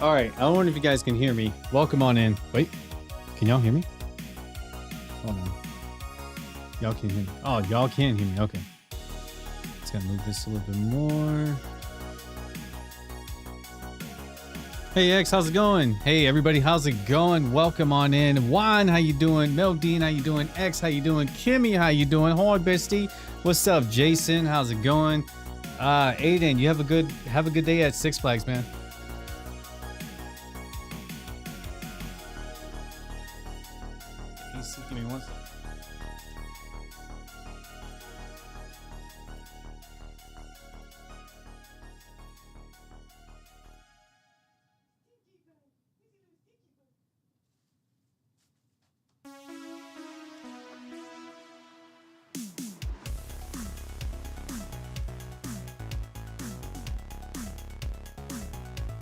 All right, I wonder if you guys can hear me. Welcome on in. Wait, can y'all hear me? Hold on. Y'all can hear me. Oh, y'all can hear me. Okay. Just gotta move this a little bit more. Hey X, how's it going? Hey everybody, how's it going? Welcome on in. Juan, how you doing? Meldine, how you doing? X, how you doing? Kimmy, how you doing? Hi, bestie. What's up, Jason? How's it going? Aiden, you have a good day at Six Flags, man. Give me one second.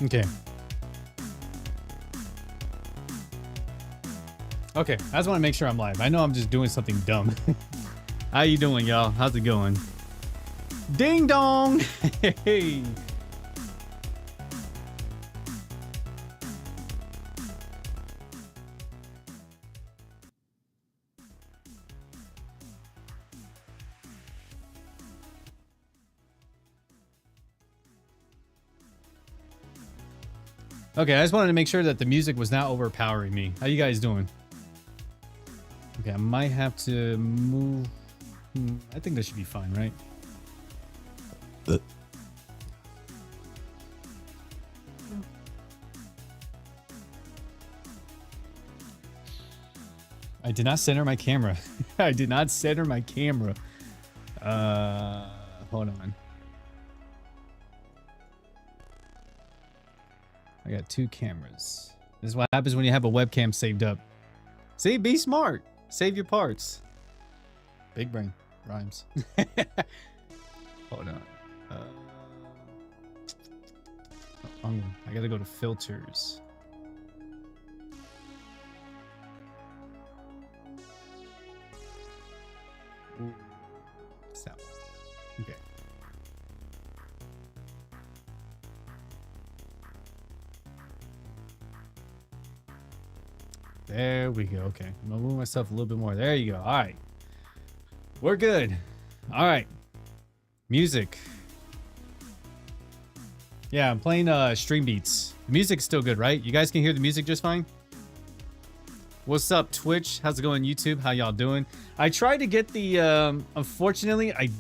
Okay. Okay, I just want to make sure I'm live. I know I'm just doing something dumb. How you doing, y'all? How's it going? Ding dong! Hey! Okay, I just wanted to make sure that the music was not overpowering me. How you guys doing? Okay, I might have to move. I think this should be fine, right? I did not center my camera. I did not center my camera. Hold on. I got two cameras. This is what happens when you have a webcam saved up. See, be smart. Save your parts. Big brain rhymes. Hold on. I gotta go to filters. Ooh, what's that one? Okay. There we go. Okay. I'm gonna move myself a little bit more. There you go. All right. We're good. All right. Music. Yeah, I'm playing Stream Beats. The music's still good, right? You guys can hear the music just fine? What's up, Twitch? How's it going, YouTube? How y'all doing? I tried to get the unfortunately, I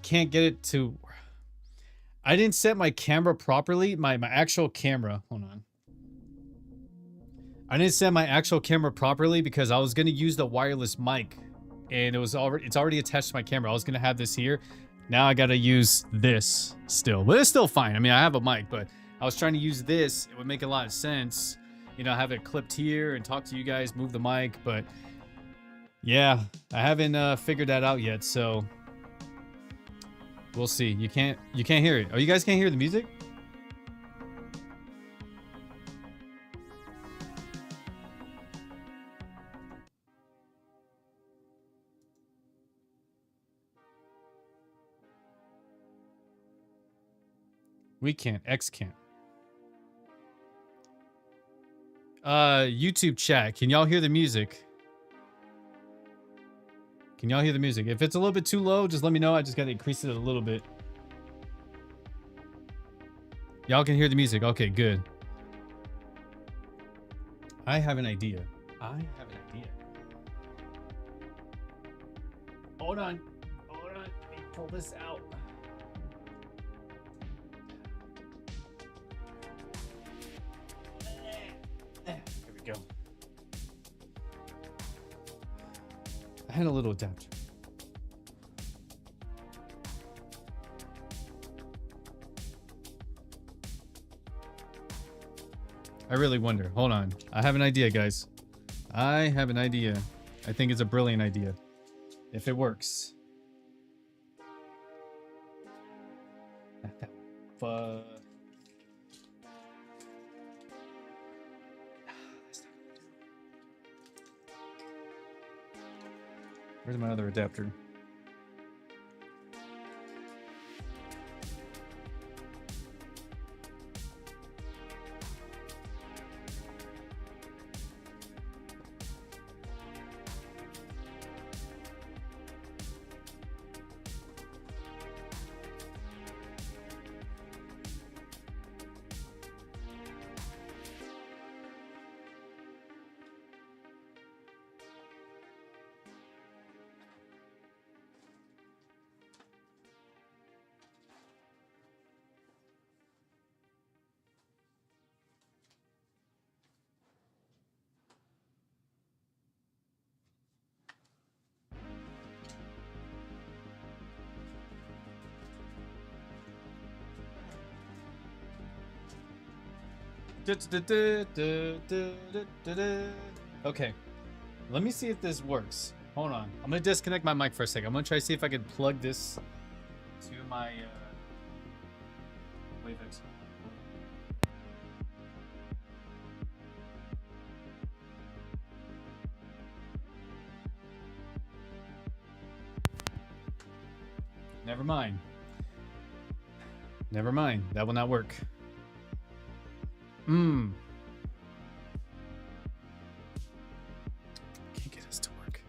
can't get it to. I didn't set my camera properly. My actual camera. Hold on. I didn't set my actual camera properly because I was going to use the wireless mic and it's already attached to my camera. I was going to have this here. Now I got to use this still, but it's still fine. I mean, I have a mic, but I was trying to use this. It would make a lot of sense, you know, have it clipped here and talk to you guys, move the mic, but yeah, I haven't figured that out yet. So we'll see. You can't hear it. Oh, you guys can't hear the music? We can't. X can't. YouTube chat. Can y'all hear the music? Can y'all hear the music? If it's a little bit too low, just let me know. I just got to increase it a little bit. Y'all can hear the music. Okay, good. I have an idea. Hold on. Hold on. Let me pull this out. There we go. I had a little adapter. I really wonder. Hold on. I have an idea, guys. I have an idea. I think it's a brilliant idea. If it works. Where's my other adapter? Okay, let me see if this works. Hold on, I'm gonna disconnect my mic for a second. I'm gonna try to see if I can plug this to my WaveX. Never mind. Never mind. That will not work. Can't get this to work.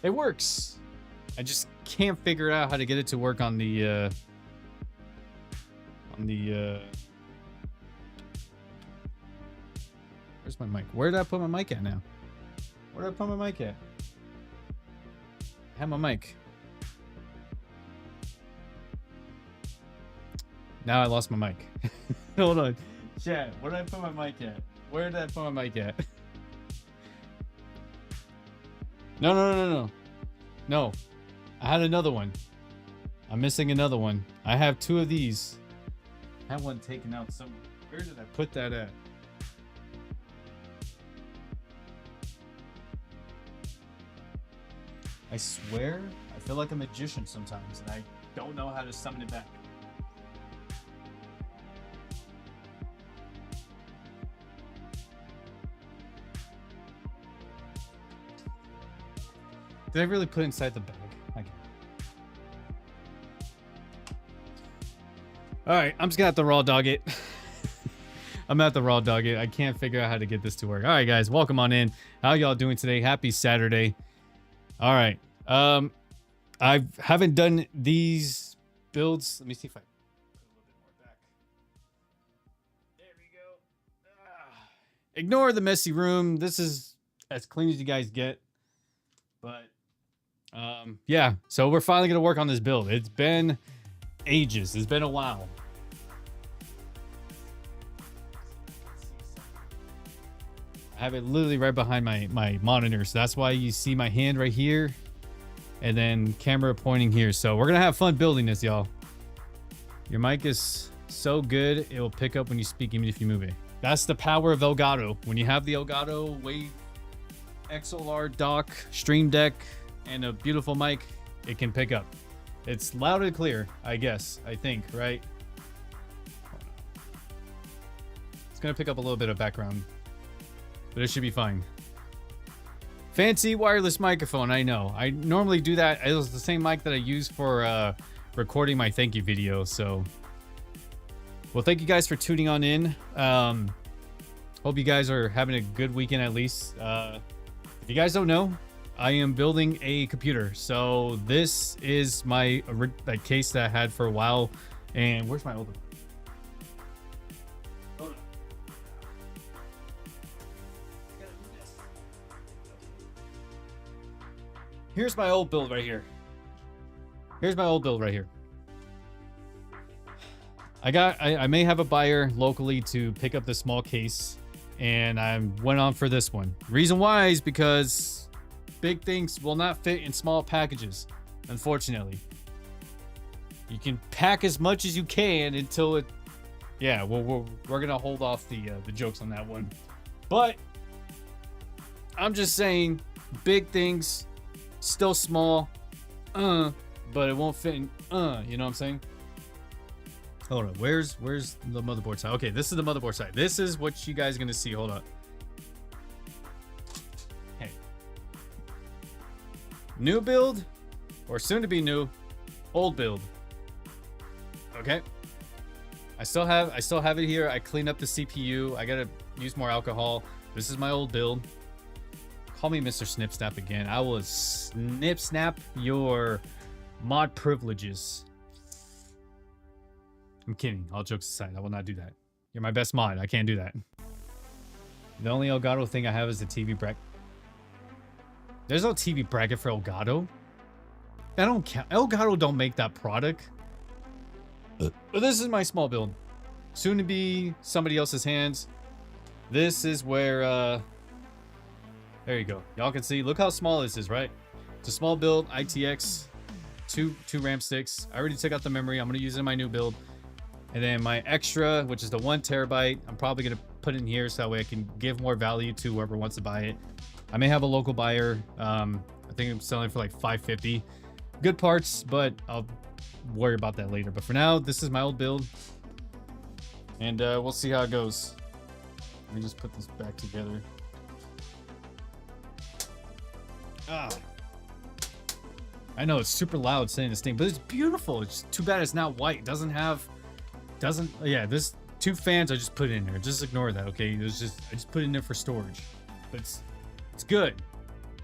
It works. I just can't figure out how to get it to work on the where's my mic? Where did I put my mic at now? Where did I put my mic at? I have my mic. Now I lost my mic. Hold on. Chat, where did I put my mic at? Where did I put my mic at? No. No. I had another one. I'm missing another one. I have two of these. I have one taken out somewhere. Where did I put that at? I swear, I feel like a magician sometimes, and I don't know how to summon it back. Did I really put it inside the bag? Okay. Alright, I'm just gonna have to raw dog it. I'm gonna have to raw dog it. I can't figure out how to get this to work. Alright guys, welcome on in. How y'all doing today? Happy Saturday. Alright. I haven't done these builds. Let me see if I put a little bit more back. There we go. Ignore the messy room. This is as clean as you guys get. But yeah, so we're finally gonna work on this build. It's been ages. It's been a while. I have it literally right behind my monitor, so that's why you see my hand right here and then camera pointing here. So we're gonna have fun building this, y'all. Your mic is so good it will pick up when you speak even if you move it. That's the power of Elgato. When you have the Elgato Wave XLR dock, Stream Deck, and a beautiful mic, it can pick up. It's loud and clear, I guess. I think, right? It's gonna pick up a little bit of background, but it should be fine. Fancy wireless microphone, I know. I normally do that. It was the same mic that I use for recording my thank you video, so. Well, thank you guys for tuning on in. Hope you guys are having a good weekend at least. If you guys don't know, I am building a computer. So this is my case that I had for a while. And where's my old one? Hold on. Here's my old build right here. Here's my old build right here. I may have a buyer locally to pick up the small case, and I went on for this one. Reason why is because big things will not fit in small packages, unfortunately. You can pack as much as you can until it. Yeah, we're gonna hold off the jokes on that one, but I'm just saying, big things, still small, but it won't fit in, you know what I'm saying? Hold on, where's the motherboard side? Okay, this is the motherboard side. This is what you guys are gonna see. Hold on. Okay. New build, or soon to be new, old build. Okay. I still have it here. I cleaned up the CPU. I gotta use more alcohol. This is my old build. Call me Mr. Snip Snap again. I will snip snap your mod privileges. I'm kidding. All jokes aside, I will not do that. You're my best mod. I can't do that. The only Elgato thing I have is the TV bracket. There's no TV bracket for Elgato. I don't count. Elgato don't make that product. But this is my small build. Soon to be somebody else's hands. This is where, there you go. Y'all can see. Look how small this is, right? It's a small build. ITX. Two RAM sticks. I already took out the memory. I'm going to use it in my new build. And then my extra, which is the 1 terabyte, I'm probably going to put it in here so that way I can give more value to whoever wants to buy it. I may have a local buyer. I think I'm selling for like $550. Good parts, but I'll worry about that later. But for now, this is my old build, and we'll see how it goes. Let me just put this back together. I know it's super loud saying this thing, but it's beautiful. It's too bad it's not white. Yeah, this 2 fans I just put in there. Just ignore that, okay? I just put it in there for storage. But it's good.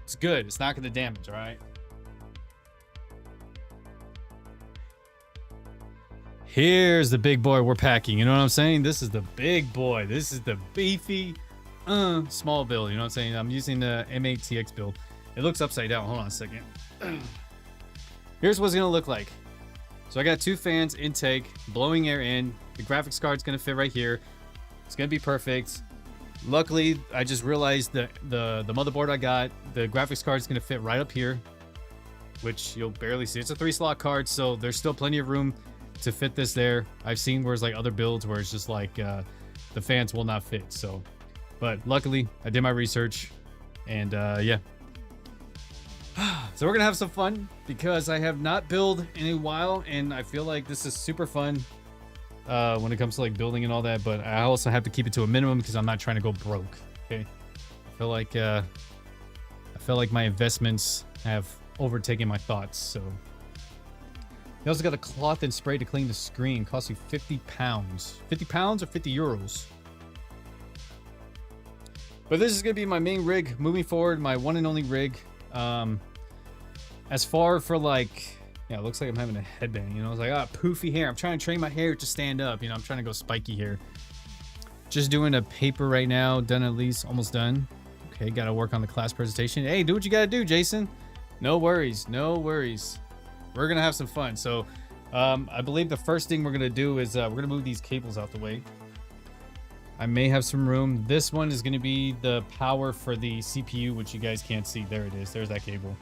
It's good. It's not gonna damage, all right? Here's the big boy we're packing. You know what I'm saying? This is the big boy. This is the beefy small build. You know what I'm saying? I'm using the MATX build. It looks upside down. Hold on a second. Here's what it's gonna look like. So I got 2 fans, intake, blowing air in. The graphics card's gonna fit right here. It's gonna be perfect. Luckily, I just realized that the motherboard I got, the graphics card's gonna fit right up here, which you'll barely see. It's a 3-slot card, so there's still plenty of room to fit this there. I've seen where it's like other builds where it's just like the fans will not fit. So, but luckily I did my research, and yeah. So we're gonna have some fun because I have not built in a while, and I feel like this is super fun when it comes to like building and all that. But I also have to keep it to a minimum because I'm not trying to go broke. Okay, I feel like my investments have overtaken my thoughts. So you also got a cloth and spray to clean the screen. Costs you 50 pounds. 50 pounds or 50 euros. But this is gonna be my main rig moving forward. My one and only rig. As far for like, yeah, it looks like I'm having a headband, you know. It's like, poofy hair. I'm trying to train my hair to stand up, you know. I'm trying to go spiky hair. Just doing a paper right now, done at least, almost done. Okay, gotta work on the class presentation. Hey, do what you gotta do, Jason. No worries, no worries. We're gonna have some fun. So I believe the first thing we're gonna do is we're gonna move these cables out the way. I may have some room. This one is gonna be the power for the CPU, which you guys can't see. There it is. There's that cable.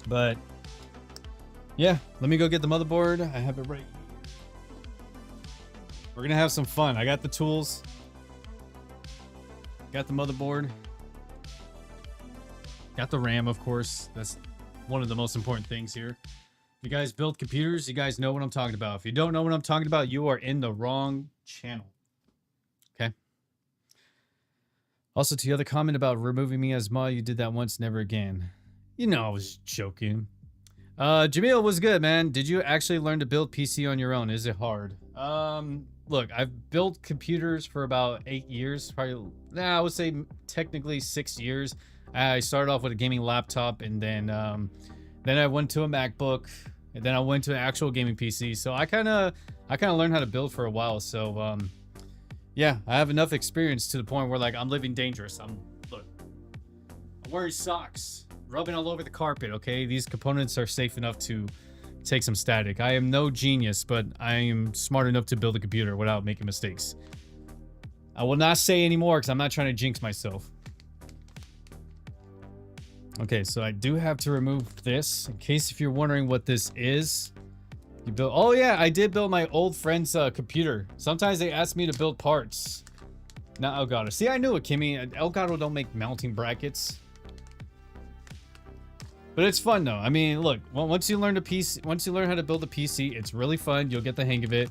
But yeah, let me go get the motherboard. I have it right here. We're gonna have some fun. I got the tools. Got the motherboard. Got the RAM, of course. That's one of the most important things here. If you guys build computers, you guys know what I'm talking about. If you don't know what I'm talking about, you are in the wrong channel. Okay. Also, to the other comment about removing me as mod, you did that once, never again. You know I was joking. Jamil was good, man. Did you actually learn to build PC on your own? Is it hard? Look, I've built computers for about 8 years. Probably, I would say technically 6 years. I started off with a gaming laptop, and then I went to a MacBook, and then I went to an actual gaming PC. So I kind of learned how to build for a while. So yeah, I have enough experience to the point where like I'm living dangerous. I'm wearing socks, rubbing all over the carpet. Okay, these components are safe enough to take some static. I am no genius, but I am smart enough to build a computer without making mistakes. I will not say anymore because I'm not trying to jinx myself. Okay, so I do have to remove this in case if you're wondering what this is. You build. Oh yeah, I did build my old friend's computer. Sometimes they ask me to build parts. Not Elgato. See, I knew it, Kimmy. Elgato don't make mounting brackets. But it's fun though. I mean, look, once you learn how to build a PC, it's really fun. You'll get the hang of it.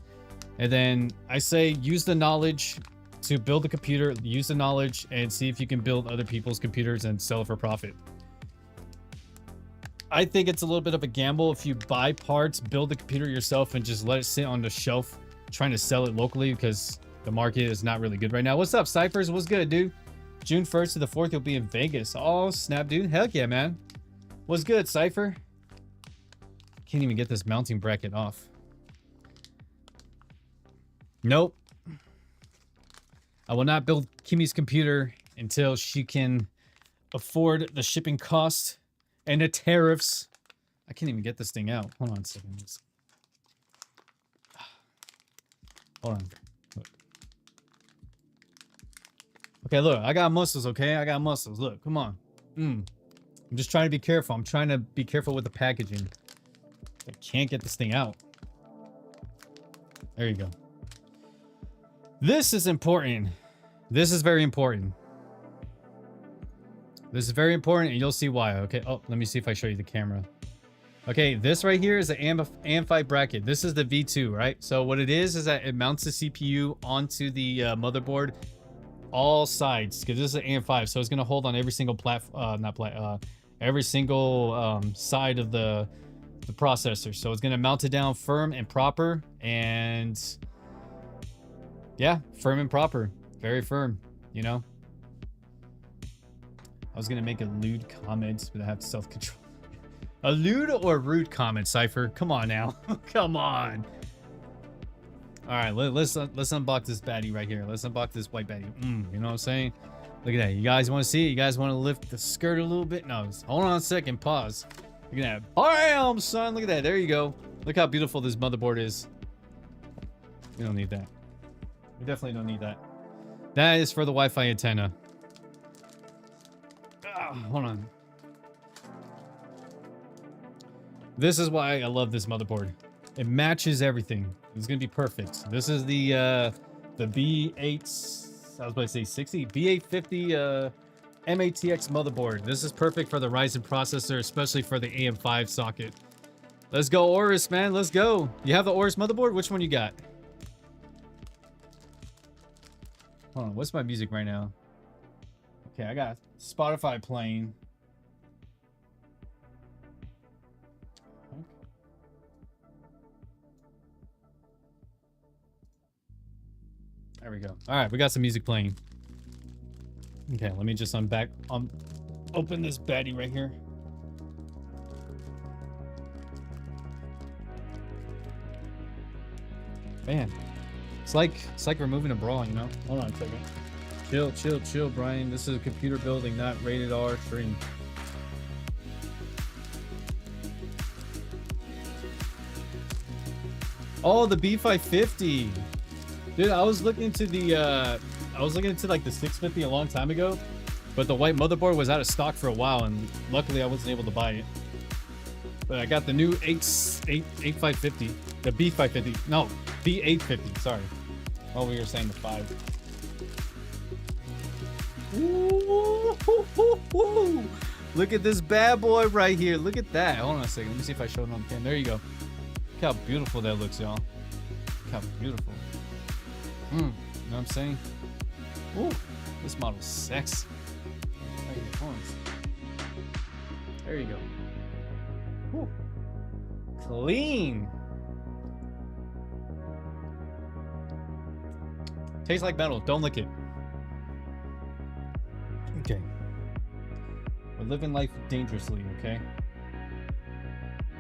And then I say use the knowledge to build a computer. Use the knowledge and see if you can build other people's computers and sell it for profit. I think it's a little bit of a gamble if you buy parts, build the computer yourself, and just let it sit on the shelf trying to sell it locally because the market is not really good right now. What's up, Cyphers? What's good, dude? June 1st to the 4th, you'll be in Vegas. Oh, snap, dude. Heck yeah, man. What's good, Cypher? Can't even get this mounting bracket off. Nope. I will not build Kimmy's computer until she can afford the shipping cost and the tariffs. I can't even get this thing out. Hold on a second. Hold on. Look. Okay, look. I got muscles, okay? I got muscles. Look, come on. I'm just trying to be careful. I'm trying to be careful with the packaging. I can't get this thing out. There you go. This is important. This is very important. This is very important, and you'll see why. Okay. Oh, let me see if I show you the camera. Okay, this right here is the AM5 bracket. This is the V2, right? So what it is that it mounts the CPU onto the motherboard, all sides, because this is an AM5, so it's gonna hold on every single every single side of the processor. So it's gonna mount it down firm and proper, and yeah, firm and proper, very firm. You know, I was gonna make a lewd comment, but I have self-control. A lewd or rude comment, Cypher? Come on now. Come on. All right, let's unbox this baddie right here. Let's unbox this white baddie. You know what I'm saying? Look at that. You guys want to see it? You guys want to lift the skirt a little bit? No, hold on a second. Pause. Look at that. Bam, son. Look at that. There you go. Look how beautiful this motherboard is. We don't need that. We definitely don't need that. That is for the Wi-Fi antenna. Hold on. This is why I love this motherboard. It matches everything. It's gonna be perfect. This is the B8, I was about to say 60, B850 MATX motherboard. This is perfect for the Ryzen processor, especially for the AM5 socket. Let's go, Aorus, man. Let's go. You have the Aorus motherboard? Which one you got? Hold on. What's my music right now? Okay, I got Spotify playing. There we go. All right, we got some music playing. Okay, let me just open this baddie right here. Man, it's like removing a bra, you know? Hold on a second. Chill, Brian. This is a computer building, not rated R stream. Oh, the B550. Dude, I was looking into like the 650 a long time ago, but the white motherboard was out of stock for a while, and luckily I wasn't able to buy it. But I got the new 8550, the B550, no, B850, sorry. Oh, we were saying the 5. Ooh, look at this bad boy right here. Look at that. Hold on a second. Let me see if I show it on the cam. There you go. Look how beautiful that looks, y'all. Look how beautiful. You know what I'm saying? Ooh, this model's sexy. There you go. Ooh. Clean. Tastes like metal. Don't lick it. Okay. We're living life dangerously, okay?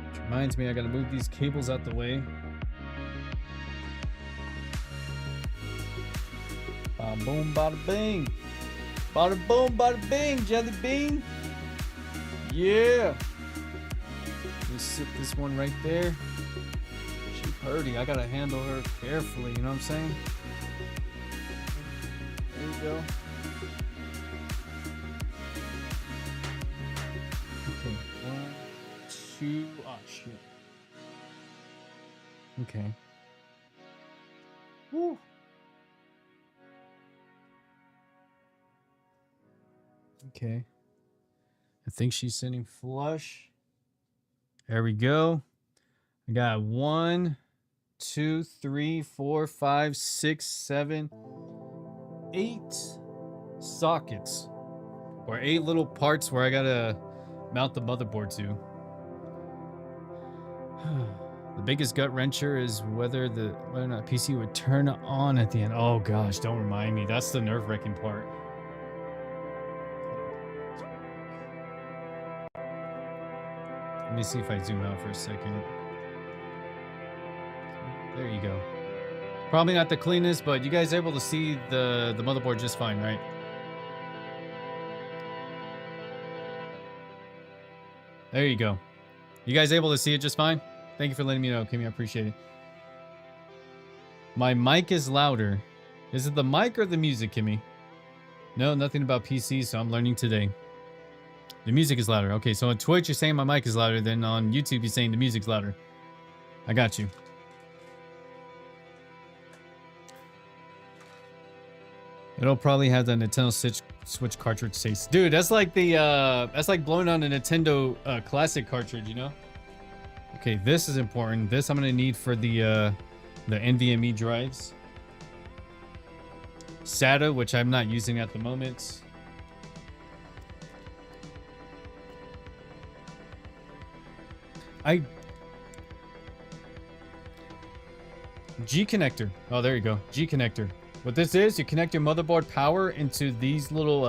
Which reminds me, I gotta move these cables out the way. Bada boom, bada bing. Bada boom, bada bing, jelly bean. Yeah. Just sit this one right there. She purty. I gotta handle her carefully, you know what I'm saying? There you go. Okay, 1, 2, oh shit. Okay. Woo. Okay. I think she's sitting flush. There we go. I got 1, 2, 3, 4, 5, 6, 7, 8 sockets. Or 8 little parts where I gotta mount the motherboard to. The biggest gut wrencher is whether or not PC would turn on at the end. Oh gosh, don't remind me. That's the nerve-wracking part. Let me see if I zoom out for a second. There you go. Probably not the cleanest, but you guys are able to see the motherboard just fine, right? There you go. You guys able to see it just fine? Thank you for letting me know, Kimmy. I appreciate it. My mic is louder. Is it the mic or the music, Kimmy? No, nothing about PC, so I'm learning today. The music is louder. Okay, so on Twitch, you're saying my mic is louder. Then on YouTube, you're saying the music's louder. I got you. It'll probably have the Nintendo Switch cartridge taste. Dude, that's like the that's like blowing on a Nintendo classic cartridge, you know? Okay, this is important. This I'm gonna need for the NVMe drives. SATA, which I'm not using at the moment. G connector. Oh, there you go. G connector. What this is, you connect your motherboard power into these little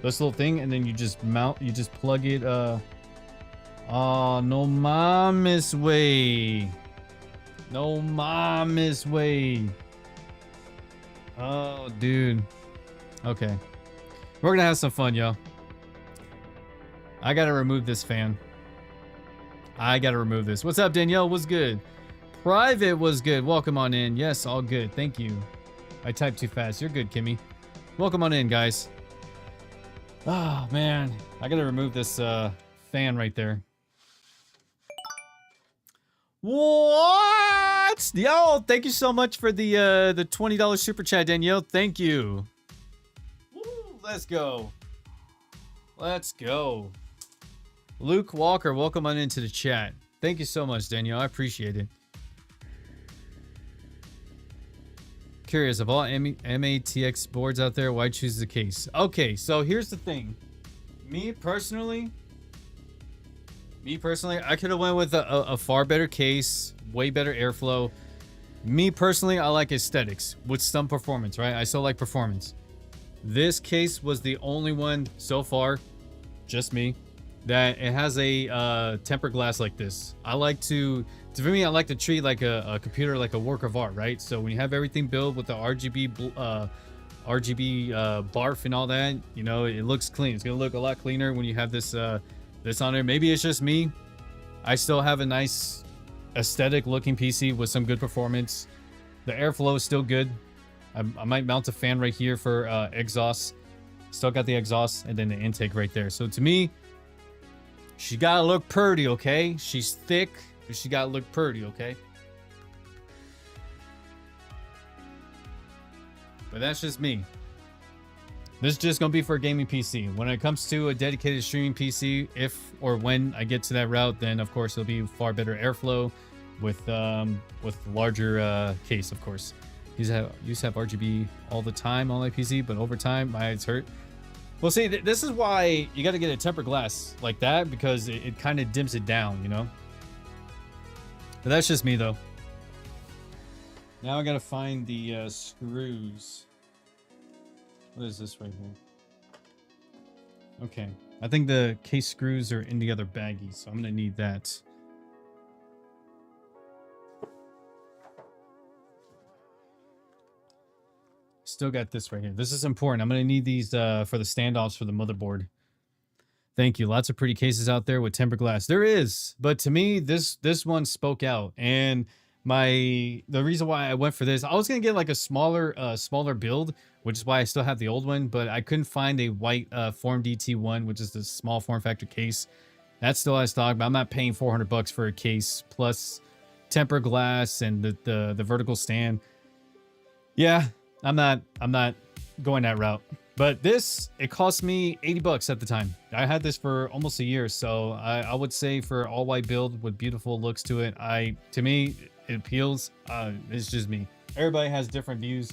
this little thing, and then you just plug it oh, no mames way. No mames way. Oh, dude. Okay. We're gonna have some fun, yo. I gotta remove this fan. I gotta remove this. What's up, Danielle? What's good? Private was good. Welcome on in. Yes, all good. Thank you. I typed too fast. You're good, Kimmy. Welcome on in, guys. Oh, man. I gotta remove this fan right there. What? Yo, thank you so much for the $20 super chat, Danielle. Thank you. Woo, let's go. Let's go. Luke Walker, welcome on into the chat. Thank you so much, Danielle. I appreciate it. Curious, of all MATX boards out there, why choose the case? Okay, so here's the thing. Me personally, I could have went with a far better case, way better airflow. Me personally, I like aesthetics with some performance, right? I still like performance. This case was the only one so far, just me, that it has a tempered glass like this. I like to for me, I like to treat like a computer like a work of art, right? So when you have everything built with the RGB barf and all that, you know, it looks clean. It's gonna look a lot cleaner when you have this this on there. Maybe it's just me. I still have a nice aesthetic looking PC with some good performance. The airflow is still good. I might mount a fan right here for exhaust. Still got the exhaust and then the intake right there. So to me, she gotta look pretty, okay? She's thick, but she gotta look pretty, okay? But that's just me. This is just gonna be for a gaming PC. When it comes to a dedicated streaming PC, if or when I get to that route, then of course it'll be far better airflow with larger case, of course. Used to have RGB all the time on my PC, but over time my eyes hurt. Well, see, this is why you got to get a tempered glass like that, because it kind of dims it down, you know? But that's just me, though. Now I got to find the screws. What is this right here? Okay. I think the case screws are in the other baggie, so I'm going to need that. Still got this right here. This is important. I'm going to need these for the standoffs for the motherboard. Thank you. Lots of pretty cases out there with tempered glass. There is, but to me, this one spoke out. And the reason why I went for this, I was going to get like a smaller build, which is why I still have the old one, but I couldn't find a white Form DT1, which is the small form factor case. That's still out of stock, but I'm not paying $400 for a case plus tempered glass and the vertical stand. Yeah. I'm not going that route. But this, it cost me $80 at the time. I had this for almost a year, so I would say for all white build with beautiful looks to it, to me it appeals. It's just me. Everybody has different views,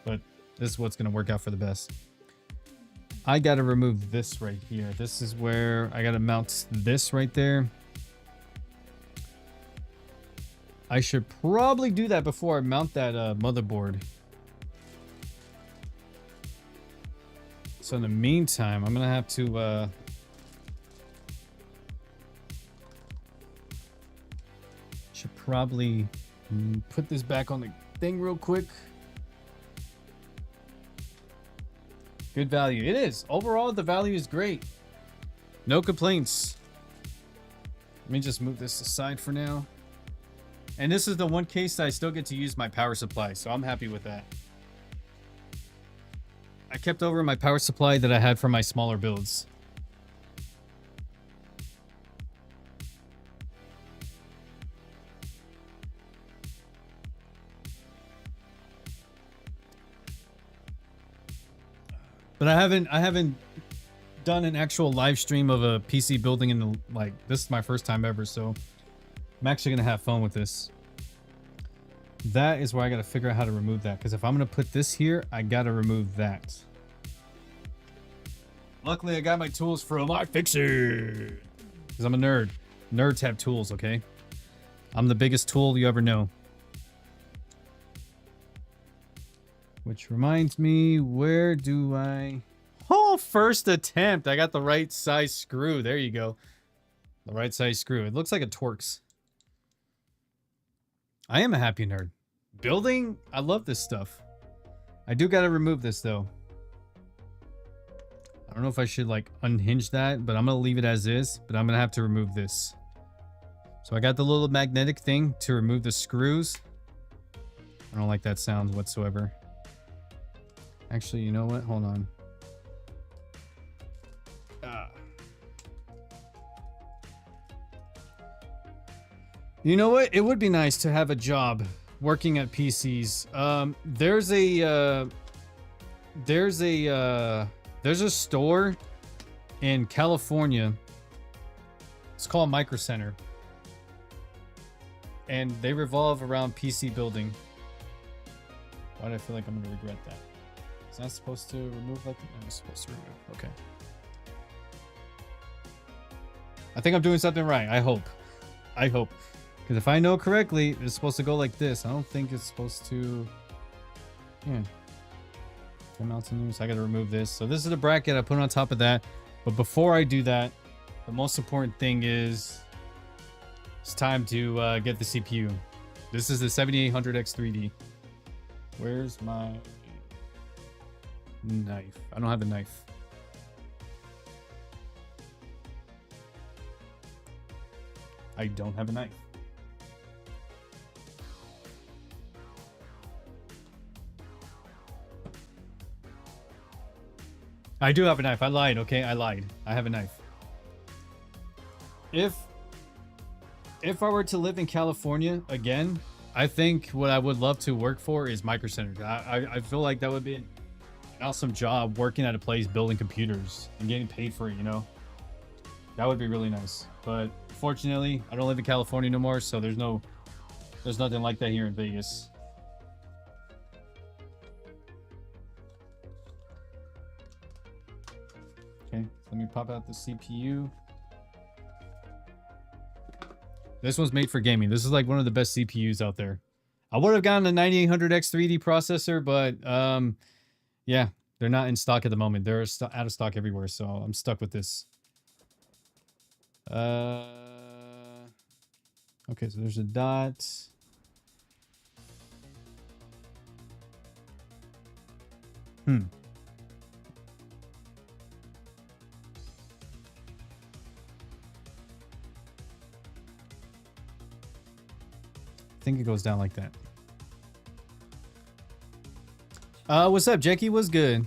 but this is what's gonna work out for the best. I gotta remove this right here. This is where I gotta mount this right there. I should probably do that before I mount that motherboard. So in the meantime, I'm gonna have to should probably put this back on the thing real quick. Good value. It is. Overall, the value is great. No complaints. Let me just move this aside for now. And this is the one case that I still get to use my power supply, so I'm happy with that. I kept over my power supply that I had for my smaller builds. But I haven't done an actual live stream of a PC building in the, like, this is my first time ever, so I'm actually gonna have fun with this. That is where I gotta figure out how to remove that, because if I'm gonna put this here, I gotta remove that. Luckily, I got my tools from iFixit, because I'm a nerd. Nerds have tools, okay? I'm the biggest tool you ever know. Which reminds me, where do I... Oh, first attempt. I got the right size screw. There you go. The right size screw. It looks like it Torx. I am a happy nerd. Building, I love this stuff. I do got to remove this, though. I don't know if I should, like, unhinge that, but I'm going to leave it as is. But I'm going to have to remove this. So I got the little magnetic thing to remove the screws. I don't like that sound whatsoever. Actually, you know what? Hold on. You know what? It would be nice to have a job working at PCs. There's a store in California. It's called Micro Center. And they revolve around PC building. Why do I feel like I'm going to regret that? Is that supposed to remove like that? No, it's supposed to remove. Okay. I think I'm doing something right. I hope. I hope. Because if I know correctly, it's supposed to go like this. I don't think it's supposed to... Yeah. So I got to remove this. So this is the bracket I put on top of that. But before I do that, the most important thing is... It's time to get the CPU. This is the 7800X3D. Where's my knife? I don't have a knife. I don't have a knife. I do have a knife. I lied, okay? I lied. I have a knife. If I were to live in California again, I think what I would love to work for is Micro Center. I feel like that would be an awesome job, working at a place building computers and getting paid for it, you know? That would be really nice. But fortunately, I don't live in California no more, so there's nothing like that here in Vegas. Okay, let me pop out the CPU. This one's made for gaming. This is like one of the best CPUs out there. I would have gotten a 9800X3D processor, but yeah, they're not in stock at the moment. They're out of stock everywhere, so I'm stuck with this. Okay, so there's a dot. I think it goes down like that. What's up, Jackie? What's good?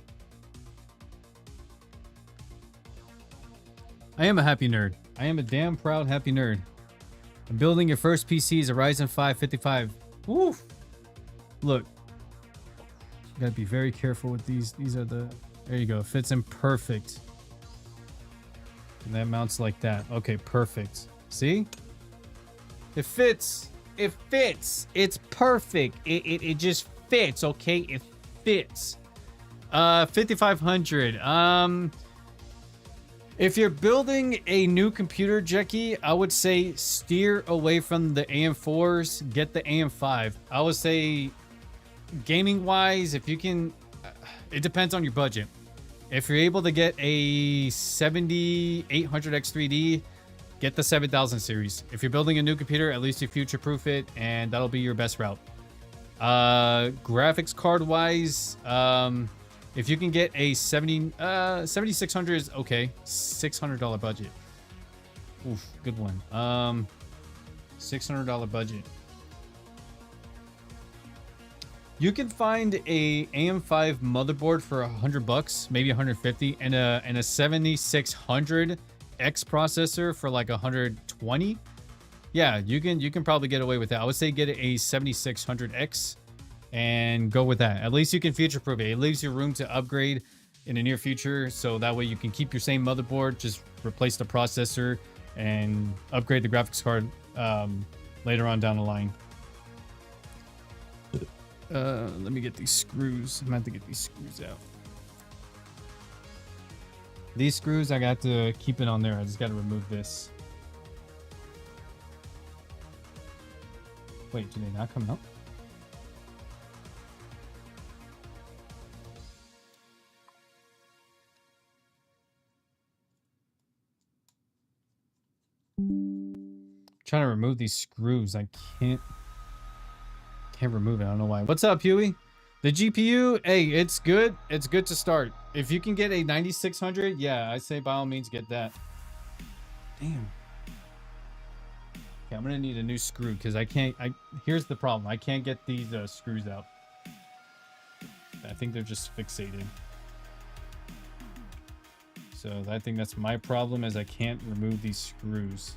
I am a happy nerd. I am a damn proud happy nerd. I'm building your first PC is a Ryzen 5 55. Woo! Look. Gotta be very careful with these. These are the... There you go. Fits in perfect. And that mounts like that. Okay, perfect. See? It fits. It fits. It's perfect. It just fits, okay? It fits. 5500. If you're building a new computer, Jackie, I would say steer away from the AM4s. Get the AM5. I would say gaming-wise, if you can... It depends on your budget. If you're able to get a 7800X3D, get the 7000 series. If you're building a new computer, at least you future-proof it, and that'll be your best route. Graphics card-wise, if you can get a 7600 is okay. $600 budget. Oof, good one. $600 budget. You can find a AM5 motherboard for $100, maybe 150, and a 7600X processor for like 120. Yeah, you can probably get away with that. I would say get a 7600X and go with that. At least you can future-proof it. It leaves you room to upgrade in the near future, so that way you can keep your same motherboard, just replace the processor and upgrade the graphics card later on down the line. Let me get these screws. I'm gonna have to get these screws out. These screws, I got to keep it on there. I just got to remove this. Wait, do they not come out? Trying to remove these screws. I can't remove it. I don't know why. What's up, Huey? The GPU, hey, it's good. It's good to start. If you can get a 9600, yeah, I say by all means get that. Damn. Okay, I'm gonna need a new screw because here's the problem. I can't get these screws out. I think they're just fixated. So I think that's my problem, is I can't remove these screws.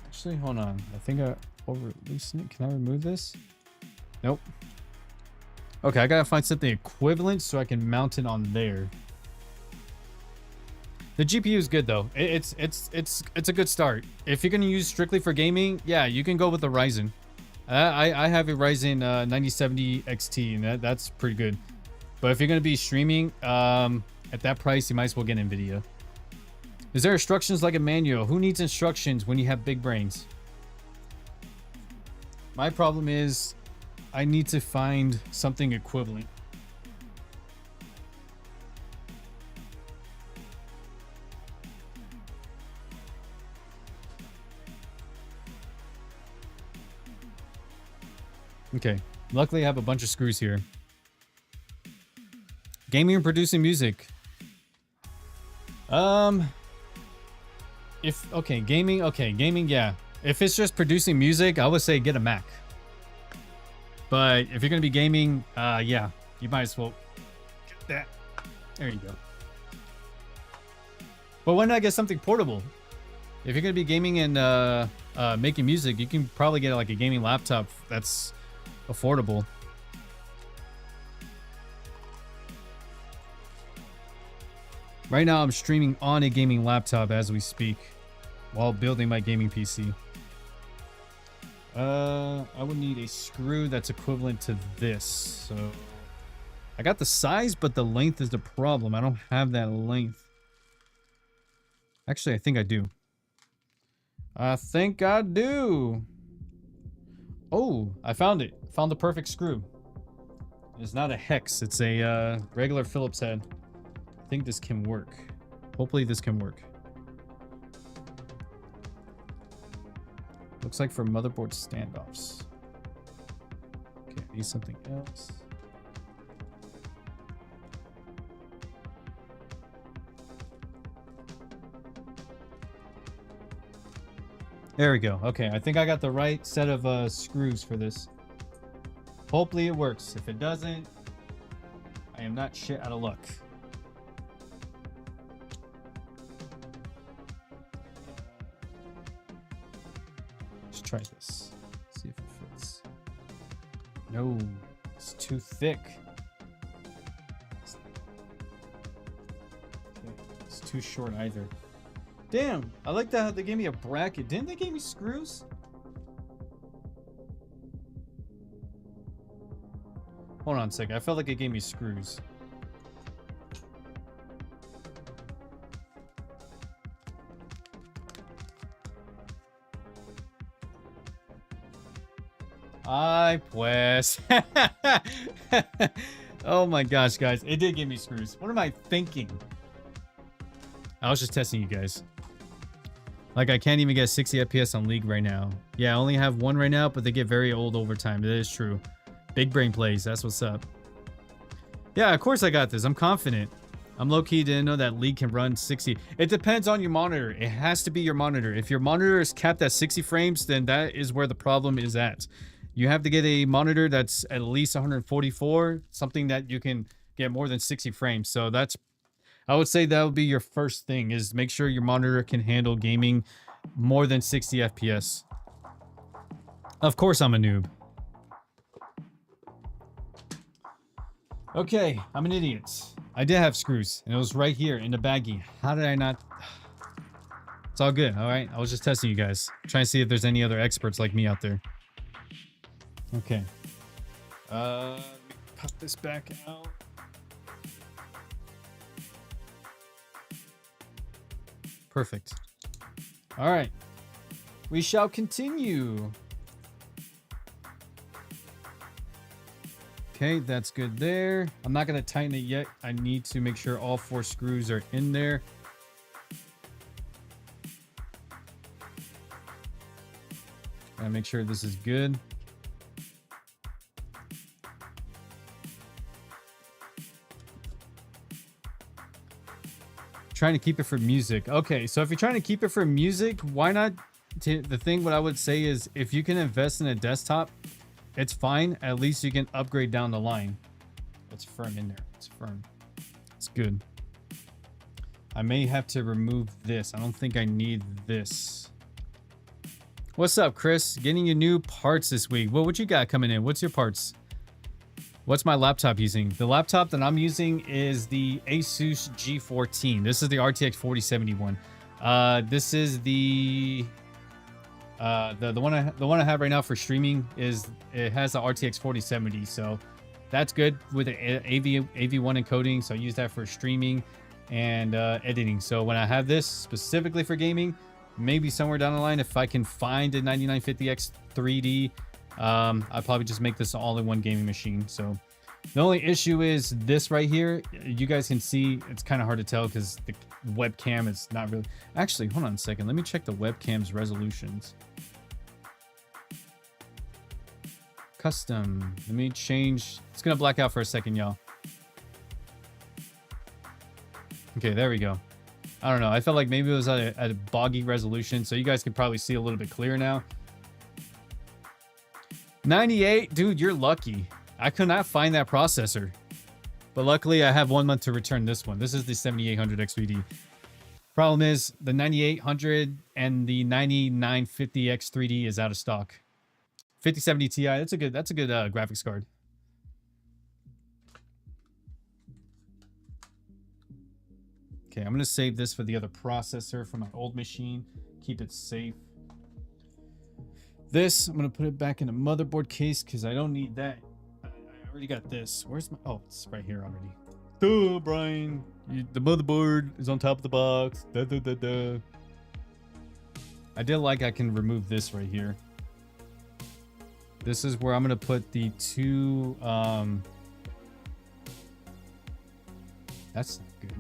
Actually, hold on. I think I over-loosened it. Can I remove this? Nope. Okay, I gotta find something equivalent so I can mount it on there. The GPU is good though. It's a good start. If you're gonna use strictly for gaming, yeah, you can go with the Ryzen. I have a Ryzen 9070 XT, and that's pretty good. But if you're gonna be streaming, at that price, you might as well get NVIDIA. Is there instructions like a manual? Who needs instructions when you have big brains? My problem is I need to find something equivalent. Okay, luckily I have a bunch of screws here. Gaming and producing music. Gaming, yeah. If it's just producing music, I would say get a Mac. But if you're gonna be gaming, yeah, you might as well get that. There you go. But why not get something portable? If you're gonna be gaming and making music, you can probably get like a gaming laptop that's affordable. Right now, I'm streaming on a gaming laptop as we speak, while building my gaming PC. I would need a screw that's equivalent to this. So I got the size, but the length is the problem. I don't have that length. Actually, I think I do. I think I do. Oh, I found it. Found the perfect screw. It's not a hex. It's a regular Phillips head. I think this can work. Hopefully this can work. Looks like for motherboard standoffs. Okay, I need something else. There we go. Okay, I think I got the right set of screws for this. Hopefully it works. If it doesn't, I am not shit out of luck. Let's try this. See if it fits. No, it's too thick. Okay, it's too short either. Damn, I like that they gave me a bracket. Didn't they give me screws? Hold on a second. I felt like it gave me screws. Ay, pues. Oh my gosh, guys. It did give me screws. What am I thinking? I was just testing you guys. Like, I can't even get 60 FPS on League right now. Yeah, I only have one right now, but they get very old over time. That is true. Big brain plays. That's what's up. Yeah, of course I got this. I'm confident. I'm low-key didn't know that League can run 60. It depends on your monitor. It has to be your monitor. If your monitor is capped at 60 frames, then that is where the problem is at. You have to get a monitor that's at least 144, something that you can get more than 60 frames. So that's, I would say that would be your first thing, is make sure your monitor can handle gaming more than 60 FPS. Of course I'm a noob. Okay, I'm an idiot. I did have screws, and it was right here in the baggie. How did I not? It's all good, all right? I was just testing you guys. Trying to see if there's any other experts like me out there. Okay. Let me pop this back out. Perfect. All right. We shall continue. Okay, that's good there. I'm not going to tighten it yet. I need to make sure all 4 screws are in there. Gotta make sure this is good. Trying to keep it for music. Okay, so if you're trying to keep it for music, why not? The thing, what I would say is, if you can invest in a desktop, it's fine. At least you can upgrade down the line. It's firm in there. It's firm. It's good. I may have to remove this. I don't think I need this. What's up, Chris? Getting you new parts this week. Well, what you got coming in? What's your parts? What's my laptop using? The laptop that I'm using is the Asus G14. This is the RTX 4070 one. This is the one I have right now for streaming. It has the RTX 4070, so that's good with the AV1 encoding. So I use that for streaming and editing. So when I have this specifically for gaming, maybe somewhere down the line, if I can find a 9950X 3D, I'll probably just make this all-in-one gaming machine. So the only issue is this right here. You guys can see it's kind of hard to tell because the webcam is not really. Actually, hold on a second. Let me check the webcam's resolutions. Custom. Let me change. It's gonna black out for a second, y'all. Okay, there we go. I don't know. I felt like maybe it was at a boggy resolution, so you guys can probably see a little bit clearer now. 98, dude, you're lucky. I could not find that processor, but luckily I have 1 month to return this one. This is the 7800 X3D. Problem is the 9800 and the 9950 X3D is out of stock. 5070 Ti. That's a good graphics card. Okay, I'm gonna save this for the other processor for my old machine. Keep it safe. This, I'm gonna put it back in a motherboard case because I don't need that. I already got this. Where's my? Oh, it's right here already. Duh, Brian. The motherboard is on top of the box. Duh, duh, duh, duh. I did like I can remove this right here. This is where I'm gonna put the 2. That's not good.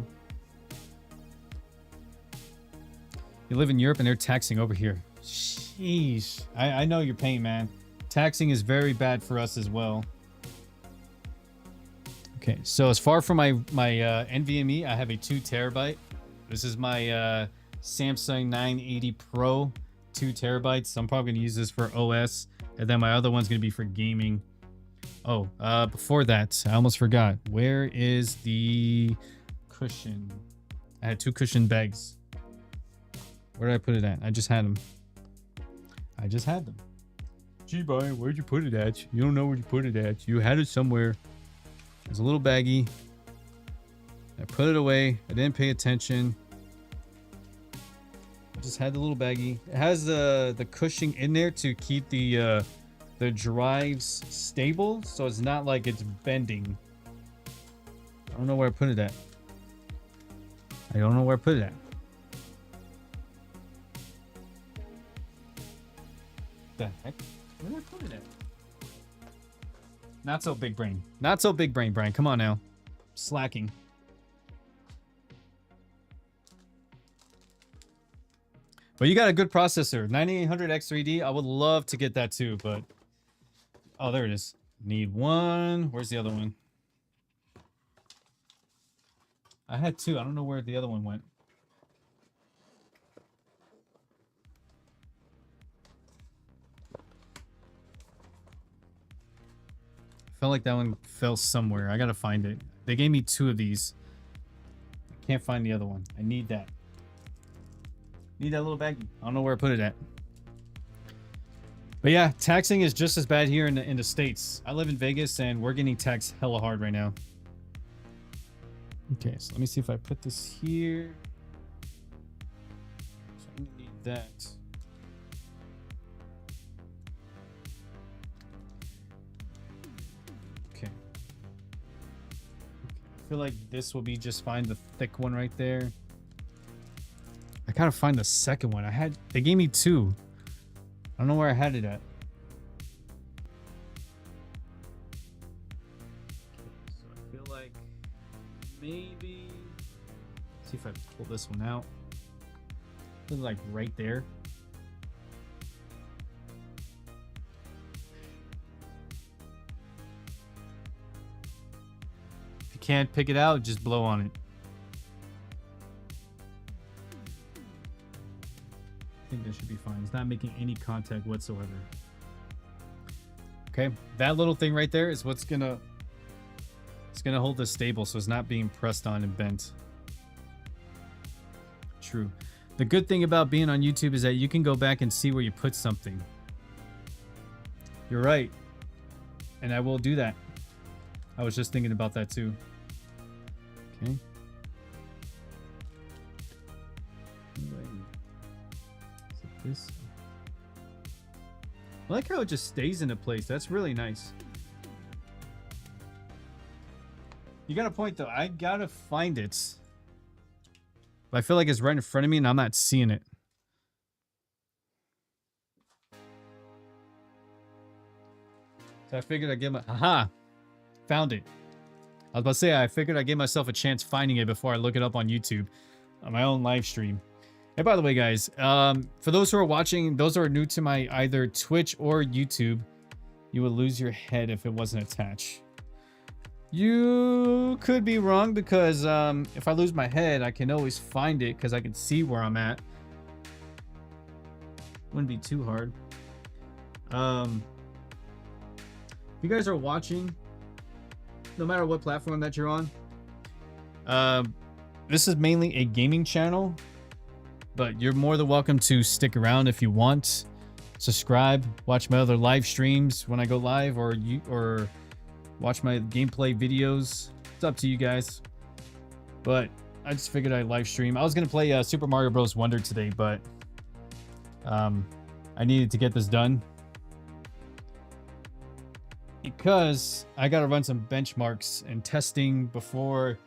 You live in Europe and they're taxing over here. Sheesh. I know your pain, man. Taxing is very bad for us as well. Okay, so as far from my NVMe, I have a 2 terabyte. This is my Samsung 980 Pro, 2 terabytes. So I'm probably gonna use this for OS, and then my other one's gonna be for gaming. Oh, before that, I almost forgot. Where is the cushion? I had 2 cushion bags. Where did I put it at? I just had them. I just had them. Gee, Brian, where'd you put it at? You don't know where you put it at. You had it somewhere. There's a little baggie. I put it away. I didn't pay attention. I just had the little baggie. It has the cushion in there to keep the drives stable, so it's not like it's bending. I don't know where I put it at. I don't know where I put it at. The heck? Where did I put it at? Not so big brain. Not so big brain, Brian. Come on now. Slacking. But you got a good processor. 9800 X3D. I would love to get that too, but... Oh, there it is. Need one. Where's the other one? I had 2. I don't know where the other one went. Felt like that one fell somewhere. I gotta find it. They gave me 2 of these. I can't find the other one. I need that. Need that little baggie. I don't know where I put it at. But yeah, taxing is just as bad here in the States. I live in Vegas and we're getting taxed hella hard right now. Okay, so let me see if I put this here. So I'm gonna need that. Okay. I feel like this will be just fine, the thick one right there. I gotta find the second one. They gave me two. I don't know where I had it at. Okay, so I feel like maybe, see if I pull this one out. Like right there. If you can't pick it out, just blow on it. I think that should be fine. It's not making any contact whatsoever. Okay, that little thing right there is what's gonna hold this stable, so it's not being pressed on and bent. True. The good thing about being on YouTube is that you can go back and see where you put something. You're right. And I will do that. I was just thinking about that too. Okay. Is it this? I like how it just stays in a place. That's really nice. You got a point though. I gotta find it. But I feel like it's right in front of me and I'm not seeing it. So I figured I'd give my... Aha! Found it. I was about to say, I figured I'd give myself a chance finding it before I look it up on YouTube. On my own live stream. And by the way, guys, for those who are watching, those who are new to my either Twitch or YouTube, you would lose your head if it wasn't attached. You could be wrong because if I lose my head, I can always find it because I can see where I'm at. Wouldn't be too hard. If you guys are watching, no matter what platform that you're on, this is mainly a gaming channel, but you're more than welcome to stick around if you want. Subscribe, watch my other live streams when I go live, or watch my gameplay videos. It's up to you guys. But I just figured I'd live stream. I was gonna play Super Mario Bros. Wonder today, but I needed to get this done because I gotta run some benchmarks and testing before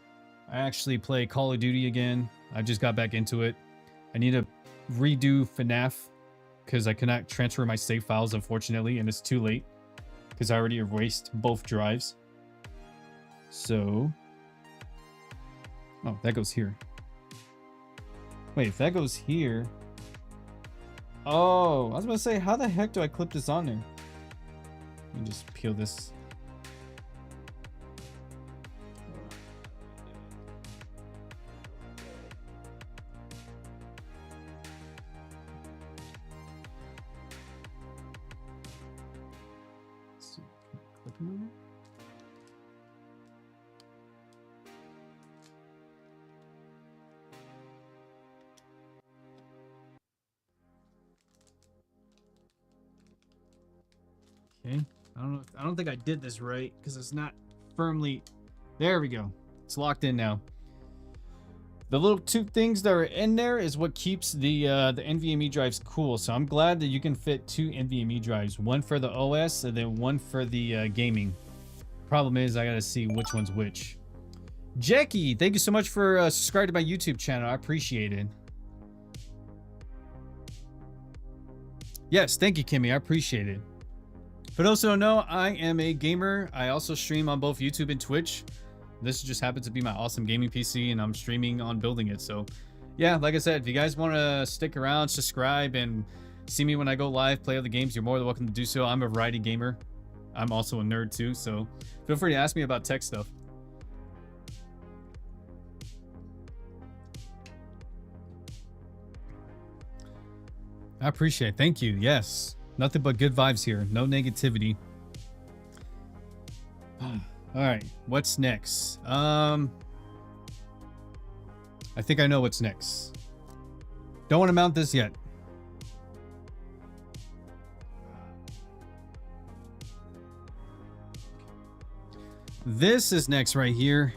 I actually play Call of Duty again. I just got back into it. I need to redo FNAF because I cannot transfer my save files, unfortunately, and it's too late because I already erased both drives. So, oh, that goes here. Wait, if that goes here, oh, I was about to say, how the heck do I clip this on there? Let me just peel this. Okay, I don't think I did this right because it's not firmly. There we go. It's locked in now. The little two things that are in there is what keeps the NVMe drives cool. So I'm glad that you can fit two NVMe drives, one for the OS and then one for the gaming. Problem is, I gotta see which one's which. Jackie, thank you so much for subscribing to my YouTube channel. I appreciate it. Yes, thank you, Kimmy. I appreciate it. For those who don't know, I am a gamer. I also stream on both YouTube and Twitch. This just happens to be my awesome gaming PC, and I'm streaming on building it. So, yeah, like I said, if you guys want to stick around, subscribe, and see me when I go live, play other games, you're more than welcome to do so. I'm a variety gamer. I'm also a nerd too, so feel free to ask me about tech stuff. I appreciate it. Thank you. Yes. Nothing but good vibes here. No negativity. All right. What's next? I think I know what's next. Don't want to mount this yet. This is next right here.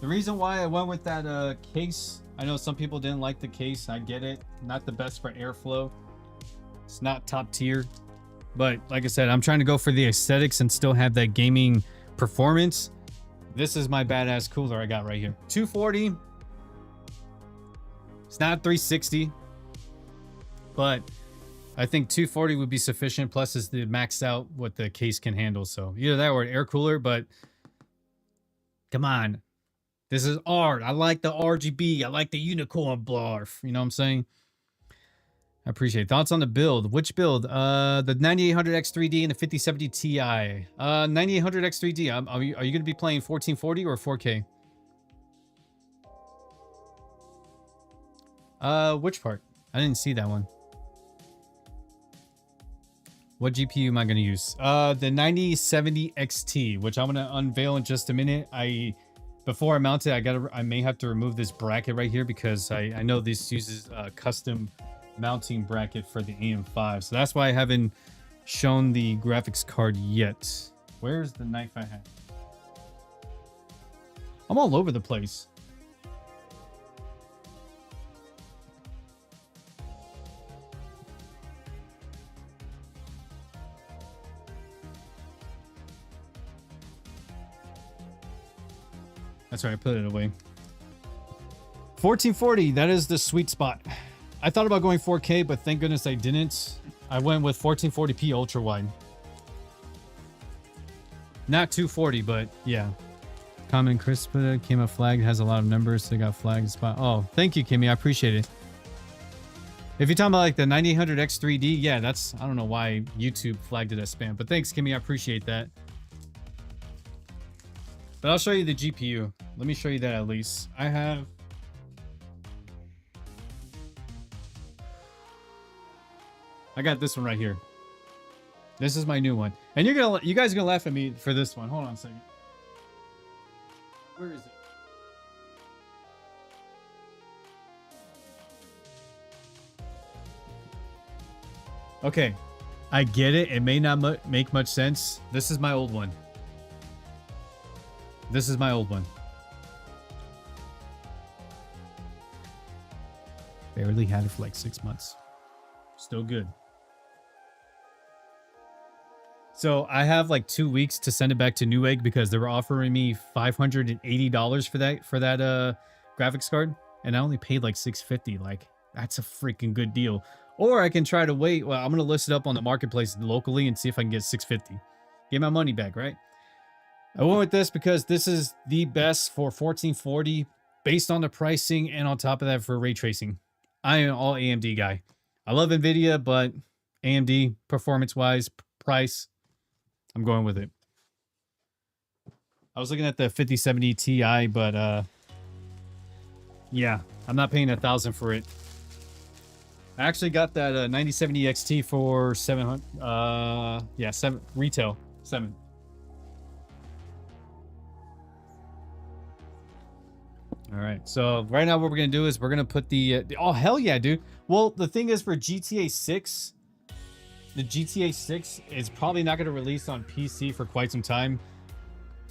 The reason why I went with that case, I know some people didn't like the case. I get it. Not the best for airflow. It's not top tier. But like I said, I'm trying to go for the aesthetics and still have that gaming performance. This is my badass cooler I got right here. 240. It's not 360. But I think 240 would be sufficient. Plus is the maxed out what the case can handle. So either that or an air cooler. But come on. This is art. I like the RGB. I like the unicorn blarf. You know what I'm saying? I appreciate it. Thoughts on the build. Which build? The 9800X3D and the 5070 Ti. 9800X3D. Are you going to be playing 1440 or 4K? Which part? I didn't see that one. What GPU am I going to use? The 9070 XT, which I'm going to unveil in just a minute. Before I mount it, I may have to remove this bracket right here because I know this uses a custom mounting bracket for the AM5. So that's why I haven't shown the graphics card yet. Where's the knife I have? I'm all over the place. That's right, I put it away. 1440, that is the sweet spot. I thought about going 4K, but thank goodness I didn't. I went with 1440p ultra wide. Not 240, but yeah. Comment crisp came up flagged, has a lot of numbers, so they got flagged spot. Oh, thank you, Kimmy. I appreciate it. If you're talking about like the 9800X3D, yeah, that's, I don't know why YouTube flagged it as spam, but thanks, Kimmy. I appreciate that. But I'll show you the GPU. Let me show you that at least. I have... I got this one right here. This is my new one. And you guys are gonna laugh at me for this one. Hold on a second. Where is it? Okay. I get it. It may not make much sense. This is my old one. This is my old one. Barely had it for like 6 months. Still good. So I have like 2 weeks to send it back to Newegg because they were offering me $580 for that graphics card, and I only paid like $650. Like, that's a freaking good deal. Or I can try to wait. Well, I'm gonna list it up on the marketplace locally and see if I can get $650. Get my money back, right? I went with this because this is the best for 1440 based on the pricing, and on top of that for ray tracing. I am an all AMD guy. I love NVIDIA, but AMD performance-wise, price, I'm going with it. I was looking at the 5070 Ti, but yeah, I'm not paying $1,000 for it. I actually got that 9070 XT for 700. Yeah, 7 retail 7. All right, so right now what we're gonna do is we're gonna put the oh hell yeah, dude. Well, the thing is for GTA 6, the GTA 6 is probably not gonna release on PC for quite some time.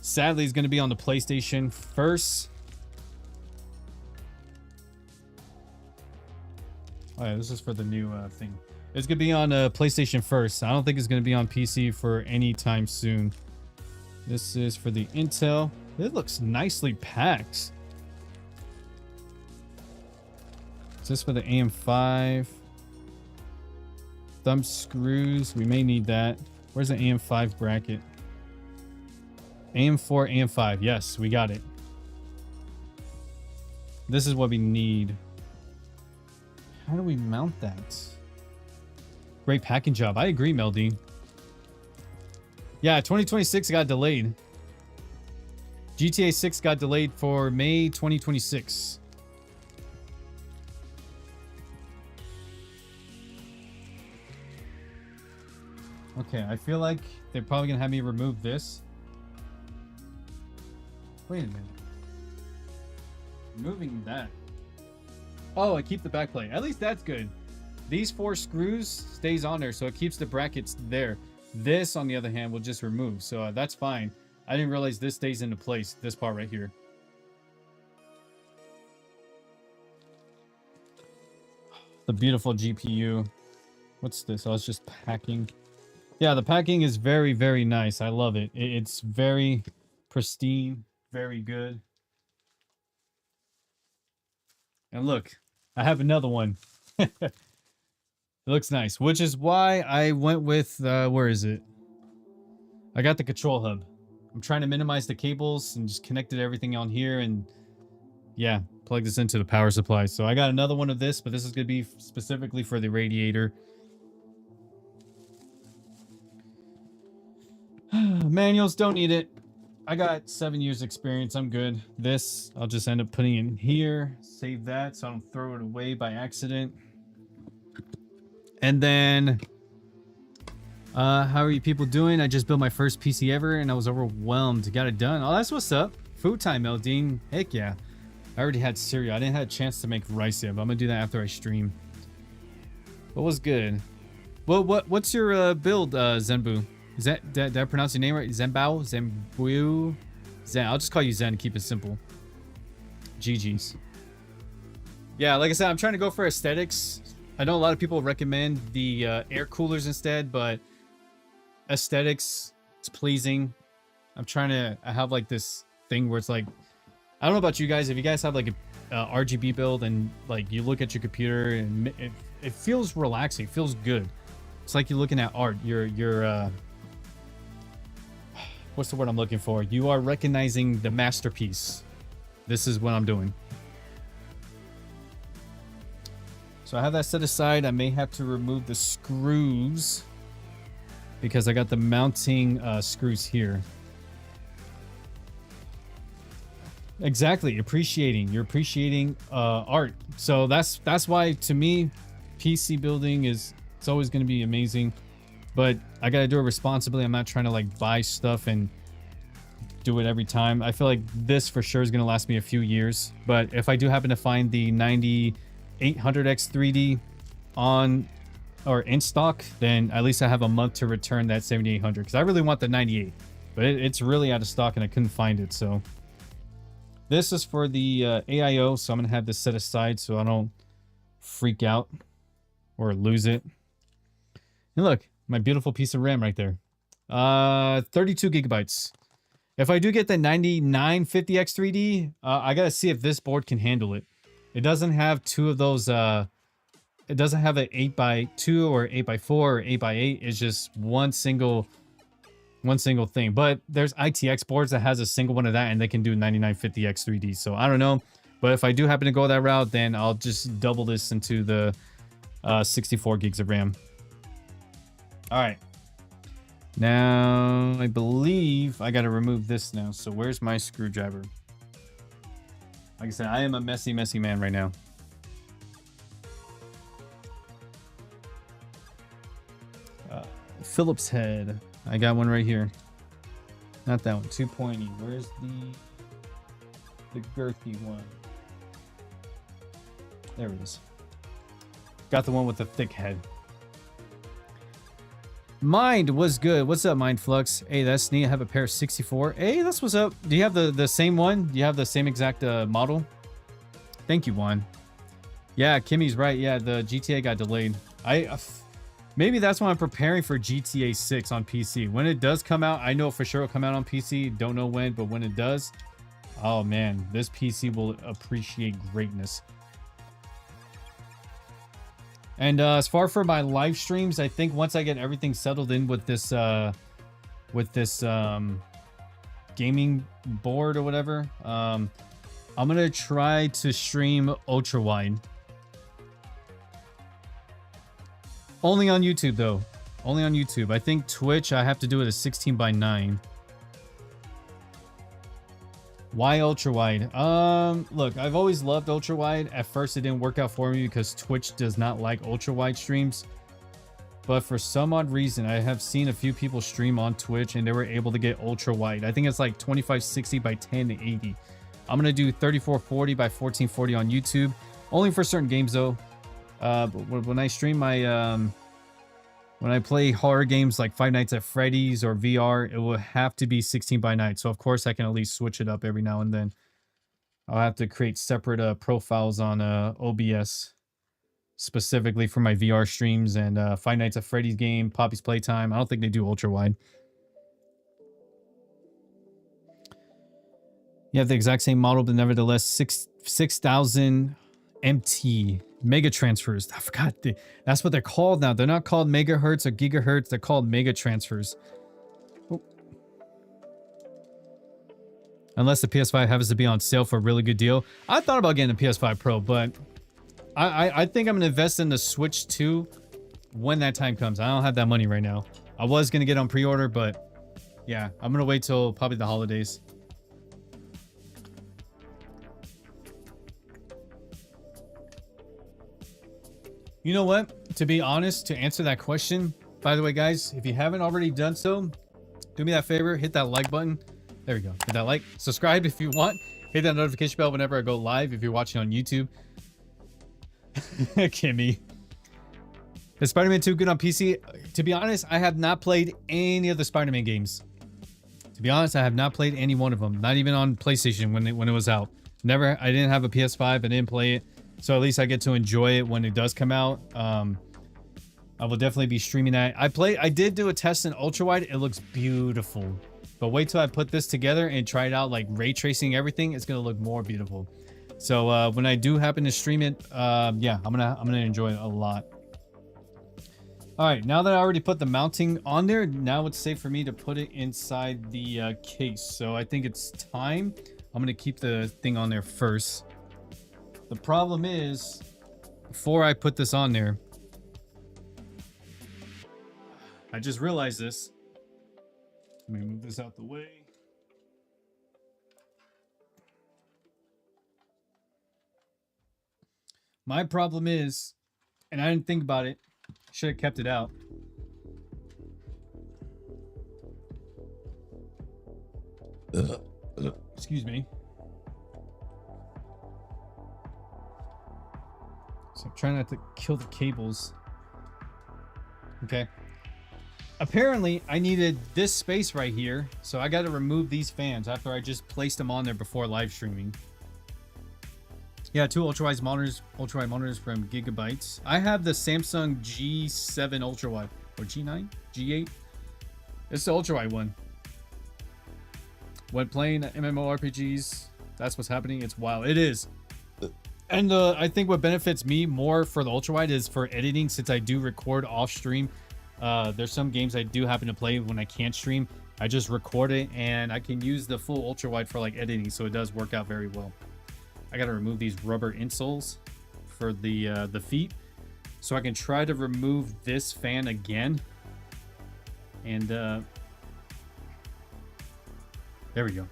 Sadly, it's gonna be on the PlayStation first. Oh yeah, this is for the new thing. It's gonna be on PlayStation first. I don't think it's gonna be on PC for any time soon. This is for the Intel. It looks nicely packed. Is this for the AM5? Thumb screws. We may need that. Where's the AM5 bracket? AM4, AM5. Yes, we got it. This is what we need. How do we mount that? Great packing job. I agree, Meldy. Yeah, 2026 got delayed. GTA 6 got delayed for May 2026. Okay, I feel like they're probably gonna have me remove this. Wait a minute. Removing that. Oh, I keep the backplate. At least that's good. These 4 screws stays on there, so it keeps the brackets there. This, on the other hand, will just remove, so that's fine. I didn't realize this stays into place, this part right here. The beautiful GPU. What's this? Oh, it's just packing. Yeah, the packing is very, very nice. I love it. It's very pristine, very good. And look, I have another one. It looks nice, which is why I went with, where is it? I got the control hub. I'm trying to minimize the cables and just connected everything on here and yeah, plug this into the power supply. So I got another one of this, but this is going to be specifically for the radiator. Manuals, don't need it. I got 7 years experience. I'm good. This, I'll just end up putting in here. Save that so I don't throw it away by accident. And then, how are you people doing? I just built my first PC ever and I was overwhelmed. Got it done. Oh, that's what's up. Food time, Eldine. Heck yeah. I already had cereal. I didn't have a chance to make rice yet, but I'm gonna do that after I stream. What was good? Well, what's your build, Zenbu? Is that, did I pronounce your name right? Zenbao? Zenbu? Zen. I'll just call you Zen to keep it simple. GG's. Yeah, like I said, I'm trying to go for aesthetics. I know a lot of people recommend the air coolers instead, but aesthetics, it's pleasing. I have like this thing where it's like, I don't know about you guys. If you guys have like a RGB build and like you look at your computer and it feels relaxing, it feels good. It's like you're looking at art. You're what's the word I'm looking for? You are recognizing the masterpiece. This is what I'm doing. So I have that set aside. I may have to remove the screws because I got the mounting screws here. Exactly, you're appreciating art. So that's why to me, PC building it's always going to be amazing. But I got to do it responsibly. I'm not trying to like buy stuff and do it every time. I feel like this for sure is going to last me a few years. But if I do happen to find the 9800X 3D on or in stock, then at least I have a month to return that 7800 because I really want the 98. But it's really out of stock and I couldn't find it. So this is for the AIO. So I'm going to have this set aside so I don't freak out or lose it. And look, my beautiful piece of RAM right there. 32 gigabytes. If I do get the 9950X 3D, I gotta see if this board can handle it. It doesn't have two of those. It doesn't have an 8x2 or 8x4 or 8x8. It's just one single thing. But there's ITX boards that has a single one of that, and they can do 9950X 3D. So I don't know. But if I do happen to go that route, then I'll just double this into the 64 gigs of RAM. All right. Now, I believe I got to remove this now. So where's my screwdriver? Like I said, I am a messy, messy man right now. Phillips head. I got one right here. Not that one. Too pointy. Where's the girthy one? There it is. Got the one with the thick head. Mind was good. What's up, Mind Flux? Hey, that's neat. I have a pair of 64. Hey, that's what's up. Do you have the same one? Do you have the same exact model? Thank you, Juan. Yeah, Kimmy's right. Yeah, the GTA got delayed. Maybe that's why I'm preparing for GTA 6 on PC. When it does come out, I know for sure it'll come out on PC. Don't know when, but when it does, oh man, this PC will appreciate greatness. And as far for my live streams, I think once I get everything settled in with this gaming board or whatever, I'm gonna try to stream ultra wide. Only on YouTube though. Only on YouTube. I think Twitch I have to do it at 16:9. Why ultra wide? Look, I've always loved ultra wide. At first it didn't work out for me because Twitch does not like ultra wide streams. But for some odd reason, I have seen a few people stream on Twitch and they were able to get ultra wide. I think it's like 2560 by 1080. I'm gonna do 3440 by 1440 on YouTube. Only for certain games though. But when I stream my when I play horror games like Five Nights at Freddy's or VR, it will have to be 16:9. So of course I can at least switch it up every now and then. I'll have to create separate profiles on OBS specifically for my VR streams and Five Nights at Freddy's game, Poppy's Playtime. I don't think they do ultra wide. You have the exact same model, but nevertheless 6,000 MT mega transfers. I forgot that's what they're called now. They're not called megahertz or gigahertz. They're called mega transfers. Oh. Unless the PS5 happens to be on sale for a really good deal. I thought about getting a PS5 Pro, but I think I'm gonna invest in the Switch 2 when that time comes. I don't have that money right now. I was gonna get on pre-order, but yeah, I'm gonna wait till probably the holidays. You know what? To be honest, to answer that question, by the way, guys, if you haven't already done so, do me that favor, hit that like button. There we go. Hit that like. Subscribe if you want. Hit that notification bell whenever I go live if you're watching on YouTube. Kimmy. Is Spider-Man 2 good on PC? To be honest, I have not played any of the Spider-Man games. To be honest, I have not played any one of them. Not even on PlayStation when it was out. Never. I didn't have a PS5. I didn't play it. So at least I get to enjoy it when it does come out. I will definitely be streaming that. I did do a test in ultra wide. It looks beautiful. But wait till I put this together and try it out, like ray tracing everything. It's gonna look more beautiful. So when I do happen to stream it, yeah, I'm gonna enjoy it a lot. All right, now that I already put the mounting on there, now it's safe for me to put it inside the case. So I think it's time. I'm gonna keep the thing on there first. The problem is, before I put this on there, I just realized this. Let me move this out the way. My problem is, and I didn't think about it, should have kept it out. Excuse me. So I'm trying not to kill the cables. Okay. Apparently, I needed this space right here, so I got to remove these fans after I just placed them on there before live streaming. Yeah, two ultra-wide monitors from Gigabyte. I have the Samsung G7 ultra-wide, or G9? G8? It's the ultra-wide one. When playing MMORPGs, that's what's happening. It's wild. It is. And I think what benefits me more for the ultra-wide is for editing, since I do record off-stream. There's some games I do happen to play when I can't stream. I just record it, and I can use the full ultra-wide for like editing, so it does work out very well. I gotta remove these rubber insoles for the feet, so I can try to remove this fan again. And there we go.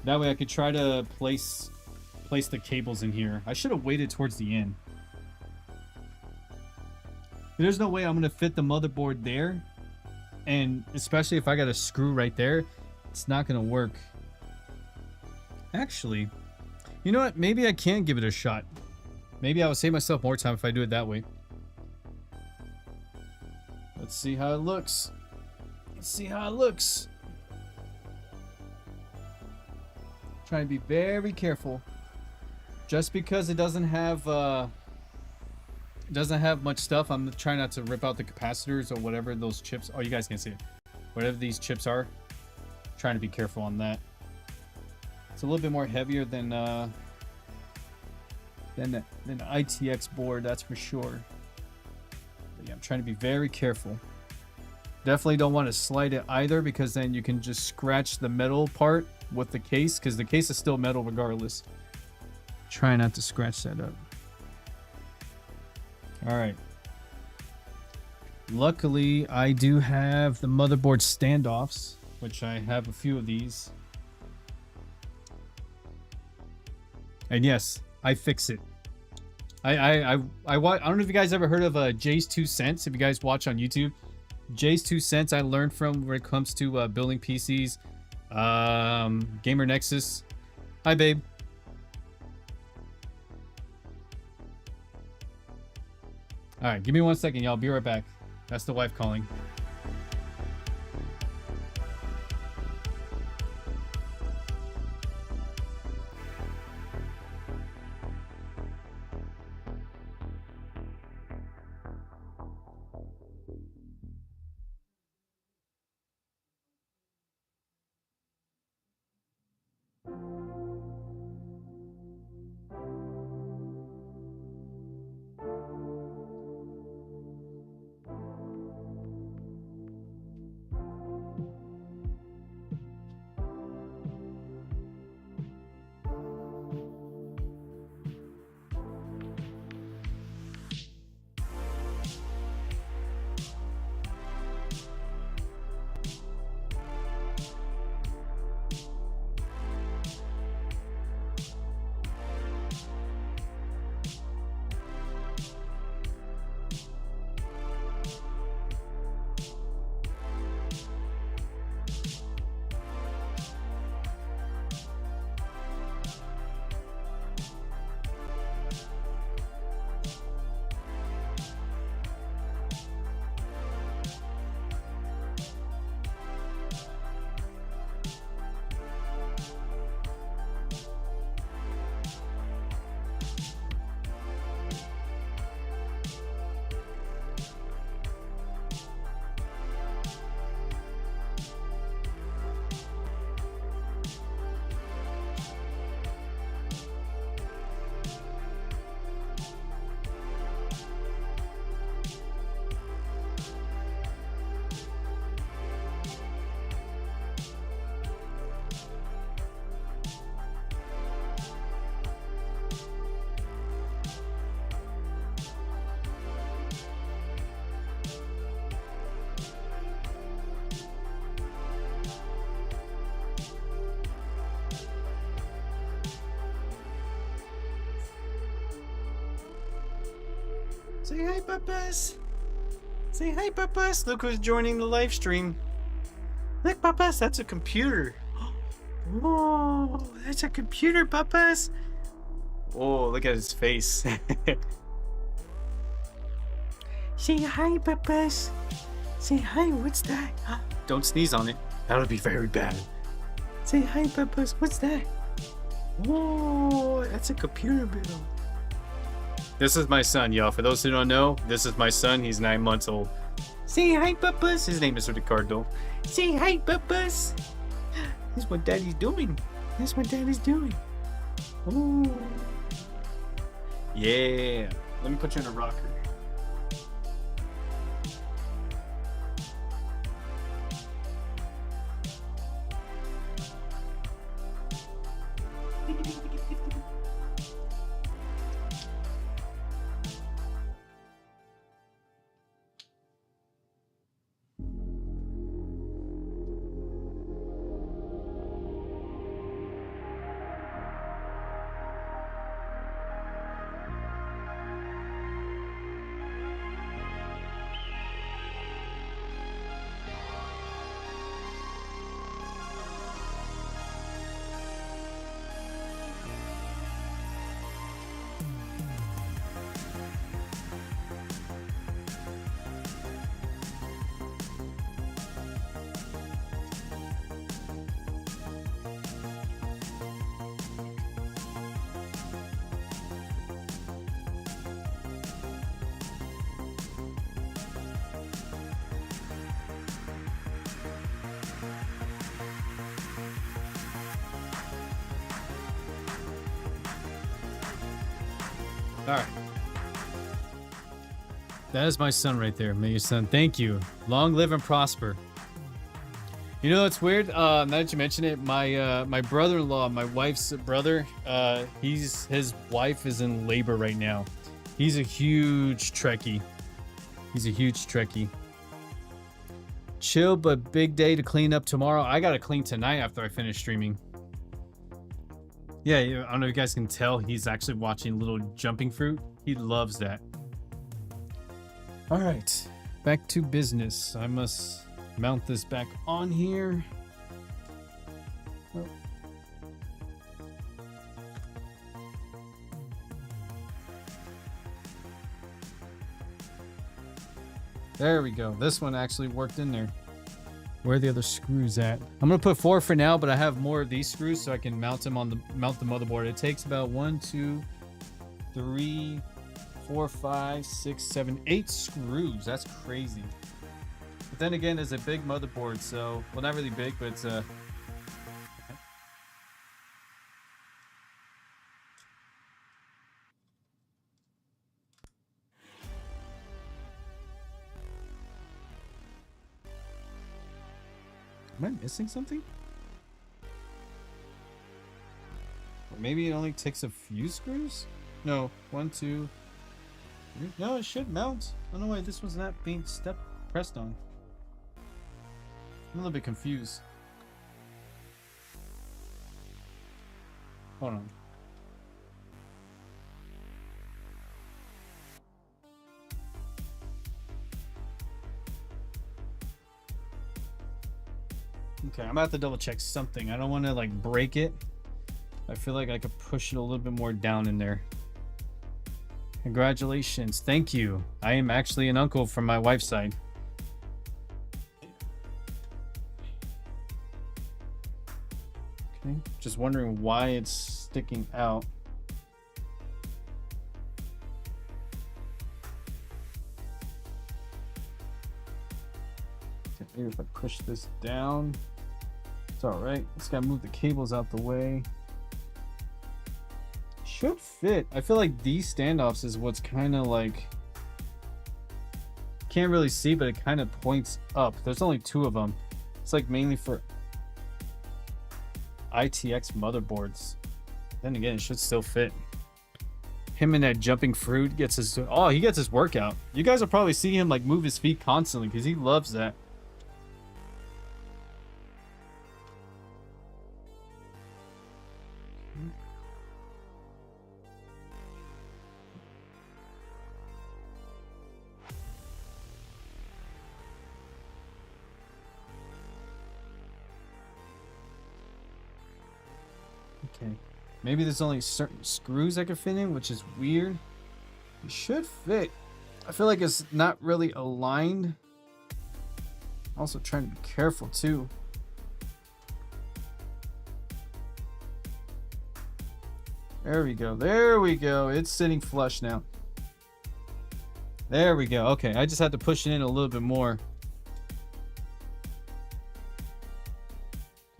That way I could try to place the cables in here. I should have waited towards the end. There's no way I'm gonna fit the motherboard there, and especially if I got a screw right there, it's not gonna work. Actually, you know what? Maybe I can give it a shot. Maybe I will save myself more time if I do it that way. Let's see how it looks. Let's see how it looks. Try to be very careful. Just because it doesn't have much stuff, I'm trying not to rip out the capacitors or whatever those chips. Oh, you guys can see it. Whatever these chips are, trying to be careful on that. It's a little bit more heavier than the ITX board, that's for sure. But yeah, I'm trying to be very careful. Definitely don't want to slide it either, because then you can just scratch the metal part with the case, because the case is still metal regardless. Try not to scratch that up. All right. Luckily, I do have the motherboard standoffs, which I have a few of these. And yes, I fix it. I don't know if you guys ever heard of Jay's 2 cents. If you guys watch on YouTube, Jay's 2 cents I learned from when it comes to building PCs. Gamer Nexus. Hi, babe. All right, give me 1 second, y'all. Be right back. That's the wife calling. Say hi, Papas. Say hi, Papas. Look who's joining the live stream. Look, Papas, that's a computer. Whoa, that's a computer, Papas. Oh, look at his face. Say hi, Papas. Say hi, what's that? Don't sneeze on it. That'll be very bad. Say hi, Papas. What's that? Whoa, that's a computer bill. This is my son, y'all. For those who don't know, this is my son. He's 9 months old. Say hi, Papas. His name is Ricardo. Say hi, Papas. This is what Daddy's doing. This is what Daddy's doing. Ooh. Yeah. Let me put you in a rocker. All right. That is my son right there. May your son. Thank you. Long live and prosper. You know, it's weird. Now that you mention it, my brother-in-law, my wife's brother, his wife is in labor right now. He's a huge Trekkie. He's a huge Trekkie. Chill, but big day to clean up tomorrow. I gotta clean tonight after I finish streaming. Yeah, I don't know if you guys can tell, he's actually watching Little Jumping Fruit. He loves that. All right, back to business. I must mount this back on here. Oh. There we go. This one actually worked in there. Where are the other screws at? I'm gonna put 4 for now, but I have more of these screws so I can mount them on the motherboard. It takes about 1, 2, 3, 4, 5, 6, 7, 8 screws. That's crazy. But then again, it's a big motherboard, so well, not really big, but it's Am I missing something? Or maybe it only takes a few screws? No, 1, 2, 3. No, it should mount. I don't know why this one's not being pressed on. I'm a little bit confused. Hold on. Okay, I'm about to double check something. I don't want to like break it. I feel like I could push it a little bit more down in there. Congratulations. Thank you. I am actually an uncle from my wife's side. Okay, just wondering why it's sticking out. Okay, maybe if I push this down. It's all right. Just gotta move the cables out the way. Should fit. I feel like these standoffs is what's kind of like, can't really see, but it kind of points up. There's only 2 of them. It's like mainly for ITX motherboards. Then again, it should still fit. Him and that jumping fruit gets his, oh, he gets his workout. You guys will probably see him like move his feet constantly because he loves that. Okay. Maybe there's only certain screws I can fit in, which is weird. It should fit. I feel like it's not really aligned. Also trying to be careful too. There we go. There we go. It's sitting flush now. There we go. Okay, I just had to push it in a little bit more.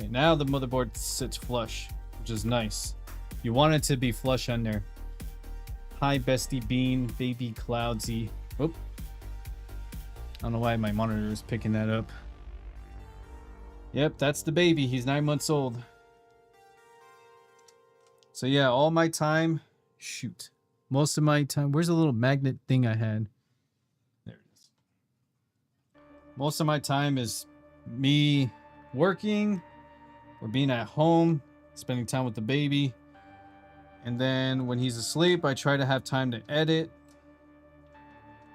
Okay, now the motherboard sits flush, which is nice. You want it to be flush on there. Hi, Bestie Bean, Baby Cloudsy. Oop. I don't know why my monitor is picking that up. Yep, that's the baby. He's 9 months old. So yeah, all my time, shoot. Most of my time, where's the little magnet thing I had? There it is. Most of my time is me working or being at home, spending time with the baby. And then when he's asleep, I try to have time to edit.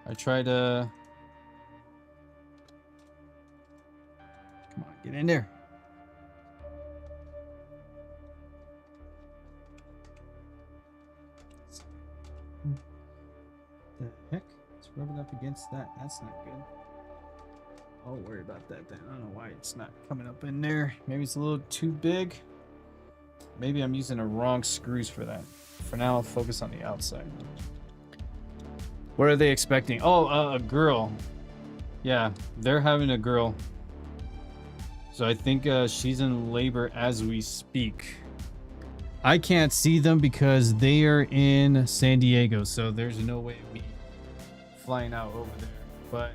I try to... Come on, get in there. The heck? It's rubbing up against that. That's not good. I'll worry about that then. I don't know why it's not coming up in there. Maybe it's a little too big. Maybe I'm using the wrong screws for that. For now, I'll focus on the outside. What are they expecting? Oh, a girl. Yeah, they're having a girl. So I think she's in labor as we speak. I can't see them because they are in San Diego, so there's no way of me flying out over there. But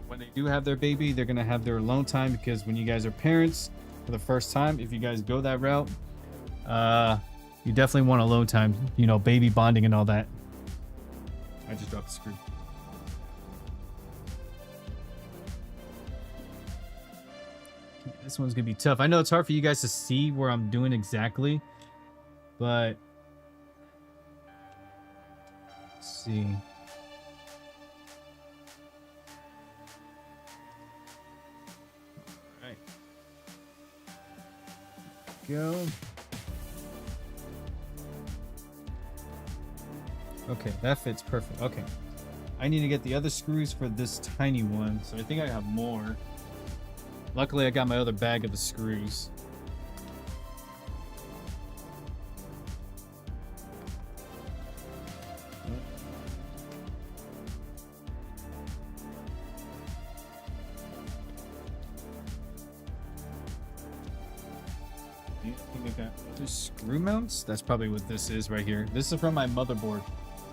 when they do have their baby, they're gonna have their alone time, because when you guys are parents for the first time, if you guys go that route, you definitely want alone time, you know, baby bonding and all that. I just dropped the screw. This one's gonna be tough. I know it's hard for you guys to see where I'm doing exactly, but let's see. All right. Go. Okay, that fits perfect. Okay. I need to get the other screws for this tiny one, so I think I have more. Luckily, I got my other bag of the screws. I think I got other screw mounts. That's probably what this is right here. This is from my motherboard.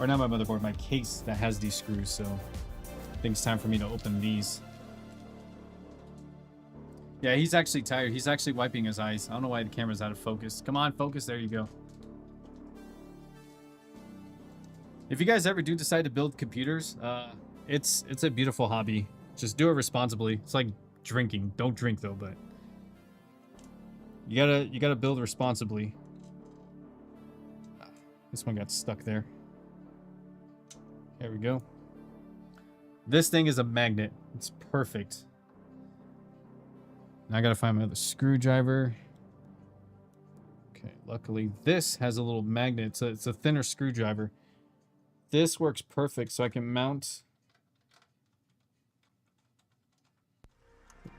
Or not my motherboard, my case that has these screws, so I think it's time for me to open these. Yeah, he's actually tired. He's actually wiping his eyes. I don't know why the camera's out of focus. Come on, focus. There you go. If you guys ever do decide to build computers, it's a beautiful hobby. Just do it responsibly. It's like drinking. Don't drink though, but you gotta build responsibly. This one got stuck there. There we go. This thing is a magnet. It's perfect. Now I gotta find my other screwdriver. Okay, luckily this has a little magnet. It's a thinner screwdriver. This works perfect, so I can mount.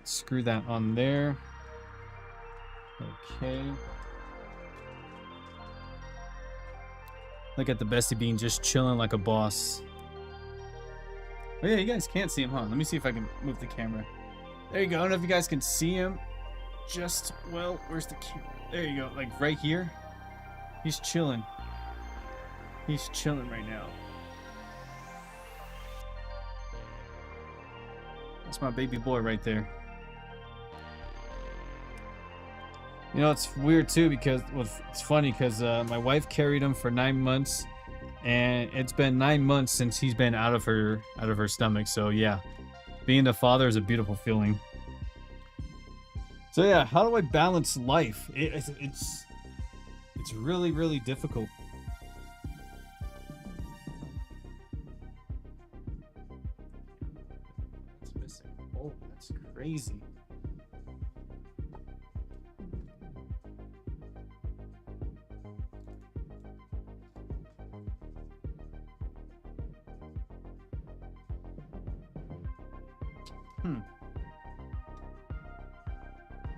Screw that on there. Okay. Look at the Bestie Bean just chilling like a boss. Oh yeah, you guys can't see him, huh? Let me see if I can move the camera. There you go. I don't know if you guys can see him. Just, well, where's the camera? There you go. Like right here. He's chilling. He's chilling right now. That's my baby boy right there. You know, it's weird too, because, well, it's funny because my wife carried him for 9 months, and it's been 9 months since he's been out of her stomach. So yeah, being a father is a beautiful feeling. So yeah, how do I balance life? It's really, really difficult. It's missing. Oh, that's crazy.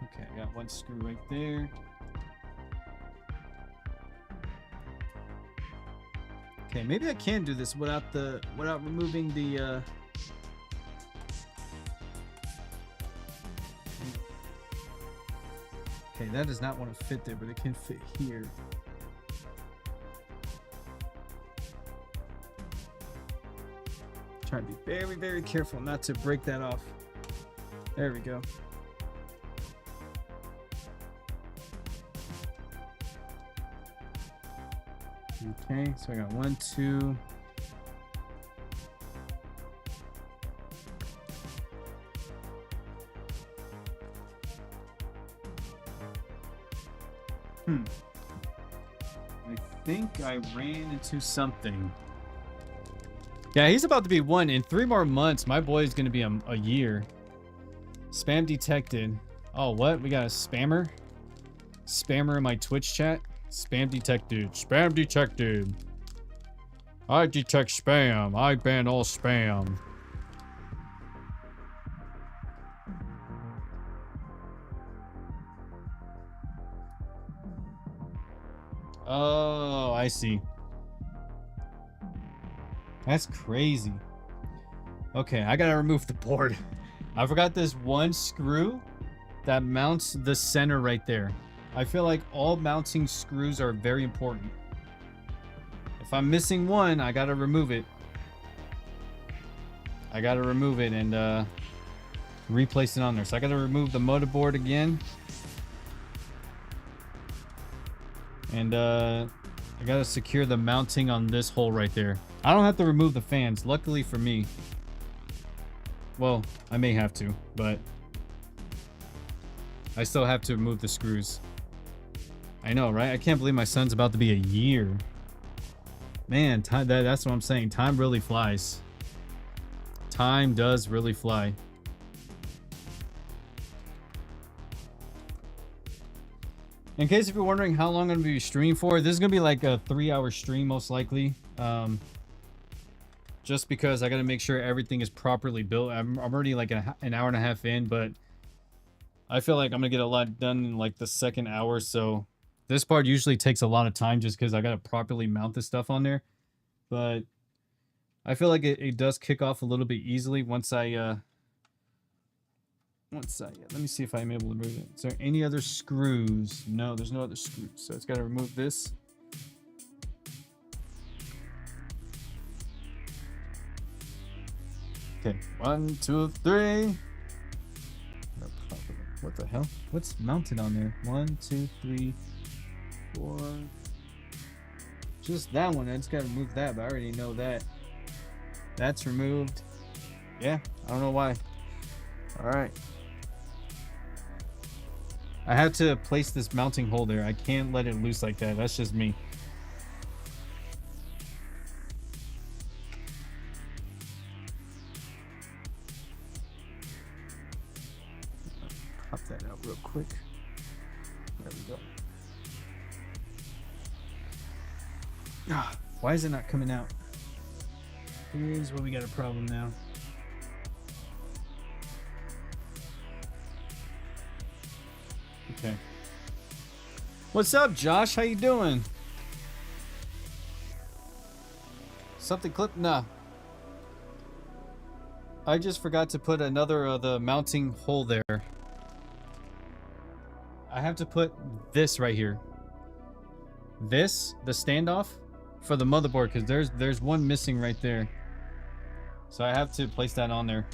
Okay, I got one screw right there. Okay, maybe I can do this without removing the Okay, that does not want to fit there, but it can fit here. Try to be very, very careful not to break that off. There we go. Okay, so I got 1, 2. I think I ran into something. Yeah, he's about to be 1. In 3 more months, my boy is going to be a year. Spam detected. Oh, what? We got a spammer? Spammer in my Twitch chat? Spam detected. Spam detected. I detect spam. I ban all spam. Oh, I see. That's crazy. Okay, I gotta remove the board. I forgot this one screw that mounts the center right there. I feel like all mounting screws are very important. If I'm missing one, I gotta remove it. I gotta remove it and replace it on there. So I gotta remove the motherboard again. And I gotta secure the mounting on this hole right there. I don't have to remove the fans, luckily for me. Well, I may have to, but I still have to remove the screws. I know, right? I can't believe my son's about to be a year. Man, time, that's what I'm saying. Time really flies. Time does really fly. In case if you're wondering how long I'm going to be streaming for, this is going to be like a 3-hour stream most likely. Just because I got to make sure everything is properly built. I'm already like an hour and a half in, but I feel like I'm going to get a lot done in like the second hour. So this part usually takes a lot of time just because I got to properly mount the stuff on there. But I feel like it does kick off a little bit easily once I let me see if I'm able to remove it. Is there any other screws? No, there's no other screws. So it's got to remove this. Okay, 1, 2, 3. What the hell? What's mounted on there? 1, 2, 3, 4. Just that one. I just got to remove that, but I already know that. That's removed. Yeah, I don't know why. All right. I have to place this mounting hole there. I can't let it loose like that. That's just me. Pop that out real quick. There we go. Ah, why is it not coming out? Here's where we got a problem now. Okay. What's up, Josh? How you doing? Something clipped? Nah. I just forgot to put another the mounting hole there. I have to put this right here. This, the standoff for the motherboard, because there's one missing right there. So I have to place that on there.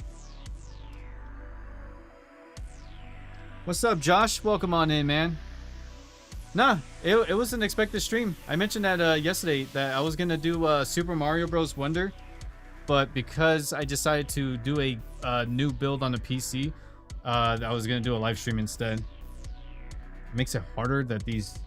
What's up, Josh? Welcome on in, man. Nah, it was an expected stream. I mentioned that yesterday that I was gonna do Super Mario Bros. Wonder, but because I decided to do a new build on the PC, I was gonna do a live stream instead. It makes it harder that these.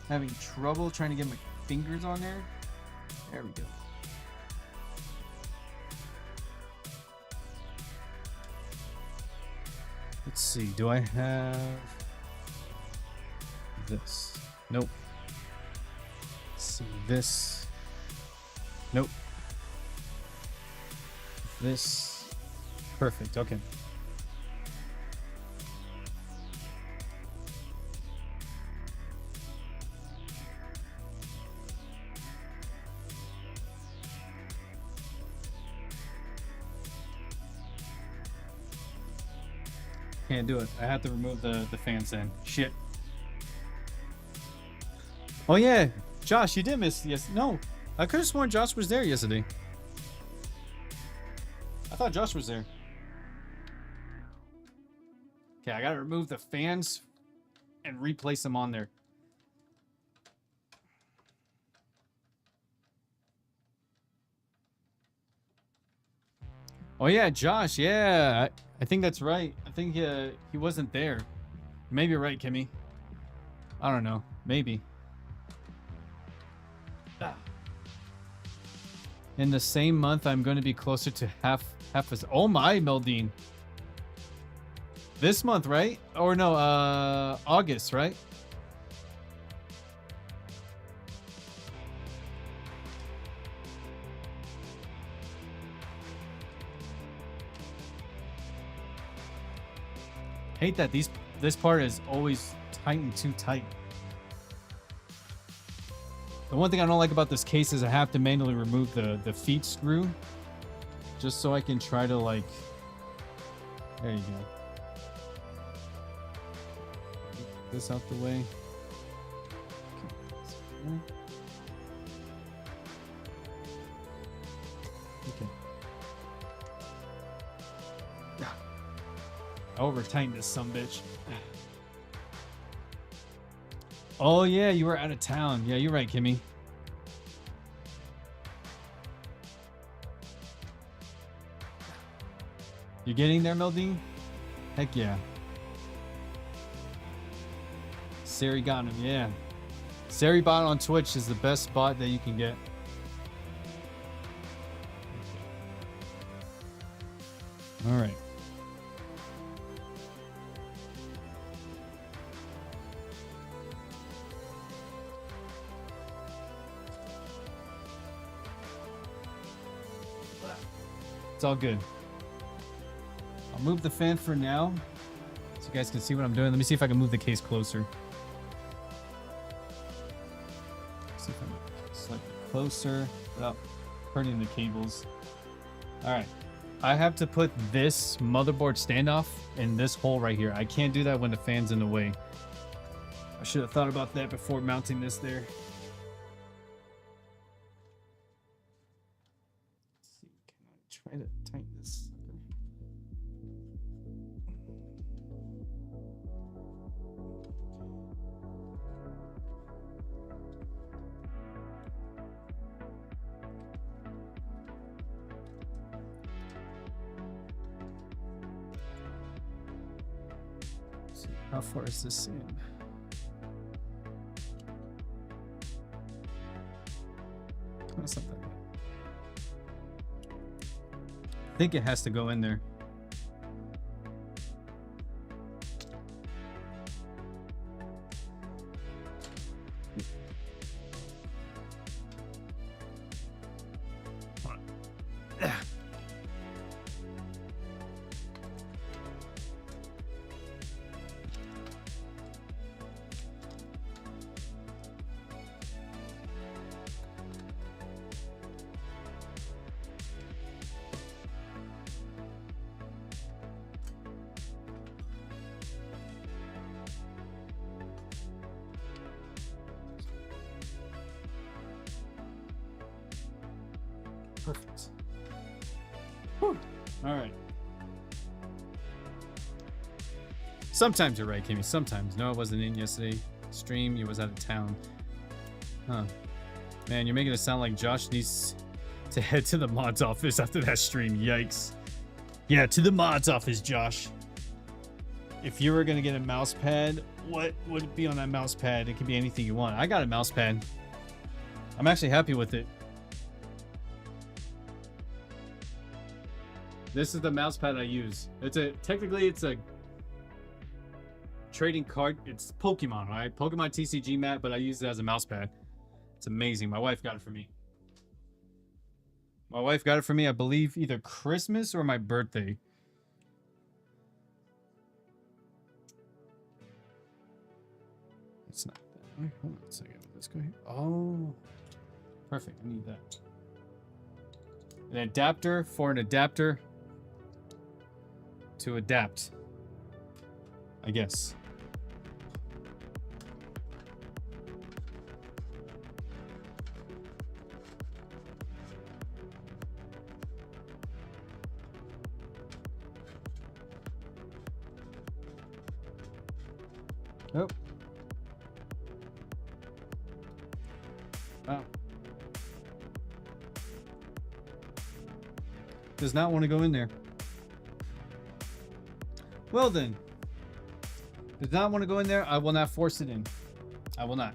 Having trouble trying to get my fingers on there. There we go. Let's see. Do I have this? Nope. Let's see. This. Nope. This. Perfect. Okay. Can't do it. I have to remove the fans then. Shit. Oh yeah, Josh, you did miss. Yes, no. I could have sworn Josh was there yesterday. I thought Josh was there. Okay, I gotta remove the fans and replace them on there. Oh yeah, Josh. Yeah, I think that's right. I think he wasn't there. Maybe you're right, Kimmy. I don't know. Maybe. In the same month, I'm going to be closer to half as. Oh my, Meldine. This month, right? Or no, August, right? Hate that this part is always tightened too tight. The one thing I don't like about this case is I have to manually remove the feet screw, just so I can try to like. There you go. Get this out the way. Okay. Over tighten this sumbitch. Oh yeah, you were out of town. Yeah, you're right, Kimmy. You getting there, Meldine? Heck yeah. Sari got him, yeah. Sari bot on Twitch is the best bot that you can get. All right. It's all good. I'll move the fan for now so you guys can see what I'm doing. Let me see if I can move the case closer. See if I can slightly closer without hurting the cables. All right. I have to put this motherboard standoff in this hole right here. I can't do that when the fan's in the way. I should have thought about that before mounting this there. Try to tighten this. See, how far is this in? That's not that bad. I think it has to go in there. Perfect. Whew. All right. Sometimes you're right, Kimmy. Sometimes. No, I wasn't in yesterday. Stream, you was out of town. Huh. Man, you're making it sound like Josh needs to head to the mods office after that stream. Yikes. Yeah, to the mods office, Josh. If you were going to get a mouse pad, what would it be on that mouse pad? It could be anything you want. I got a mouse pad. I'm actually happy with it. This is the mouse pad I use. Technically it's a trading card. It's Pokemon, all right? Pokemon TCG mat, but I use it as a mouse pad. It's amazing. My wife got it for me. My wife got it for me, I believe, either Christmas or my birthday. It's not that. Wait, hold on a second. Let's go here. Oh, perfect. I need that. An adapter for an adapter to adapt, I guess. Nope. Wow. Does not want to go in there. Well then. Does not want to go in there. I will not force it in. I will not.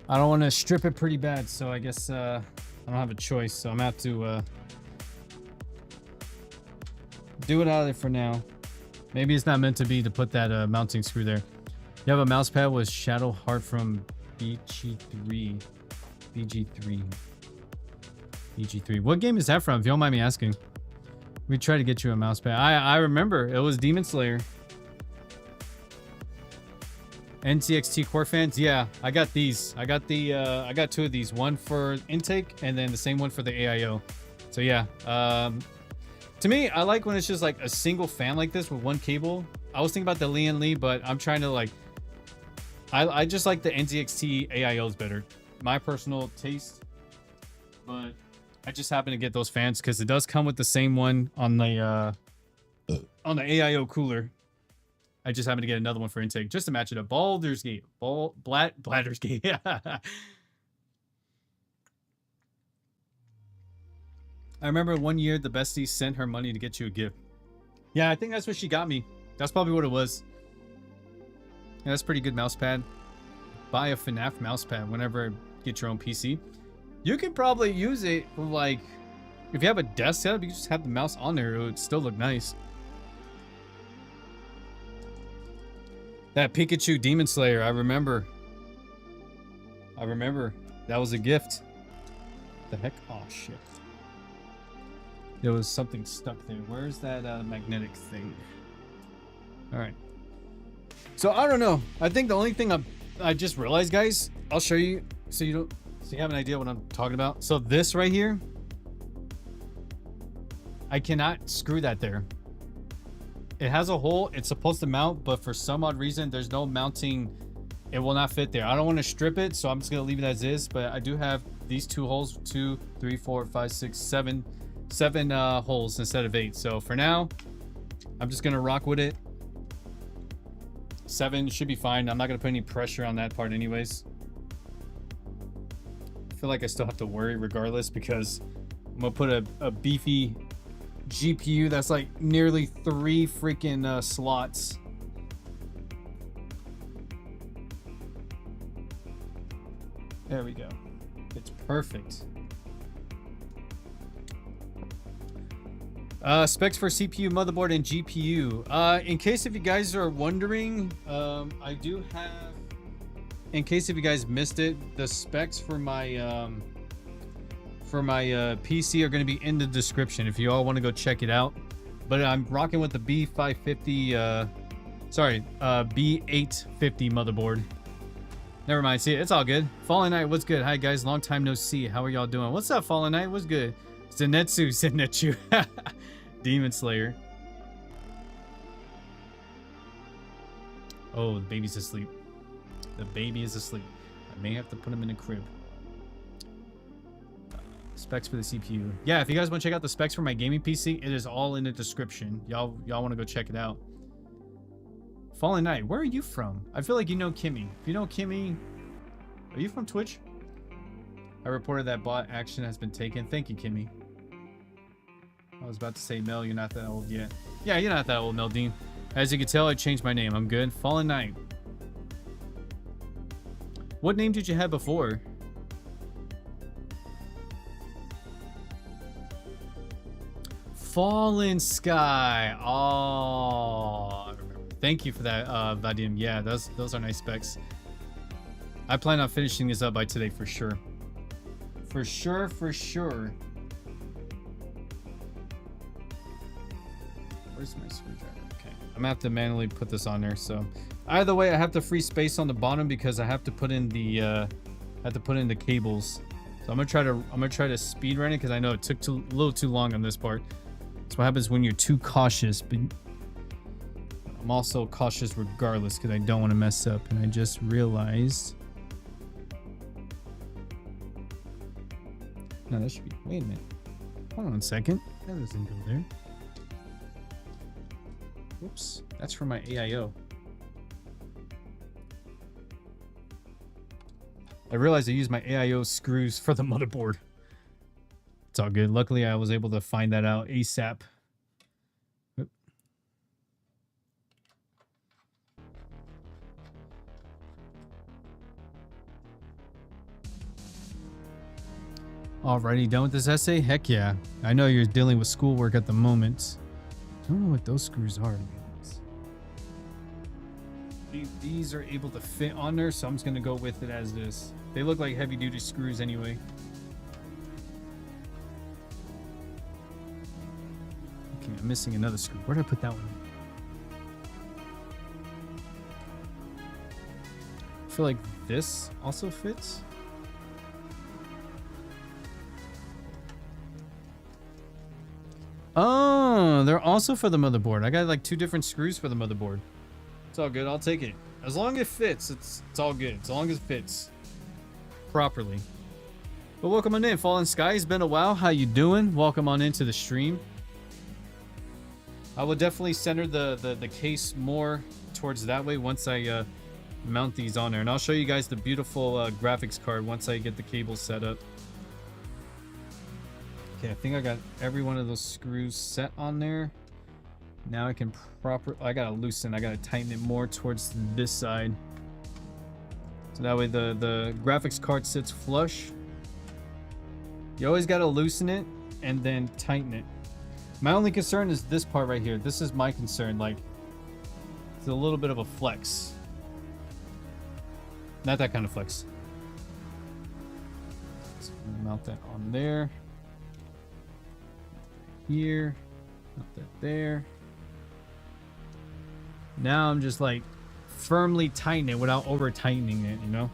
I don't want to strip it pretty bad, so I guess I don't have a choice. So I'm gonna have to do it out of there for now. Maybe it's not meant to be to put that mounting screw there. You have a mouse pad with Shadow Heart from BG3. BG3. What game is that from, if you don't mind me asking? We tried to get you a mouse pad. I remember. It was Demon Slayer. NZXT core fans? Yeah, I got these. I got two of these. One for intake and then the same one for the AIO. So yeah. To me, I like when it's just like a single fan like this with one cable. I was thinking about the Lian Li, but I'm trying to like... I just like the NZXT AIOs better. My personal taste. But I just happen to get those fans because it does come with the same one on the AIO cooler. I just happen to get another one for intake just to match it up. Baldur's Gate. Bladder's Gate. Yeah. I remember one year the bestie sent her money to get you a gift. Yeah, I think that's what she got me. That's probably what it was. Yeah, that's a pretty good mouse pad. Buy a FNAF mouse pad whenever you get your own PC. You can probably use it for like, if you have a desk setup, you can just have the mouse on there. It would still look nice. That Pikachu Demon Slayer, I remember. That was a gift. The heck? Oh, shit. There was something stuck there. Where's that magnetic thing? All right. So I don't know. I think the only thing I just realized, guys, I'll show you so you have an idea what I'm talking about. So this right here, I cannot screw that there. It has a hole. It's supposed to mount, but for some odd reason, there's no mounting. It will not fit there. I don't want to strip it, so I'm just gonna leave it as is. But I do have these two holes: 2, 3, 4, 5, 6, 7 holes instead of 8. So for now, I'm just gonna rock with it. 7 should be fine. I'm not gonna put any pressure on that part anyways. I feel like I still have to worry regardless because I'm gonna put a beefy GPU that's like nearly 3 freaking slots. There we go. It's perfect. Specs for CPU, motherboard, and GPU. In case if you guys are wondering, I do have, in case if you guys missed it, the specs for my PC are going to be in the description if you all want to go check it out. But I'm rocking with the B550, B850 motherboard. Never mind. See, it's all good. Fallen Knight, what's good? Hi guys, long time no see. How are y'all doing? What's up, Fallen Knight? What's good? Zenetsu. Demon Slayer. Oh, the baby's asleep. The baby is asleep. I may have to put him in a crib. Specs for the CPU. Yeah, if you guys want to check out the specs for my gaming PC, it is all in the description. Y'all want to go check it out. Fallen Knight, where are you from? I feel like you know Kimmy. If you know Kimmy, are you from Twitch? I reported that bot action has been taken. Thank you, Kimmy. I was about to say, Mel, you're not that old yet. Yeah, you're not that old, Meldine. As you can tell, I changed my name. I'm good. Fallen Knight. What name did you have before? Fallen Sky. Oh, I remember Thank you for that, Vadim. Yeah, those are nice specs. I plan on finishing this up by today for sure. For sure, for sure. Where's my screwdriver? Okay. I'm gonna have to manually put this on there. So either way, I have to free space on the bottom because I have to put in the cables. So I'm gonna try to speed run it because I know it took a little too long on this part. That's what happens when you're too cautious, but I'm also cautious regardless because I don't want to mess up. And I just realized. No, that should be. Wait a minute. Hold on a second. That doesn't go there. Whoops. That's for my AIO. I realized I used my AIO screws for the motherboard. It's all good. Luckily, I was able to find that out ASAP. Oop. Alrighty, done with this essay? Heck yeah. I know you're dealing with schoolwork at the moment. I don't know what those screws are. These are able to fit on there, so I'm just going to go with it as this. They look like heavy-duty screws anyway. Okay, I'm missing another screw. Where did I put that one? I feel like this also fits. Oh, they're also for the motherboard. I got like 2 different screws for the motherboard. It's all good. I'll take it. As long as it fits, it's all good. As long as it fits properly. But welcome on in, Fallen Sky. It's been a while. How you doing? Welcome on into the stream. I will definitely center the case more towards that way once I mount these on there. And I'll show you guys the beautiful graphics card once I get the cables set up. Okay, I think I got every one of those screws set on there. Now I can I gotta loosen, I gotta tighten it more towards this side. So that way the graphics card sits flush. You always gotta loosen it and then tighten it. My only concern is this part right here. This is my concern, like, it's a little bit of a flex. Not that kind of flex. So I'm gonna mount that on there. Here, mount that there. Now I'm just like firmly tightening it without over tightening it, you know?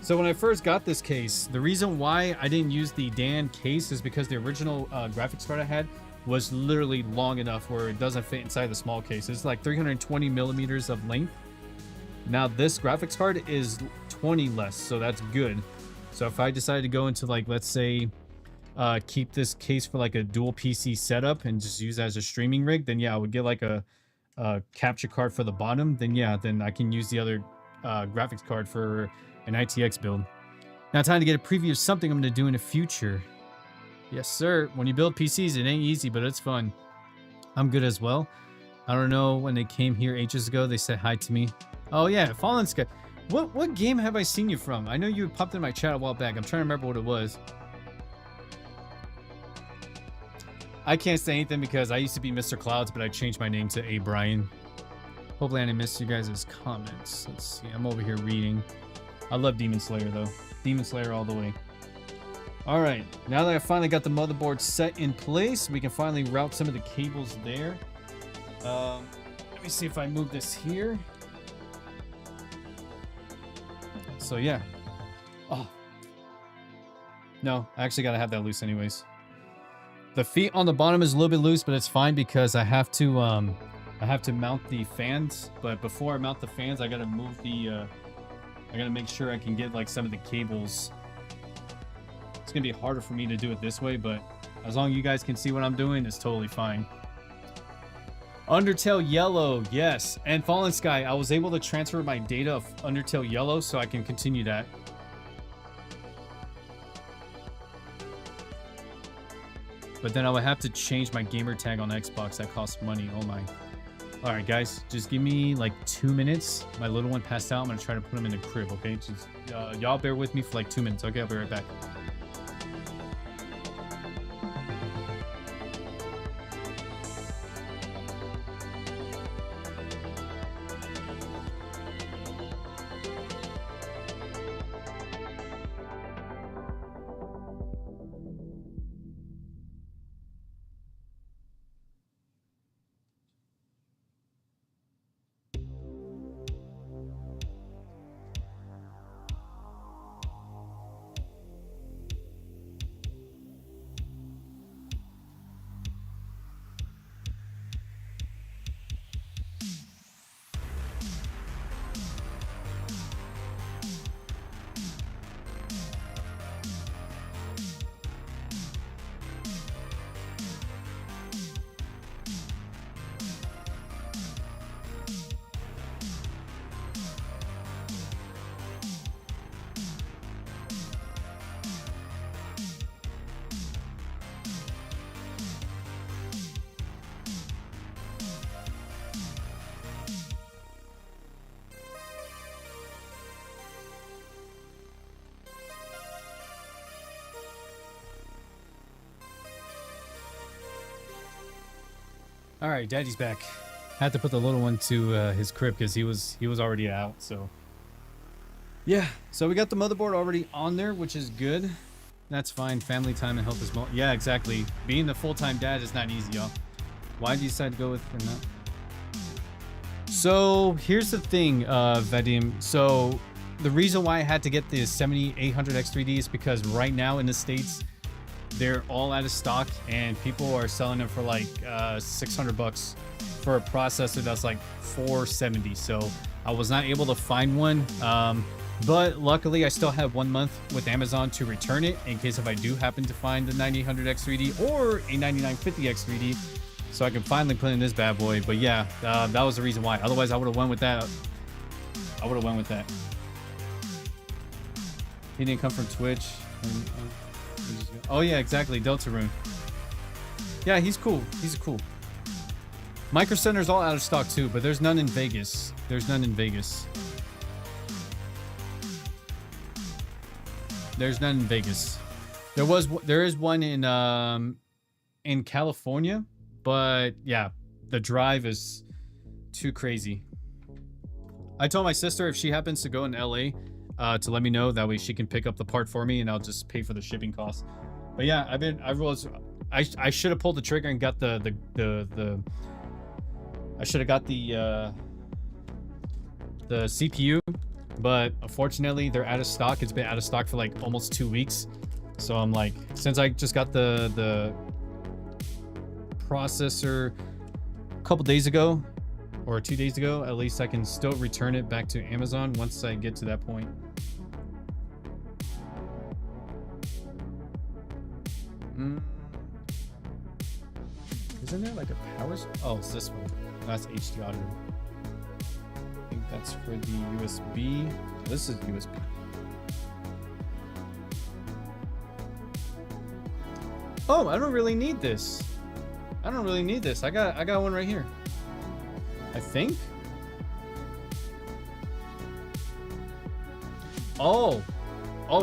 So when I first got this case, the reason why I didn't use the Dan case is because the original graphics card I had was literally long enough where it doesn't fit inside the small case. It's like 320 millimeters of length. Now this graphics card is 20 less, so that's good. So if I decided to go into, like, let's say, keep this case for like a dual PC setup and just use it as a streaming rig, then yeah, I would get like a capture card for the bottom. Then yeah, then I can use the other graphics card for an ITX build. Now time to get a preview of something I'm going to do in the future. Yes, sir. When you build PCs, it ain't easy, but it's fun. I'm good as well. I don't know, when they came here ages ago, they said hi to me. Oh yeah, Fallen Sky. What game have I seen you from? I know you popped in my chat a while back. I'm trying to remember what it was. I can't say anything because I used to be Mr. Clouds, but I changed my name to A. Brian. Hopefully I didn't miss you guys' comments. Let's see. I'm over here reading. I love Demon Slayer, though. Demon Slayer all the way. All right. Now that I finally got the motherboard set in place, we can finally route some of the cables there. Let me see if I move this here. So yeah. Oh. No, I actually gotta have that loose anyways. The feet on the bottom is a little bit loose, but it's fine because I have to mount the fans. But before I mount the fans, I gotta move the I gotta make sure I can get like some of the cables. It's gonna be harder for me to do it this way, but as long as you guys can see what I'm doing, it's totally fine. Undertale Yellow, yes. And Fallen Sky, I was able to transfer my data of Undertale Yellow so I can continue that. But then I would have to change my gamer tag on Xbox. That costs money. Oh my. Alright guys, just give me like 2 minutes. My little one passed out. I'm going to try to put him in the crib, okay? Just y'all bear with me for like 2 minutes. Okay, I'll be right back. All right, Daddy's back. Had to put the little one to his crib because he was already out. So yeah, so we got the motherboard already on there, which is good. That's fine. Family time and health is more. Yeah, exactly. Being the full-time dad is not easy, y'all. Why did you decide to go with or not? So here's the thing, Vadim. So the reason why I had to get the 7800X3D is because right now in the States, they're all out of stock and people are selling them for like 600 bucks for a processor that's like 470. So I was not able to find one. But luckily I still have 1 month with Amazon to return it in case if I do happen to find the 9800X3D or a 9950X3D. So I can finally put in this bad boy. But yeah, that was the reason why. Otherwise I would have went with that. He didn't come from Twitch. Oh yeah, exactly. Deltarune. Yeah, he's cool. He's cool. Micro Center's all out of stock too, but there's none in Vegas. There is one in California, but yeah, the drive is too crazy. I told my sister if she happens to go in LA to let me know, that way she can pick up the part for me and I'll just pay for the shipping costs. But yeah, I should have pulled the trigger and got I should have got the CPU, but unfortunately they're out of stock. It's been out of stock for like almost 2 weeks. So I'm like, since I just got the processor a couple days ago or 2 days ago, at least I can still return it back to Amazon once I get to that point. Isn't there like a power? Oh, it's this one. That's HD audio. I think that's for the USB. This is USB. Oh, I don't really need this. I got one right here. I think. Oh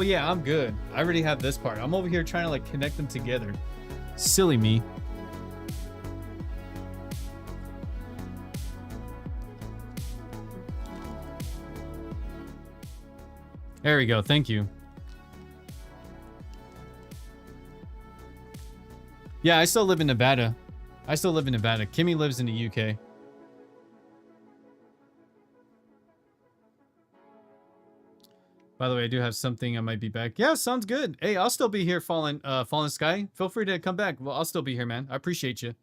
yeah, I'm good. I already have this part. I'm over here trying to like connect them together. Silly me. There we go. Thank you. Yeah, I still live in Nevada. Kimmy lives in the UK. By the way, I do have something. I might be back. Yeah, sounds good. Hey, I'll still be here, Fallen Sky. Feel free to come back. Well, I'll still be here, man. I appreciate you.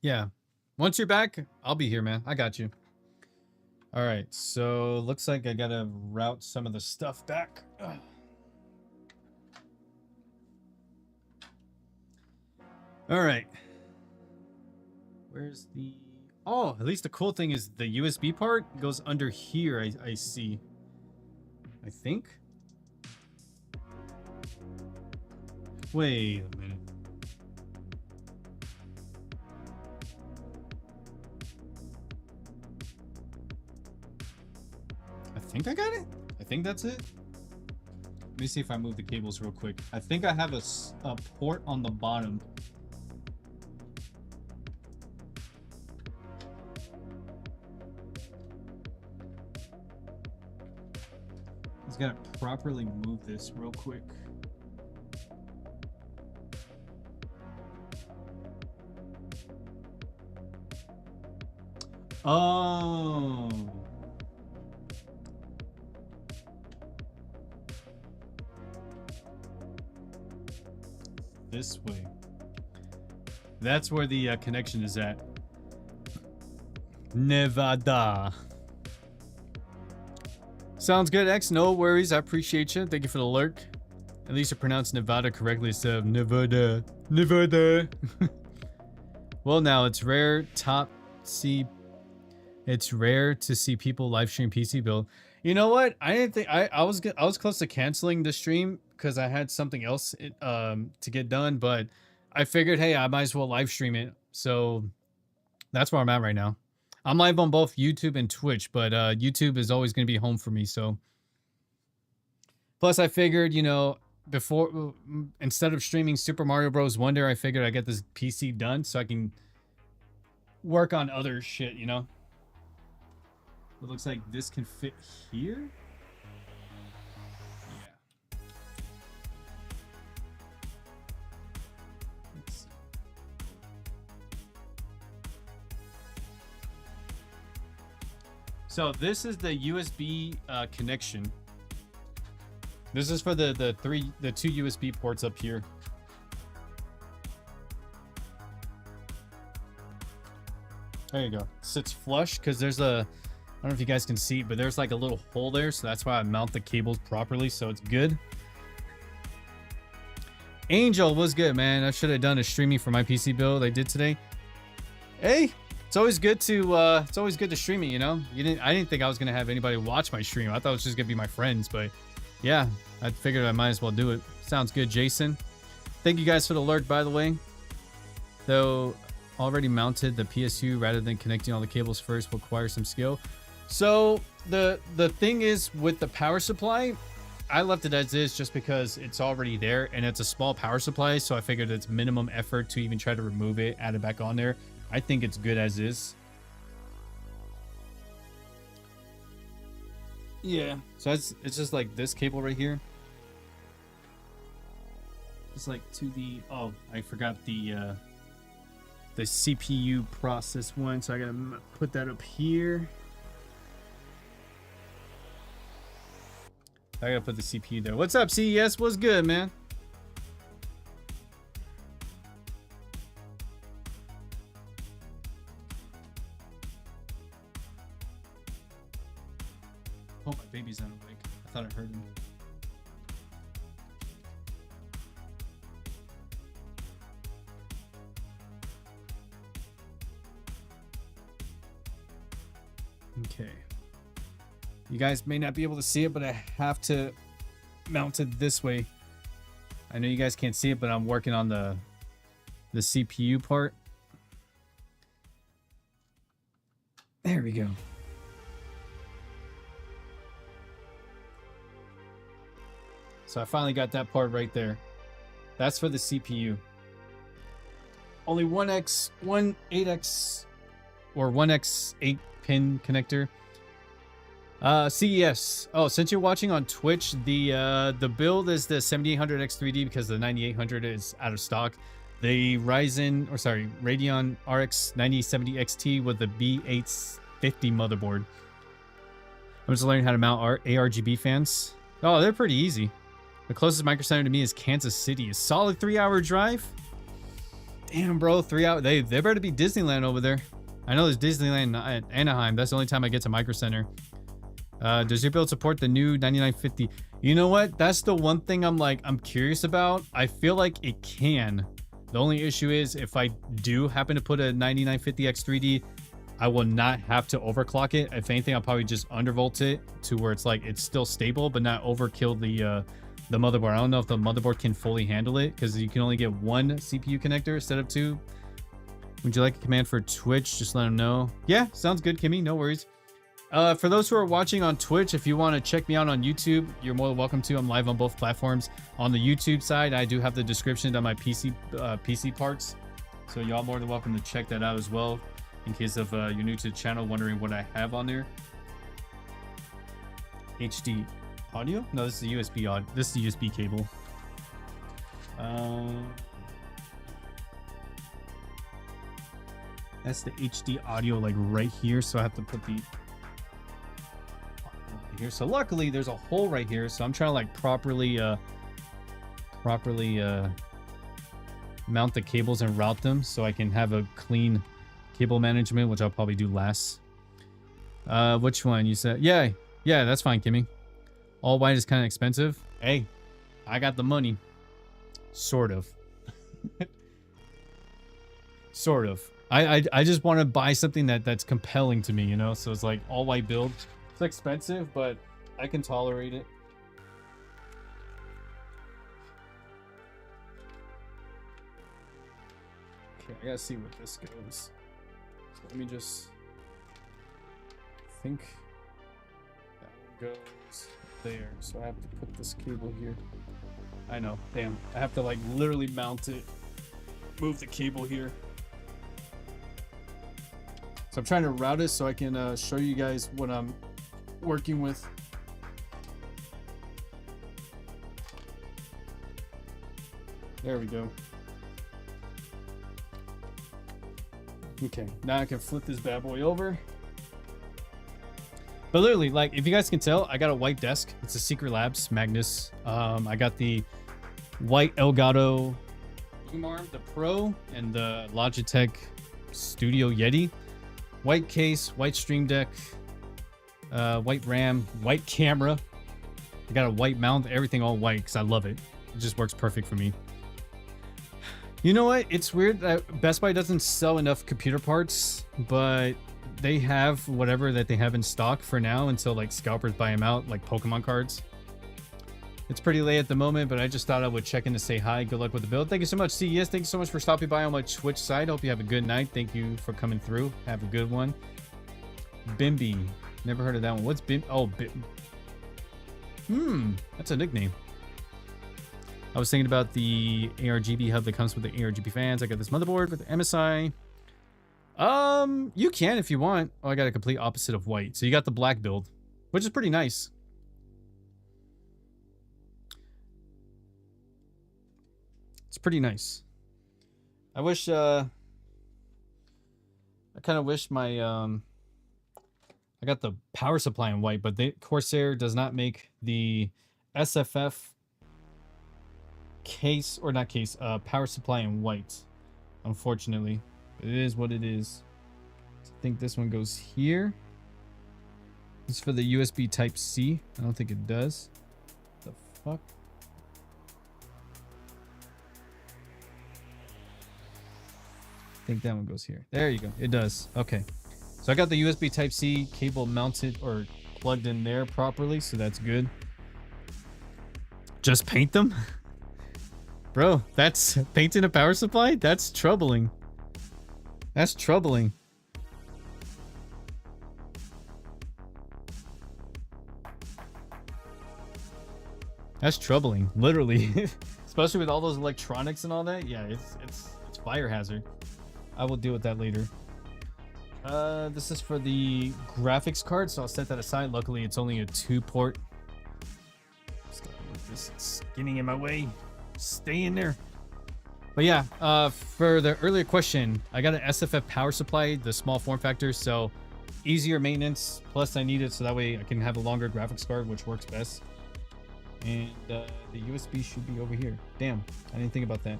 Yeah. Once you're back, I'll be here, man. I got you. All right. So looks like I gotta route some of the stuff back. Ugh. All right. Where's the... Oh, at least the cool thing is the USB part goes under here, I see. I think. Wait a minute. I think I got it. I think that's it. Let me see if I move the cables real quick. I think I have a port on the bottom. Just gotta properly move this real quick. Oh. This way. That's where the connection is at. Nevada. Sounds good, X. No worries. I appreciate you. Thank you for the lurk. At least you pronounced Nevada correctly instead of Nevada. Nevada. Well, now it's rare to see people live stream PC build. You know what? I didn't think I was close to canceling the stream because I had something else to get done, but I figured, hey, I might as well live stream it. So that's where I'm at right now. I'm live on both YouTube and Twitch, but YouTube is always going to be home for me. So Plus, I figured, you know, before, instead of streaming Super Mario Bros. Wonder, I figured I'd get this PC done so I can work on other shit, you know? It looks like this can fit here. Yeah. Let's see. So this is the USB connection. This is for the two USB ports up here. There you go. It sits flush because there's a, I don't know if you guys can see, but there's like a little hole there, so that's why I mount the cables properly, so it's good. Angel was good, man. I should have done a streaming for my PC build I did today. Hey, it's always good to stream it, you know. I didn't think I was gonna have anybody watch my stream. I thought it was just gonna be my friends, but yeah, I figured I might as well do it. Sounds good, Jason. Thank you guys for the alert, by the way. Though already mounted the PSU rather than connecting all the cables first will require some skill. So the thing is with the power supply, I left it as is just because it's already there and it's a small power supply, so I figured it's minimum effort to even try to remove it, add it back on there. I think it's good as is. Yeah, so it's just like this cable right here. It's like to the, oh, I forgot the CPU process one, so I gotta put that up here. I gotta put the CPU there. What's up, CES? What's good, man? Oh, my baby's not awake. I thought I heard him. Okay. You guys may not be able to see it, but I have to mount it this way. I know you guys can't see it, but I'm working on the CPU part. There we go. So I finally got that part right there. That's for the CPU. Only 1x, 8x, or 1x 8 pin connector. CES. Oh, since you're watching on Twitch, the build is the 7800X3D because the 9800 is out of stock. The Ryzen, or sorry, Radeon RX 9070 XT with the B850 motherboard. I'm just learning how to mount ARGB fans. Oh, they're pretty easy. The closest micro center to me is Kansas City. A solid 3-hour drive. Damn, bro, 3 hours. They better be Disneyland over there. I know there's Disneyland at Anaheim. That's the only time I get to Micro Center. Does your build support the new 9950? You know what? That's the one thing I'm curious about. I feel like it can. The only issue is if I do happen to put a 9950X3D, I will not have to overclock it. If anything, I'll probably just undervolt it to where it's like it's still stable, but not overkill the motherboard. I don't know if the motherboard can fully handle it because you can only get one CPU connector instead of two. Would you like a command for Twitch? Just let them know. Yeah, sounds good, Kimmy. No worries. For those who are watching on Twitch, if you want to check me out on YouTube, you're more than welcome to. I'm live on both platforms. On the YouTube side, I do have the description on my PC parts, so y'all more than welcome to check that out as well. In case of you're new to the channel, wondering what I have on there. HD audio? No, this is a USB audio. This is the USB cable. That's the HD audio, like right here. So I have to put the here. So luckily, there's a hole right here. So I'm trying to like properly mount the cables and route them so I can have a clean cable management, which I'll probably do last. Which one you said? Yeah, that's fine, Kimmy. All white is kind of expensive. Hey, I got the money. Sort of. Sort of. I just want to buy something that's compelling to me, you know? So it's like all white build. It's expensive, but I can tolerate it. Okay, I gotta see where this goes. So let me just think that one goes there. So I have to put this cable here. I know, damn. I have to like literally mount it, move the cable here. So I'm trying to route it so I can show you guys what I'm working with. There we go. Okay, now I can flip this bad boy over. But literally, like, if you guys can tell, I got a white desk. It's a Secret Labs Magnus. I got the white Elgato boom arm, the Pro, and the Logitech Studio Yeti. White case, white Stream Deck, white RAM, white camera. I got a white mount, everything all white because I love it. It just works perfect for me. You know what? It's weird that Best Buy doesn't sell enough computer parts, but they have whatever that they have in stock for now until like scalpers buy them out, like Pokemon cards. It's pretty late at the moment, but I just thought I would check in to say hi. Good luck with the build. Thank you so much, CES. Thank you so much for stopping by on my Twitch side. Hope you have a good night. Thank you for coming through. Have a good one. Bimby. Never heard of that one. What's Bim? Oh, Bim. That's a nickname. I was thinking about the ARGB hub that comes with the ARGB fans. I got this motherboard with MSI. You can if you want. Oh, I got a complete opposite of white. So you got the black build, which is pretty nice. It's pretty nice. I wish, I kind of wish my, I got the power supply in white, but Corsair does not make the SFF case, or not case, power supply in white, unfortunately. It is what it is. I think this one goes here. This is for the USB type C. I don't think it does. The fuck? I think that one goes here. There you go. It does. Okay. So I got the USB type C cable mounted or plugged in there properly, so that's good. Just paint them? Bro, that's painting a power supply? That's troubling. That's troubling. That's troubling, literally. Especially with all those electronics and all that. Yeah, it's fire hazard. I will deal with that later. This is for the graphics card, so I'll set that aside. Luckily, it's only a 2-port. Just gotta move this. It's getting in my way. Stay in there. But yeah, for the earlier question, I got an SFF power supply, the small form factor, so easier maintenance. Plus, I need it so that way I can have a longer graphics card, which works best. And the USB should be over here. Damn, I didn't think about that.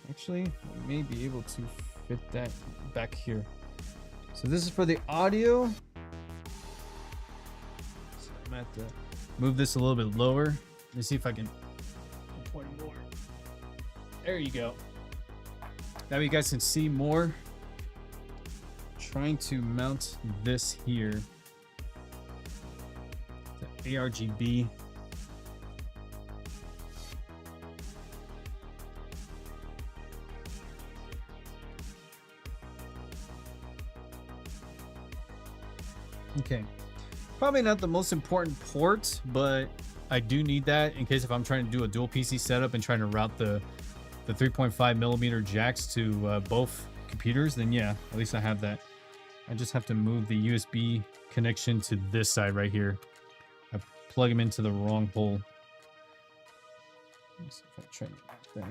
Actually, I may be able to fit that back here. So this is for the audio. So I'm gonna have to move this a little bit lower. Let me see if I can point more. There you go. That way you guys can see more. Trying to mount this here. The ARGB. Okay. Probably not the most important port, but I do need that in case if I'm trying to do a dual PC setup and trying to route the 3.5mm jacks to both computers, then yeah, at least I have that. I just have to move the USB connection to this side right here. I plug them into the wrong hole. Let's see if I try to knock that out.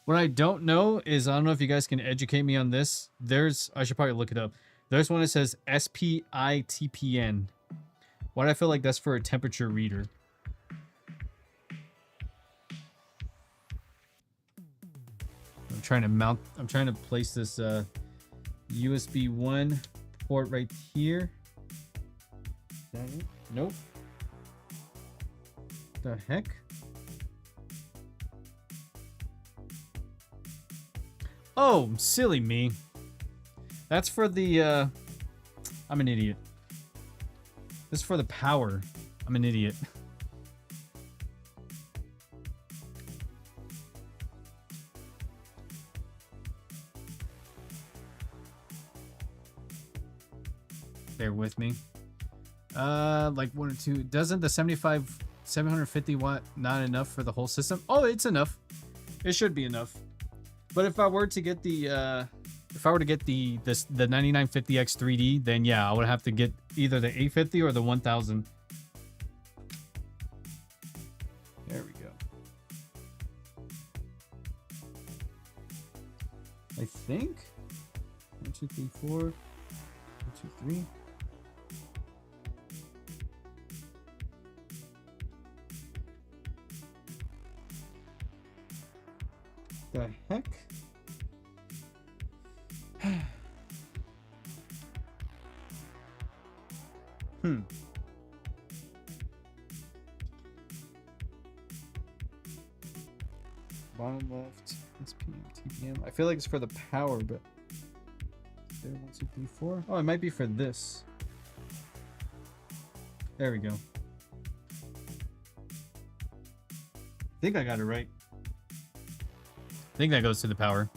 What I don't know is, I don't know if you guys can educate me on this. I should probably look it up. There's one that says SPITPN. Why do I feel like that's for a temperature reader? I'm trying to place this USB 1 port right here. Is that it? Nope. The heck? Oh, silly me. That's for the, I'm an idiot. This is for the power. I'm an idiot. Bear with me. Like 1 or 2. Doesn't the 750 watt not enough for the whole system? Oh, it's enough. It should be enough. But if I were to get the the 9950X 3D, then yeah, I would have to get either the 850 or the 1000. There we go. I think 1, 2, 3, 4. 1, 2, 3. The heck? Bottom left, SPM, TPM. I feel like it's for the power, but there, 1, 2, 3, 4. Oh, it might be for this. There we go. I think I got it right. I think that goes to the power.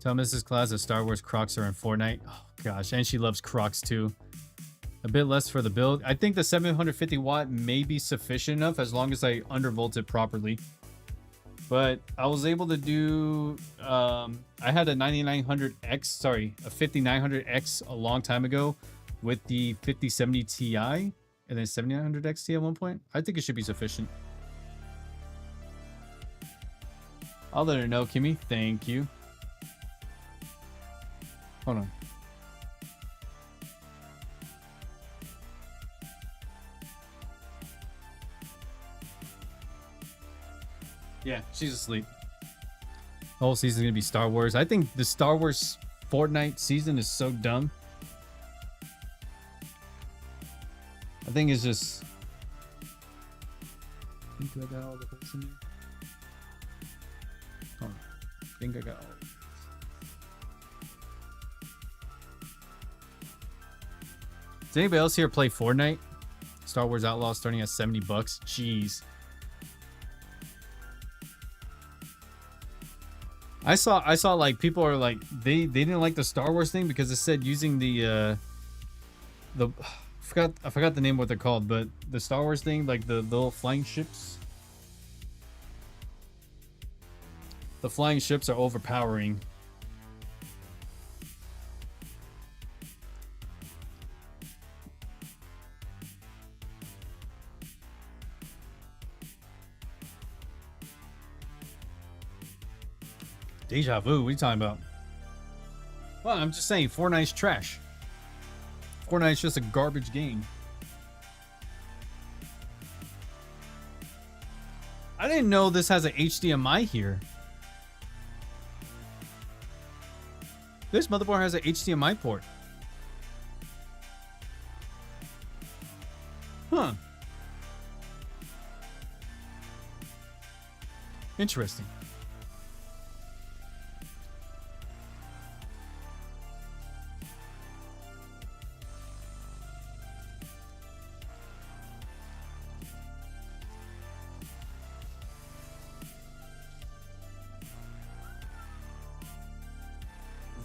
Tell Mrs. Claus that Star Wars Crocs are in Fortnite. Oh gosh, and she loves Crocs too. A bit less for the build. I think the 750 watt may be sufficient enough as long as I undervolt it properly. But I was able to do, I had a 9900X, sorry, a 5900X a long time ago with the 5070 Ti and then 7900 XT at one point. I think it should be sufficient. I'll let her know, Kimmy. Thank you. Hold on. Yeah, she's asleep. The whole season's gonna be Star Wars. I think the Star Wars Fortnite season is so dumb. I think it's just... I think I got all the bits in there. Hold on. I think I got all of it. Does anybody else here play Fortnite? Star Wars Outlaw starting at $70. Jeez. I saw like people are like they didn't like the Star Wars thing because it said using the I forgot the name of what they're called, but the Star Wars thing, like the little flying ships. The flying ships are overpowering. Deja vu, what are you talking about? Well, I'm just saying, Fortnite's trash. Fortnite's just a garbage game. I didn't know this has an HDMI here. This motherboard has an HDMI port. Huh. Interesting.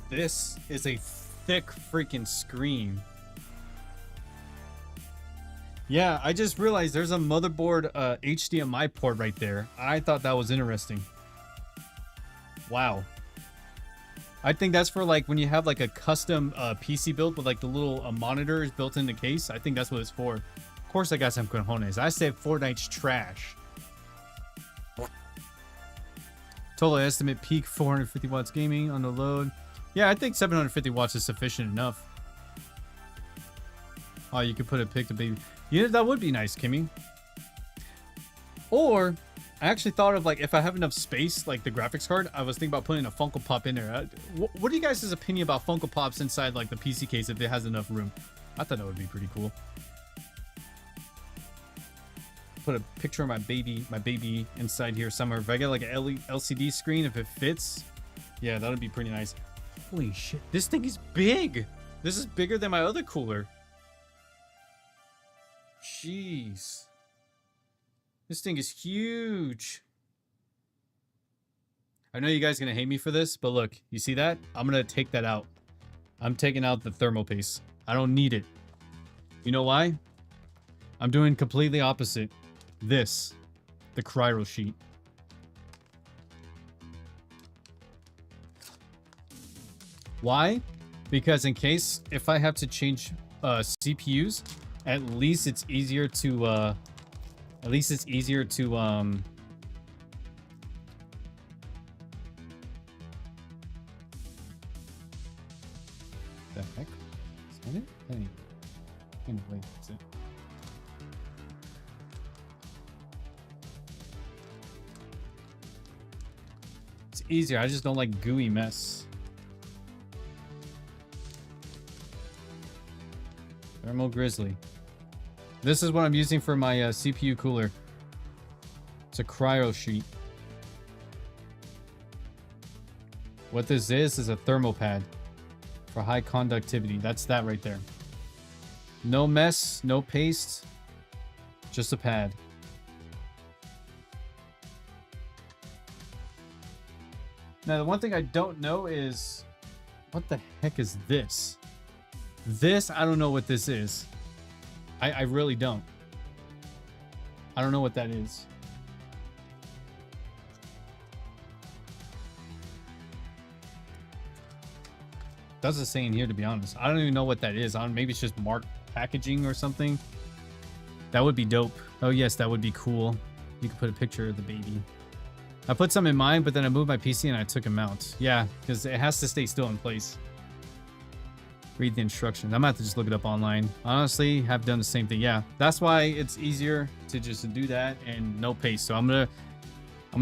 This is a thick freaking screen. Yeah, I just realized there's a motherboard HDMI port right there. I thought that was interesting. Wow. I think that's for like when you have like a custom PC build with like the little monitors built in the case. I think that's what it's for. Of course I got some cojones. I said Fortnite's trash. Total estimate peak 450 watts gaming on the load. Yeah, I think 750 watts is sufficient enough. Oh, you could put a pic to baby. Yeah, that would be nice, Kimmy. Or, I actually thought of like, if I have enough space, like the graphics card, I was thinking about putting a Funko Pop in there. What are you guys' opinion about Funko Pops inside like the PC case if it has enough room? I thought that would be pretty cool. Put a picture of my baby inside here somewhere. If I get like an LCD screen, if it fits, yeah, that would be pretty nice. Holy shit, this thing is big. This is bigger than my other cooler. Jeez. This thing is huge. I know you guys are gonna hate me for this, but look, you see that? I'm gonna take that out. I'm taking out the thermal paste. I don't need it. You know why? I'm doing completely opposite. This. The cryo sheet. Why? Because in case if I have to change CPUs, at least it's easier to the heck? Is that it? Anyway, that's it. It's easier. I just don't like gooey mess. Thermal Grizzly. This is what I'm using for my CPU cooler. It's a cryo sheet. What this is a thermal pad for high conductivity. That's that right there. No mess, no paste, just a pad. Now, the one thing I don't know is, what the heck is this? This, I don't know what this is. I really don't. I don't know what that is. Doesn't say in here, to be honest. I don't even know what that is. Maybe it's just marked packaging or something. That would be dope. Oh yes, that would be cool. You could put a picture of the baby. I put some in mine, but then I moved my PC and I took him out. Yeah, because it has to stay still in place. Read the instructions. I'm gonna have to just look it up online. Honestly, have done the same thing. Yeah, that's why it's easier to just do that and no paste. So I'm gonna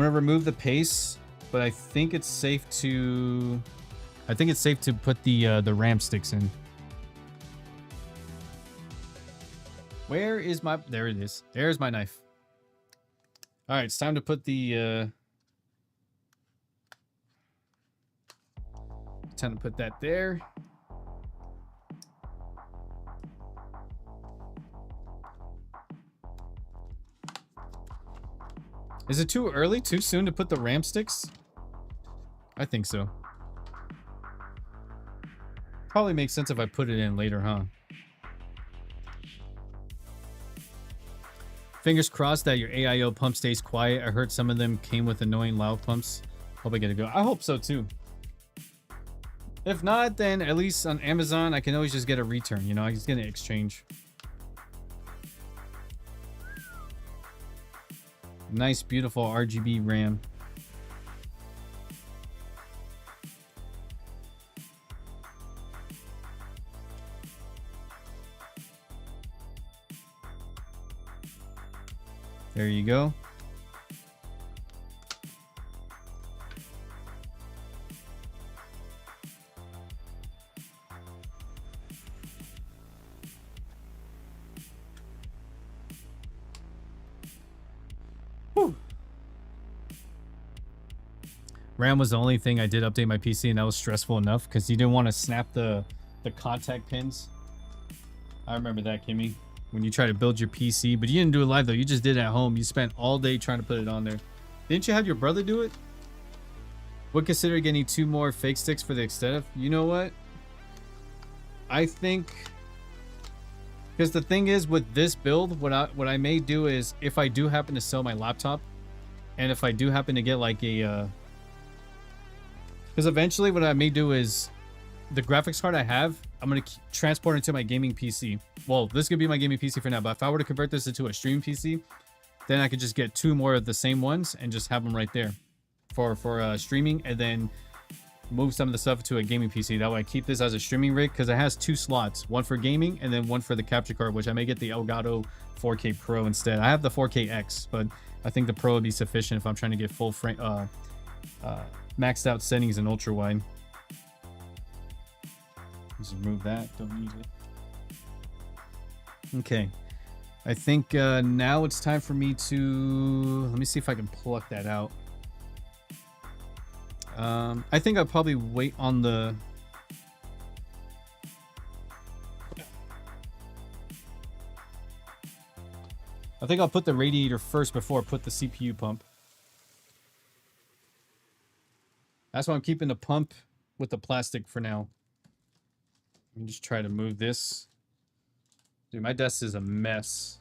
remove the paste, but I think it's safe to put the RAM sticks in. Where is my? There it is. There's my knife. All right, it's time to put the. Time to put that there. Is it too early, too soon to put the RAM sticks? I think so. Probably makes sense if I put it in later, huh? Fingers crossed that your AIO pump stays quiet. I heard some of them came with annoying loud pumps. Hope I get a go. I hope so too. If not, then at least on Amazon, I can always just get a return. You know, I just get an exchange. Nice, beautiful RGB RAM. There you go. Whew. RAM was the only thing I did update my PC, and that was stressful enough because you didn't want to snap the contact pins. I remember that, Kimmy. When you try to build your PC, but you didn't do it live though. You just did it at home. You spent all day trying to put it on there. Didn't you have your brother do it? Would consider getting 2 more fake sticks for the extended. You know what? I think, because the thing is with this build, what I may do is if I do happen to sell my laptop, and if I do happen to get like a, because eventually what I may do is the graphics card I have, I'm going to transport it to my gaming PC. Well, this could be my gaming PC for now, but if I were to convert this into a stream PC, then I could just get 2 more of the same ones and just have them right there for streaming, and then move some of the stuff to a gaming PC. That way I keep this as a streaming rig because it has 2 slots, one for gaming and then one for the capture card, which I may get the Elgato 4K Pro instead. I have the 4KX, but I think the Pro would be sufficient if I'm trying to get full frame, maxed out settings in ultra wide. Just remove that, don't need it. Okay, I think now it's time for me to, let me see if I can pluck that out. I think I'll probably wait on the, I think I'll put the radiator first before I put the CPU pump. That's why I'm keeping the pump with the plastic for now. Let me just try to move this. Dude, my desk is a mess.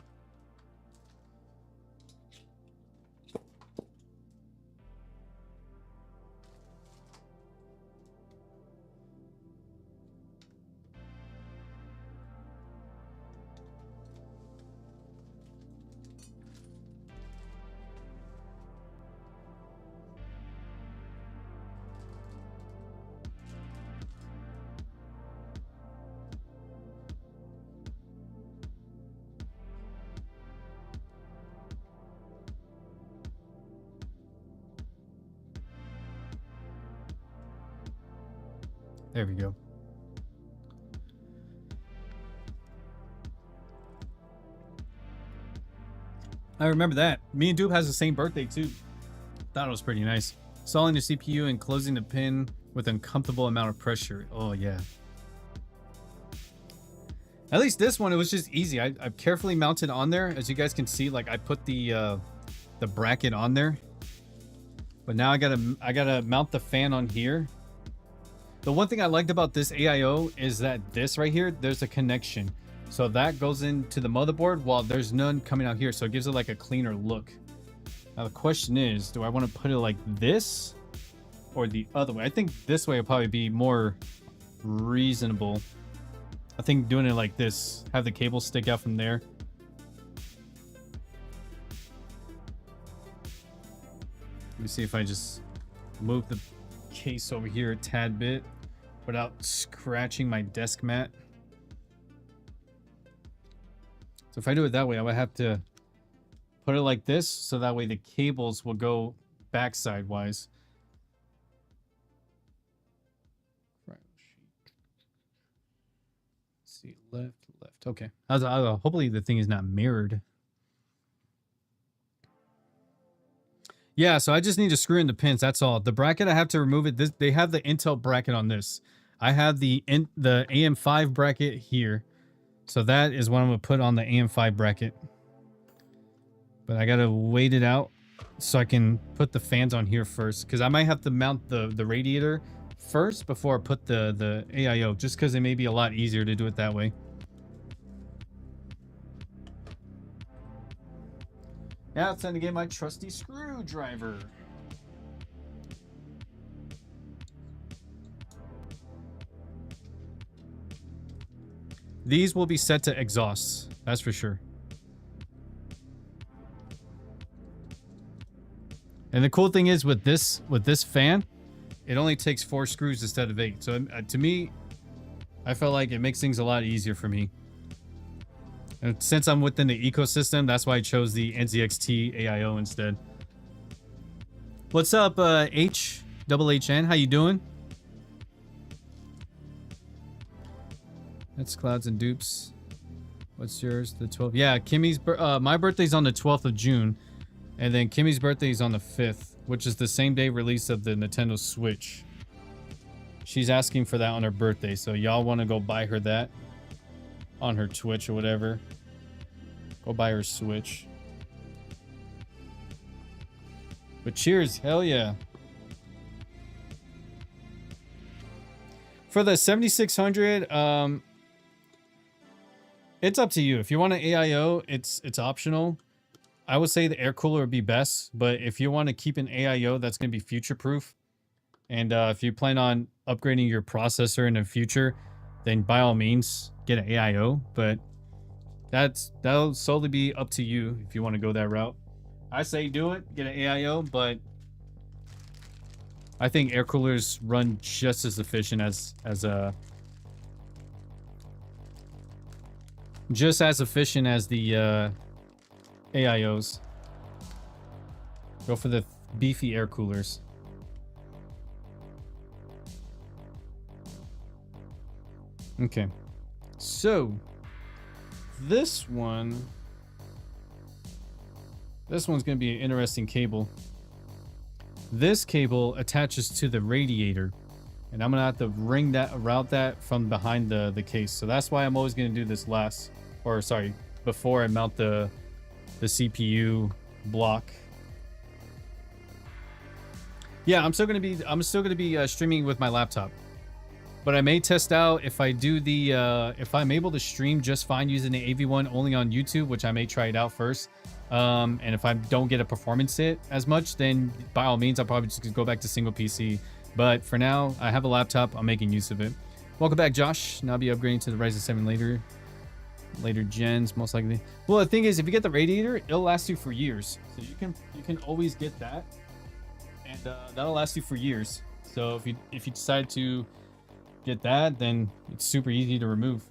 There we go. I remember that. Me and Doob has the same birthday too. Thought it was pretty nice. Installing the CPU and closing the pin with an uncomfortable amount of pressure. Oh yeah. At least this one, it was just easy. I carefully mounted on there. As you guys can see, like I put the bracket on there. But now I gotta mount the fan on here. The one thing I liked about this AIO is that this right here, there's a connection. So that goes into the motherboard while there's none coming out here. So it gives it like a cleaner look. Now the question is, do I want to put it like this or the other way? I think this way will probably be more reasonable. I think doing it like this, have the cable stick out from there. Let me see if I just move the case over here a tad bit without scratching my desk mat. So if I do it that way, I would have to put it like this, so that way the cables will go backside wise. Let's see, left. Okay. Hopefully the thing is not mirrored. Yeah, so I just need to screw in the pins. That's all. The bracket, I have to remove it. They have the Intel bracket on this. I have the AM5 bracket here. So that is what I'm going to put on the AM5 bracket. But I got to wait it out so I can put the fans on here first. Because I might have to mount the radiator first before I put the AIO. Just because it may be a lot easier to do it that way. Now it's time to get my trusty screwdriver. These will be set to exhausts, that's for sure. And the cool thing is with this fan, it only takes 4 screws instead of 8. So to me, I felt like it makes things a lot easier for me. And since I'm within the ecosystem, that's why I chose the NZXT AIO instead. What's up, HHN? How you doing? That's Clouds and Dupes. What's yours? The 12th. Yeah, Kimmy's. My birthday's on the 12th of June, and then Kimmy's birthday is on the 5th, which is the same day release of the Nintendo Switch. She's asking for that on her birthday, so y'all want to go buy her that on her Twitch or whatever. Go buy her Switch. But cheers, hell yeah. For the 7600, it's up to you. If you want an AIO, it's optional. I would say the air cooler would be best, but if you want to keep an AIO that's going to be future proof, and if you plan on upgrading your processor in the future, then by all means get an AIO. But that'll solely be up to you if you want to go that route. I say do it, get an AIO, but I think air coolers run just as efficient as the AIOs. Go for the beefy air coolers. Okay, so this one's going to be an interesting cable. This cable attaches to the radiator, and I'm going to have to route that from behind the case. So that's why I'm always going to do this before I mount the CPU block. Yeah, I'm still going to be streaming with my laptop. But I may test out if I do the if I'm able to stream just fine using the AV1 only on YouTube, which I may try it out first. And if I don't get a performance hit as much, then by all means I'll probably just go back to single PC. But for now, I have a laptop, I'm making use of it. Welcome back, Josh. Now I'll be upgrading to the Ryzen 7 later gens, most likely. Well, the thing is, if you get the radiator, it'll last you for years. So you can always get that, and that'll last you for years. So if you decide to get that, then it's super easy to remove.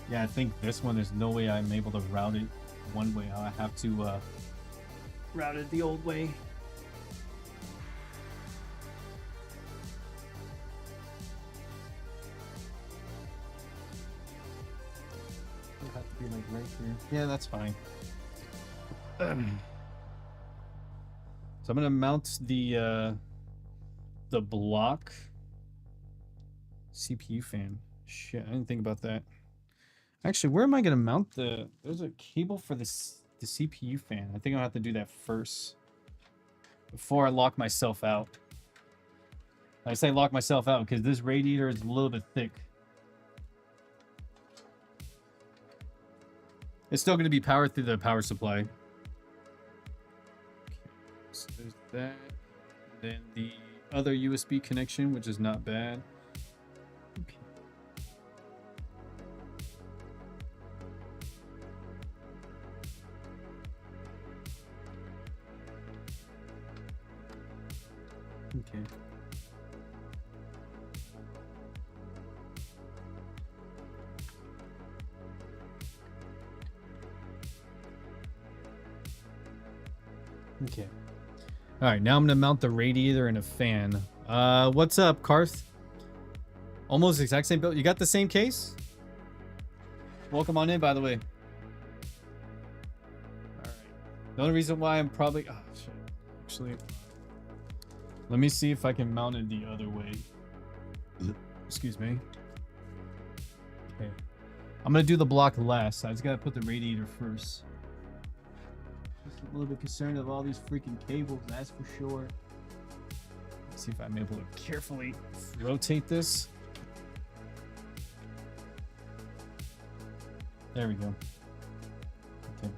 Yeah, I think this one, there's no way I'm able to route it one way. I have to route it the old way. It'll have to be like right here. Yeah, that's fine. So I'm gonna mount the block CPU fan. Shit, I didn't think about that. Actually, where am I gonna mount the? There's a cable for the CPU fan. I think I'll have to do that first before I lock myself out. I say lock myself out because this radiator is a little bit thick. It's still going to be powered through the power supply. Okay, so there's that. Then the other USB connection, which is not bad. Okay. Okay. Okay. All right, now I'm gonna mount the radiator and a fan. What's up, Karth? Almost the exact same build. You got the same case? Welcome on in, by the way. All right. The only reason why I'm probably... Oh, shit. Actually, let me see if I can mount it the other way. Excuse me. Okay. I'm gonna do the block last. I just gotta put the radiator first. Just a little bit concerned of all these freaking cables, that's for sure. Let's see if I'm able to carefully rotate this. There we go. Okay.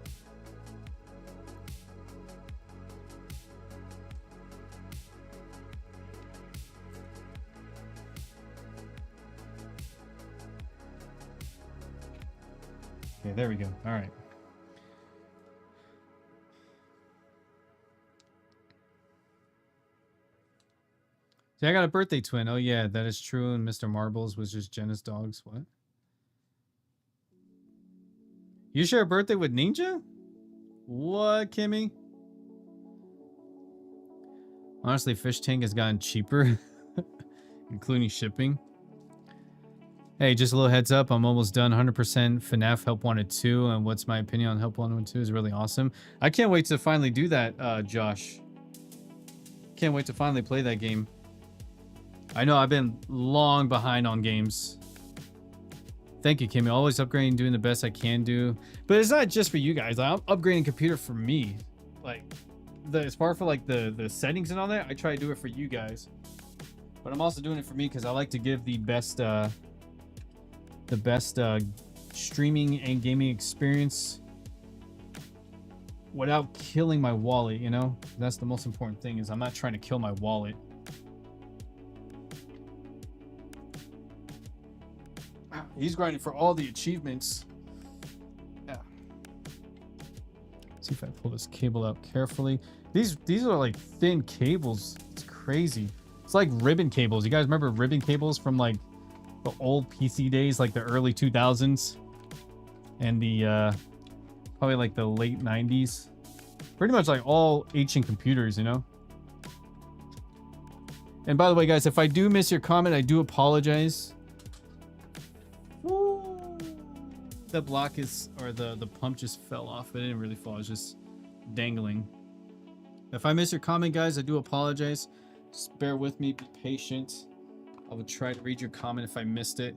Okay, there we go. All right. See, I got a birthday twin. Oh, yeah, that is true. And Mr. Marbles was just Jenna's dogs. What? You share a birthday with Ninja? What, Kimmy? Honestly, fish tank has gotten cheaper, including shipping. Hey, just a little heads up. I'm almost done 100% FNAF Help Wanted 2. And what's my opinion on Help Wanted 2 is really awesome. I can't wait to finally do that, Josh. Can't wait to finally play that game. I know I've been long behind on games. Thank you, Kimmy. Always upgrading, doing the best I can do. But it's not just for you guys. I'm upgrading computer for me. Like, as far for like the settings and all that, I try to do it for you guys. But I'm also doing it for me because I like to give the best streaming and gaming experience without killing my wallet, you know? That's the most important thing, is I'm not trying to kill my wallet. He's grinding for all the achievements. Yeah. See if I pull this cable out carefully. These are like thin cables. It's crazy. It's like ribbon cables. You guys remember ribbon cables from like the old PC days, like the early 2000s and the probably like the late 90s. Pretty much like all ancient computers, you know? And by the way, guys, if I do miss your comment, I do apologize. The block is, or the pump just fell off. It didn't really fall, it was just dangling. If I miss your comment, guys, I do apologize. Just bear with me, be patient. I will try to read your comment if I missed it.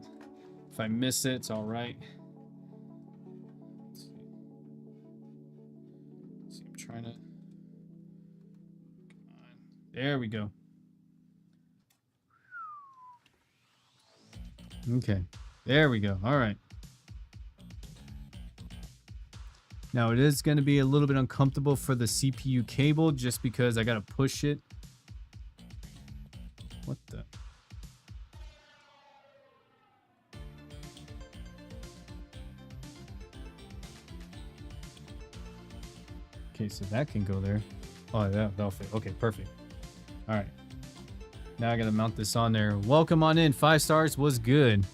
If I miss it, it's all right. See, I'm trying to. Come on. There we go. Okay. There we go. All right. Now it is going to be a little bit uncomfortable for the CPU cable just because I got to push it. What the? Okay, so that can go there. Oh, that'll fit. Okay, perfect. All right. Now I got to mount this on there. Welcome on in. 5 stars was good.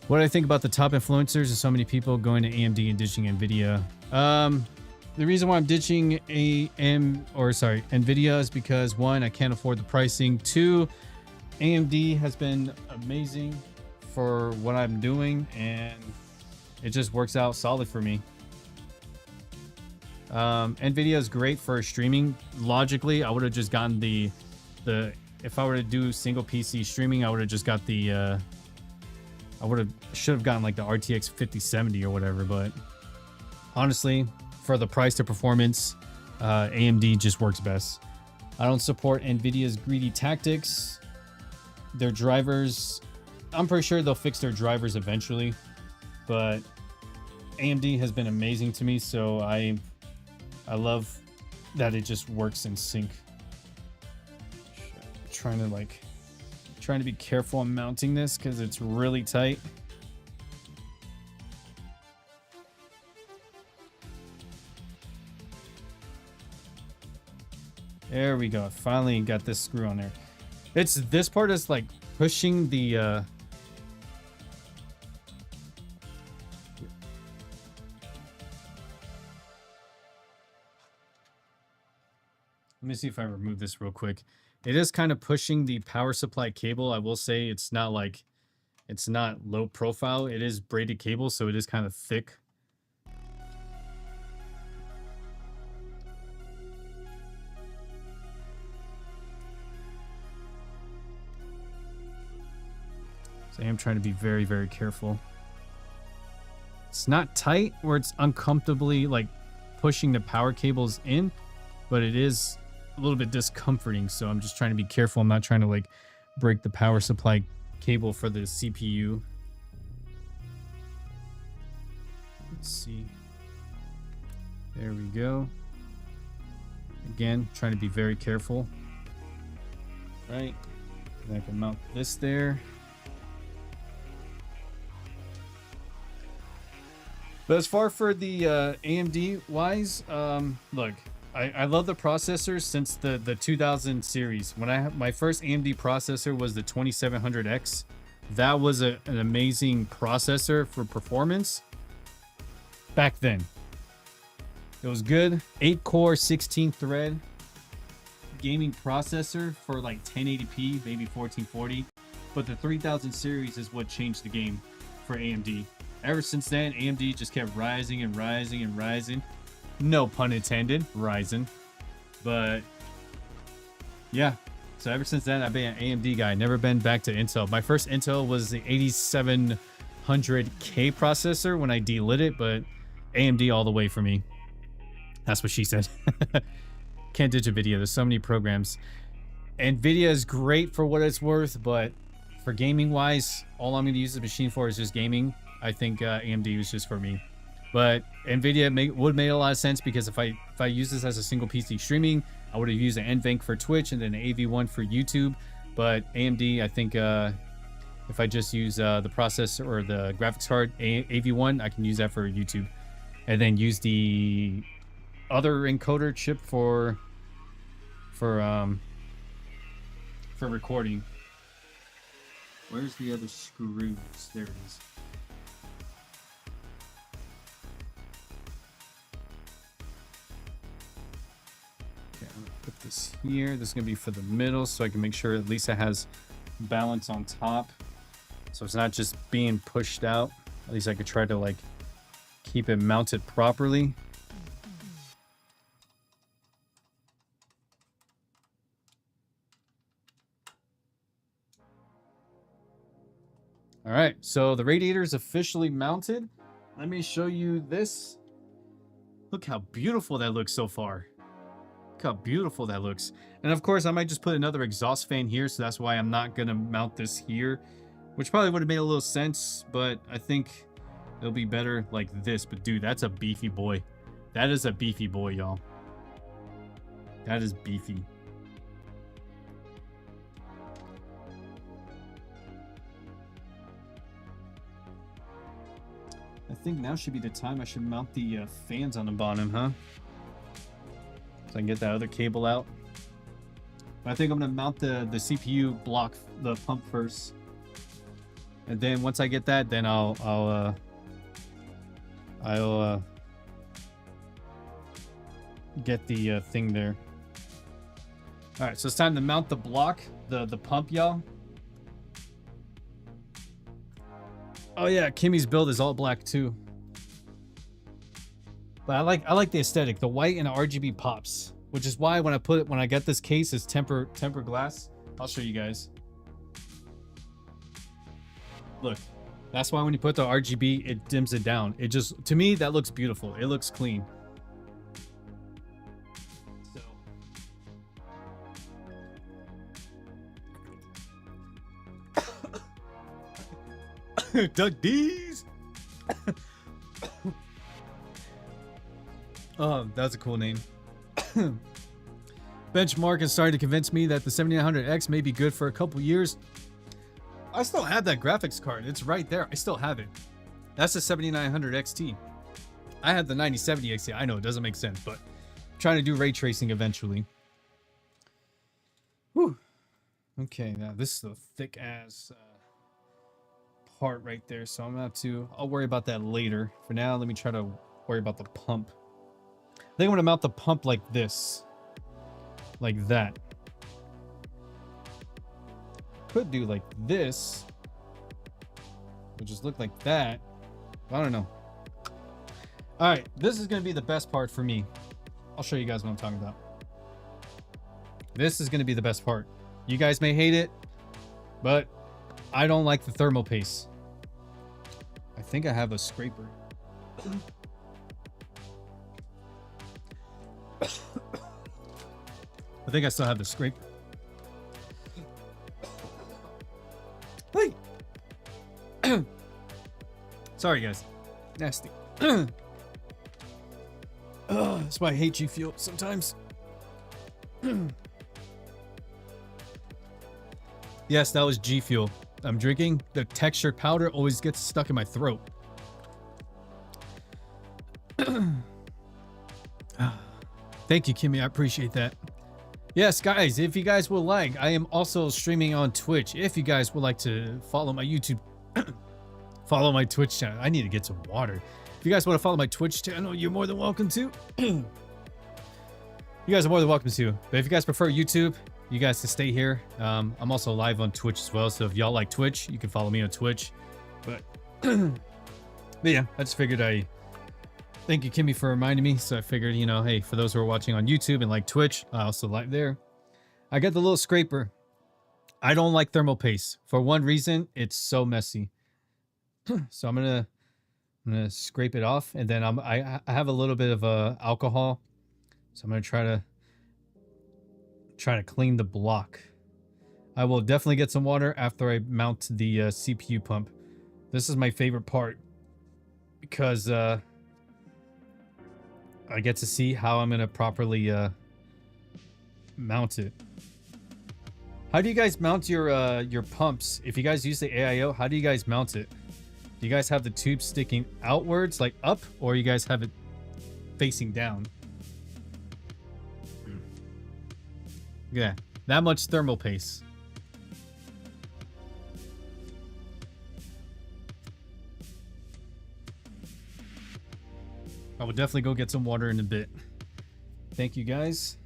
What do I think about the top influencers and so many people going to AMD and ditching NVIDIA? The reason why I'm ditching NVIDIA is because 1, I can't afford the pricing. 2, AMD has been amazing for what I'm doing and it just works out solid for me. NVIDIA is great for streaming. Logically, I would have just gotten the if I were to do single PC streaming, I would have just got the should have gotten like the RTX 5070 or whatever, but honestly, for the price to performance, AMD just works best. I don't support NVIDIA's greedy tactics. Their drivers, I'm pretty sure they'll fix their drivers eventually, but AMD has been amazing to me, so I love that it just works in sync. Trying to be careful on mounting this because it's really tight. There we go. I finally got this screw on there. This part is like pushing the let me see if I remove this real quick. It is kind of pushing the power supply cable. I will say it's not low profile. It is braided cable, so it is kind of thick. So I am trying to be very, very careful. It's not tight where it's uncomfortably like pushing the power cables in, but it is a little bit discomforting, so I'm just trying to be careful. I'm not trying to like break the power supply cable for the CPU. Let's see. There we go. Again, trying to be very careful. Right. And I can mount this there. But as far for the AMD wise, look, I love the processors since the 2000 series. When I had my first AMD processor was the 2700X. That was an amazing processor for performance back then. It was good. 8-core, 16-thread gaming processor for like 1080p, maybe 1440. But the 3000 series is what changed the game for AMD. Ever since then, AMD just kept rising and rising and rising. No pun intended, Ryzen. But yeah, so ever since then, I've been an AMD guy. Never been back to Intel. My first Intel was the 8700K processor when I delit it, but AMD all the way for me. That's what she said. Can't ditch a video. There's so many programs. NVIDIA is great for what it's worth, but for gaming wise, all I'm going to use the machine for is just gaming. I think AMD was just for me. But NVIDIA would make a lot of sense because if I use this as a single PC streaming, I would have used an NVENC for Twitch and then an AV1 for YouTube. But AMD, I think if I just use the processor or the graphics card, AV1, I can use that for YouTube. And then use the other encoder chip for recording. Where's the other screws? There it is. Okay, I'm gonna put this here. This is gonna be for the middle, so I can make sure at least it has balance on top, so it's not just being pushed out. At least I could try to like keep it mounted properly. All right, so the radiator is officially mounted. Let me show you this. Look how beautiful that looks so far. Look how beautiful that looks. And of course, I might just put another exhaust fan here, so that's why I'm not going to mount this here, which probably would have made a little sense, but I think it'll be better like this. But dude, that's a beefy boy. That is a beefy boy, y'all. That is beefy. I think now should be the time I should mount the fans on the bottom, huh? So I can get that other cable out. But I think I'm gonna mount the CPU block, the pump first, and then once I get that, then I'll get the thing there. All right, so it's time to mount the block, the pump, y'all. Oh yeah, Kimmy's build is all black too. But I like the aesthetic. The white and the RGB pops, which is why when I get this case, it's temper glass. I'll show you guys. Look, that's why when you put the RGB, it dims it down. It just, to me, that looks beautiful. It looks clean. Doug D's. Oh, that's a cool name. Benchmark is starting to convince me that the 7900X may be good for a couple years. I still have that graphics card. It's right there. I still have it. That's the 7900 XT. I had the 9070 XT. I know it doesn't make sense, but I'm trying to do ray tracing eventually. Whew. Okay, now this is a thick ass part right there, so I'm gonna have to, I'll worry about that later. For now, let me try to worry about the pump. I think I'm gonna mount the pump like this, like that. Could do like this, would just look like that. I don't know. All right, this is gonna be the best part for me. I'll show you guys what I'm talking about. This is gonna be the best part. You guys may hate it, but I don't like the thermal paste. I think I have a scraper. I think I still have the scraper. Hey! Sorry, guys. Nasty. That's why I hate G.Skill sometimes. Yes, that was G.Skill. I'm drinking. The textured powder always gets stuck in my throat. Thank you, Kimmy. I appreciate that. Yes, guys, if you guys would like, I am also streaming on Twitch. If you guys would like to follow my YouTube, follow my Twitch channel. I need to get some water. If you guys want to follow my Twitch channel, you're more than welcome to. You guys are more than welcome to. But if you guys prefer YouTube, you guys can stay here. I'm also live on Twitch as well, so if y'all like Twitch, you can follow me on Twitch. But yeah, I just figured thank you, Kimmy, for reminding me. So I figured, you know, hey, for those who are watching on YouTube and like Twitch, I also like there. I got the little scraper. I don't like thermal paste for one reason. It's so messy. So I'm gonna scrape it off, and then I have a little bit of alcohol, so I'm gonna try to clean the block. I will definitely get some water after I mount the CPU pump. This is my favorite part because I get to see how I'm gonna properly mount it. How do you guys mount your pumps? If you guys use the AIO, how do you guys mount it? Do you guys have the tube sticking outwards, like up, or you guys have it facing down? Yeah, that much thermal paste. I will definitely go get some water in a bit. Thank you, guys.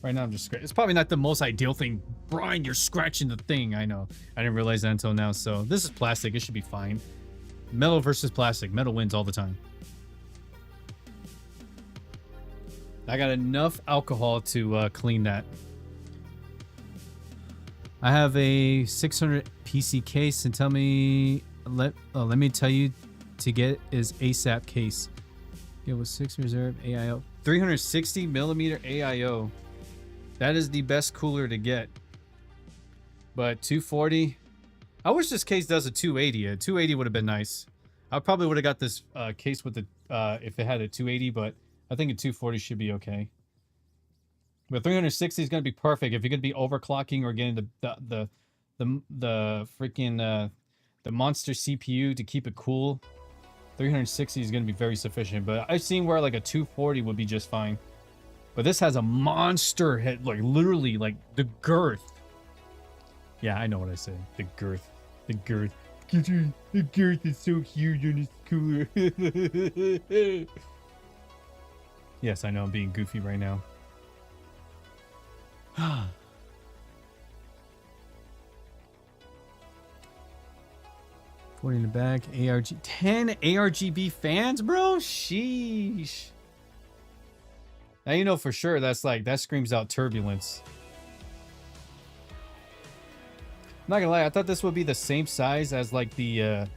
Right now I'm just scratching. It's probably not the most ideal thing. Brian, you're scratching the thing. I know. I didn't realize that until now. So this is plastic. It should be fine. Metal versus plastic. Metal wins all the time. I got enough alcohol to clean that. I have a 600 PC case, and tell me, let me tell you, to get is ASAP case. It was 6 reserve AIO, 360 millimeter AIO. That is the best cooler to get. But 240, I wish this case does a 280. A 280 would have been nice. I probably would have got this case with the if it had a 280, but I think a 240 should be okay. But 360 is going to be perfect if you're going to be overclocking or getting the freaking the monster CPU to keep it cool. 360 is going to be very sufficient. But I've seen where like a 240 would be just fine. But this has a monster head, like literally like the girth. Yeah, I know what I say. The girth. The girth. The girth is so huge on this cooler. Yes, I know I'm being goofy right now. 40 in the back. 10 ARGB fans, bro? Sheesh. Now you know for sure that's like, that screams out turbulence. I'm not gonna lie, I thought this would be the same size as like the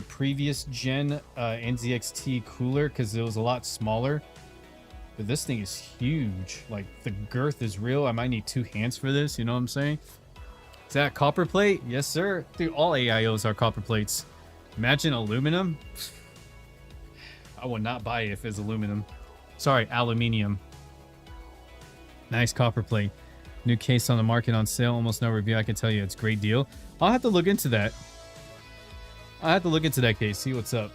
previous gen NZXT cooler because it was a lot smaller. But this thing is huge. Like the girth is real. I might need 2 hands for this, you know what I'm saying? Is that copper plate? Yes, sir. Dude, all AIOs are copper plates. Imagine aluminum. I would not buy it if it's aluminum. Sorry, aluminium. Nice copper plate. New case on the market on sale. Almost no review. I can tell you it's a great deal. I'll have to look into that. I'll have to look into that case. See what's up.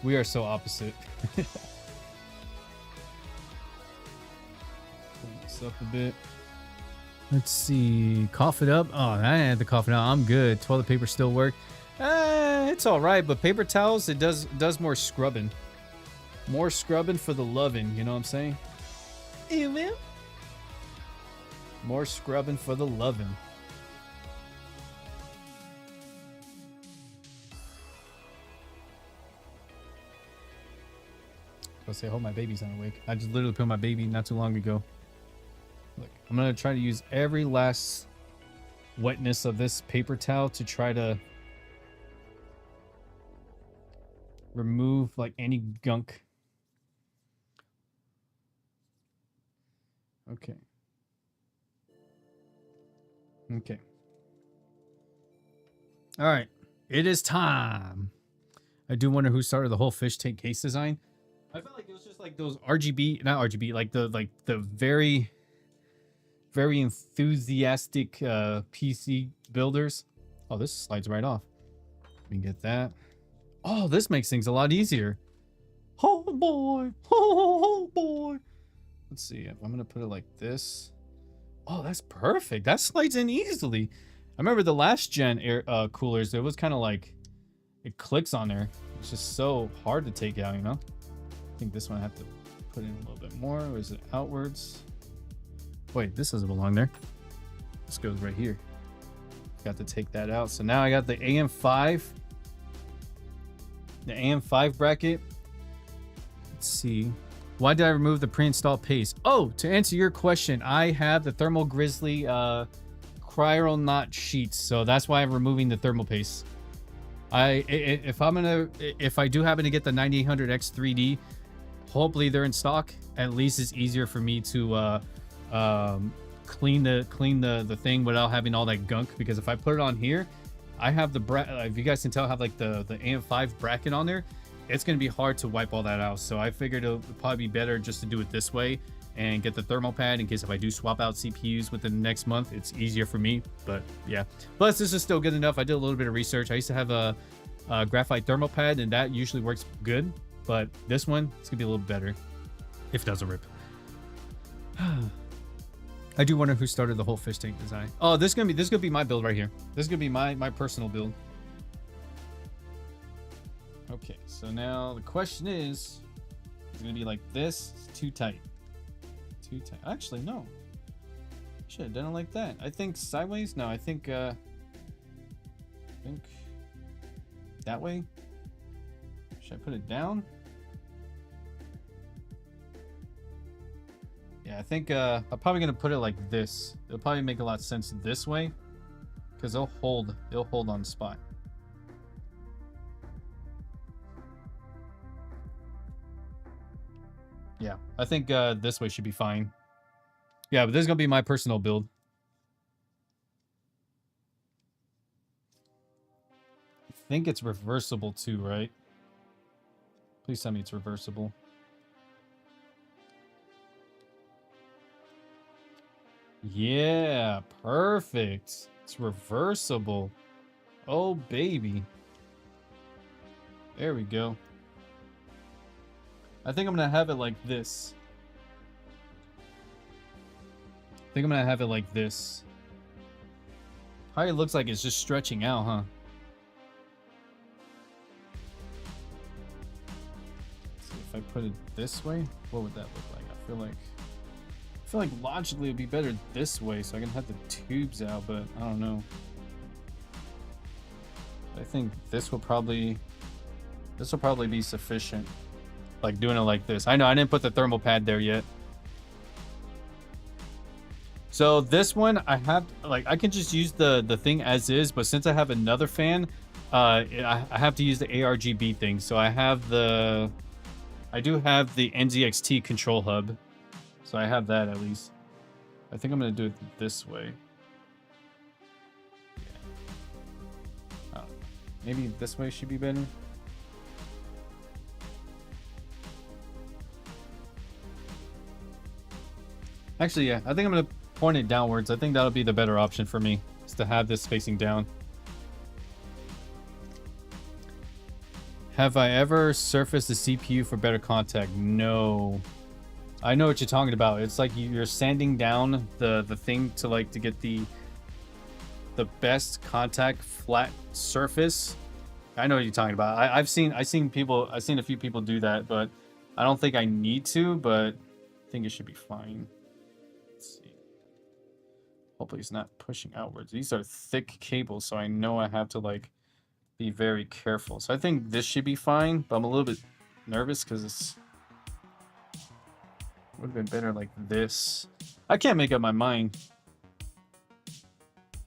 We are so opposite. Pull this up a bit. Let's see. Cough it up. Oh, I had to cough it out. I'm good. Toilet paper still work. It's all right, but paper towels, it does more scrubbing. More scrubbing for the loving. You know what I'm saying? Ew. More scrubbing for the loving. I say, I hope my baby's not awake. I just literally put my baby not too long ago. Look, I'm gonna try to use every last wetness of this paper towel to try to remove like any gunk. Okay. Okay. All right. It is time. I do wonder who started the whole fish tank case design. I felt like it was just like those RGB, not RGB, like the very enthusiastic PC builders. Oh, this slides right off. Let me get that. Oh, this makes things a lot easier. Oh boy, oh boy. Let's see if I'm gonna put it like this. Oh, that's perfect. That slides in easily. I remember the last gen air coolers. It was kind of like it clicks on there. It's just so hard to take out, you know. I think this one I have to put in a little bit more. Or is it outwards? Wait, this doesn't belong there. This goes right here. Got to take that out. So now I got the AM5. The AM5 bracket. Let's see. Why did I remove the pre-installed paste? Oh, to answer your question, I have the Thermal Grizzly Cryonaut sheets. So that's why I'm removing the thermal paste. If I do happen to get the 9800X 3D, hopefully they're in stock. At least it's easier for me to clean the thing without having all that gunk. Because if I put it on here, I have the if you guys can tell, I have like the AM5 bracket on there. It's gonna be hard to wipe all that out. So I figured it would probably be better just to do it this way and get the thermal pad in case if I do swap out CPUs within the next month, it's easier for me. But yeah, plus this is still good enough. I did a little bit of research. I used to have a graphite thermal pad and that usually works good, but this one, it's gonna be a little better if it doesn't rip. I do wonder who started the whole fish tank design. Oh, this is gonna be my build right here. This is gonna be my personal build. Okay, so now the question is it gonna be like this? It's too tight. Too tight. Actually, no. Should have done it like that. I think sideways. No, I think that way. Should I put it down? Yeah, I think I'm probably gonna put it like this. It'll probably make a lot of sense this way, because it'll hold on the spot. Yeah, I think this way should be fine. Yeah, but this is gonna be my personal build. I think it's reversible too, right? Please tell me it's reversible. Yeah, perfect. It's reversible. Oh, baby. There we go. I think I'm gonna have it like this. I think I'm gonna have it like this. Probably looks like it's just stretching out, huh? Let's see, if I put it this way, what would that look like? I feel like logically it'd be better this way so I can have the tubes out, but I don't know. I think this will probably be sufficient. Like doing it like this. I know I didn't put the thermal pad there yet. So this one I have, like, I can just use the thing as is, but since I have another fan, I have to use the ARGB thing. So I do have the NZXT control hub. So I have that at least. I think I'm gonna do it this way. Yeah. Maybe this way should be better. Actually, yeah, I think I'm gonna point it downwards. I think that'll be the better option for me, is to have this facing down. Have I ever surfaced the CPU for better contact? No. I know what you're talking about. It's like you're sanding down the thing to like to get the best contact flat surface. I know what you're talking about. I've seen a few people do that, but I don't think I need to, but I think it should be fine. Let's see. Hopefully it's not pushing outwards. These are thick cables, so I know I have to like be very careful. So I think this should be fine, but I'm a little bit nervous because it's would have been better like this. I can't make up my mind.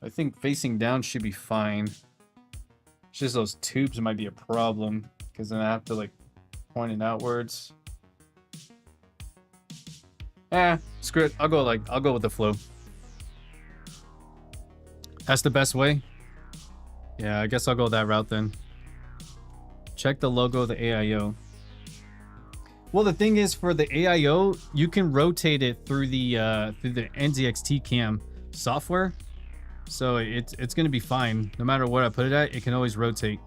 I think facing down should be fine. It's just those tubes might be a problem, because then I have to like point it outwards. Screw it. I'll go with the flow. That's the best way. Yeah, I guess I'll go that route then. Check the logo of the AIO. Well, the thing is, for the AIO, you can rotate it through the NZXT cam software, so it's gonna be fine. No matter what I put it at, it can always rotate.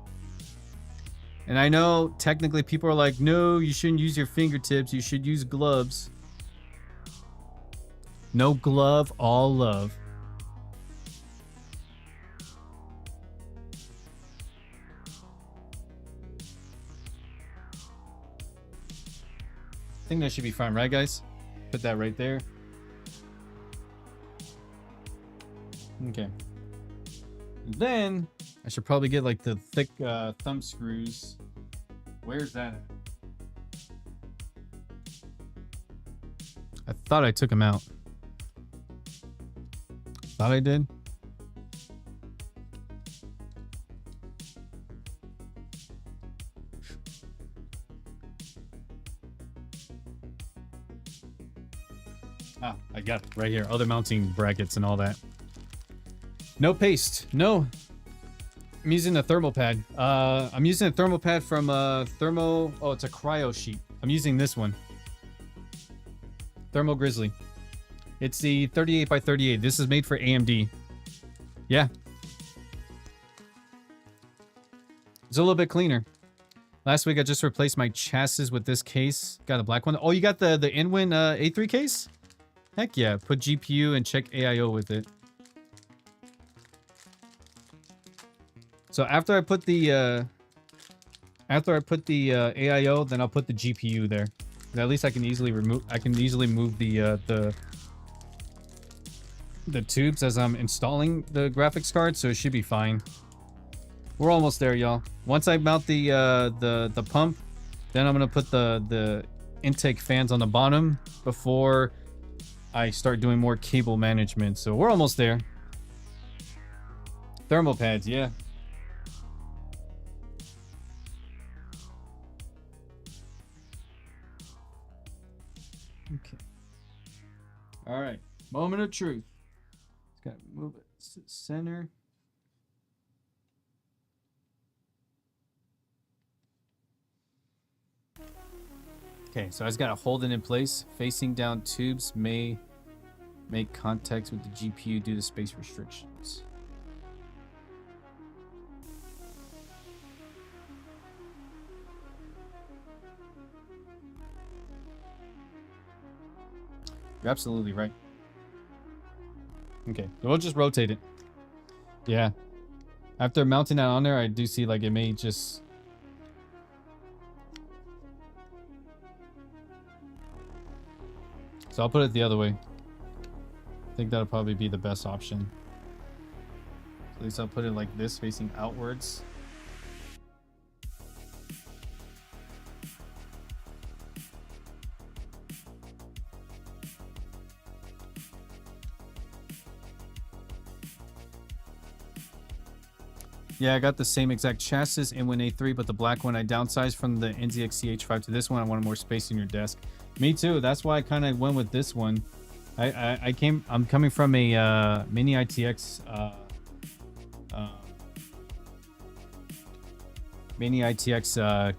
And I know technically people are like, no, you shouldn't use your fingertips. You should use gloves. No glove, all love. I think that should be fine, right, guys? Put that right there. Okay. Then I should probably get like the thick thumb screws. Where's that at? I thought I took them out. Thought I did. Ah, I got it right here. Other mounting brackets and all that. No paste. No. I'm using a thermal pad. I'm using a thermal pad from Thermo. Oh, it's a cryo sheet. I'm using this one. Thermo Grizzly. It's the 38 by 38. This is made for AMD. Yeah. It's a little bit cleaner. Last week I just replaced my chassis with this case. Got a black one. Oh, you got the Inwin A3 case? Heck yeah. Put GPU and check AIO with it. So after I put the AIO, then I'll put the GPU there. And at least I can easily move the tubes as I'm installing the graphics card, so it should be fine. We're almost there, y'all. Once I mount the pump, then I'm gonna put the intake fans on the bottom before I start doing more cable management. So we're almost there. Thermal pads, yeah. Okay. All right. Moment of truth. Just gotta move it center. Okay, so I just gotta hold it in place. Facing down tubes may make contact with the GPU due to space restrictions. You're absolutely right. Okay, so we'll just rotate it. Yeah. After mounting that on there, I do see like it may just... So I'll put it the other way. I think that'll probably be the best option. At least I'll put it like this, facing outwards. Yeah, I got the same exact chassis, Inwin A3, but the black one I downsized from the NZXT H5 to this one. I wanted more space in your desk. Me too. That's why I kind of went with this one. I'm coming from a mini ITX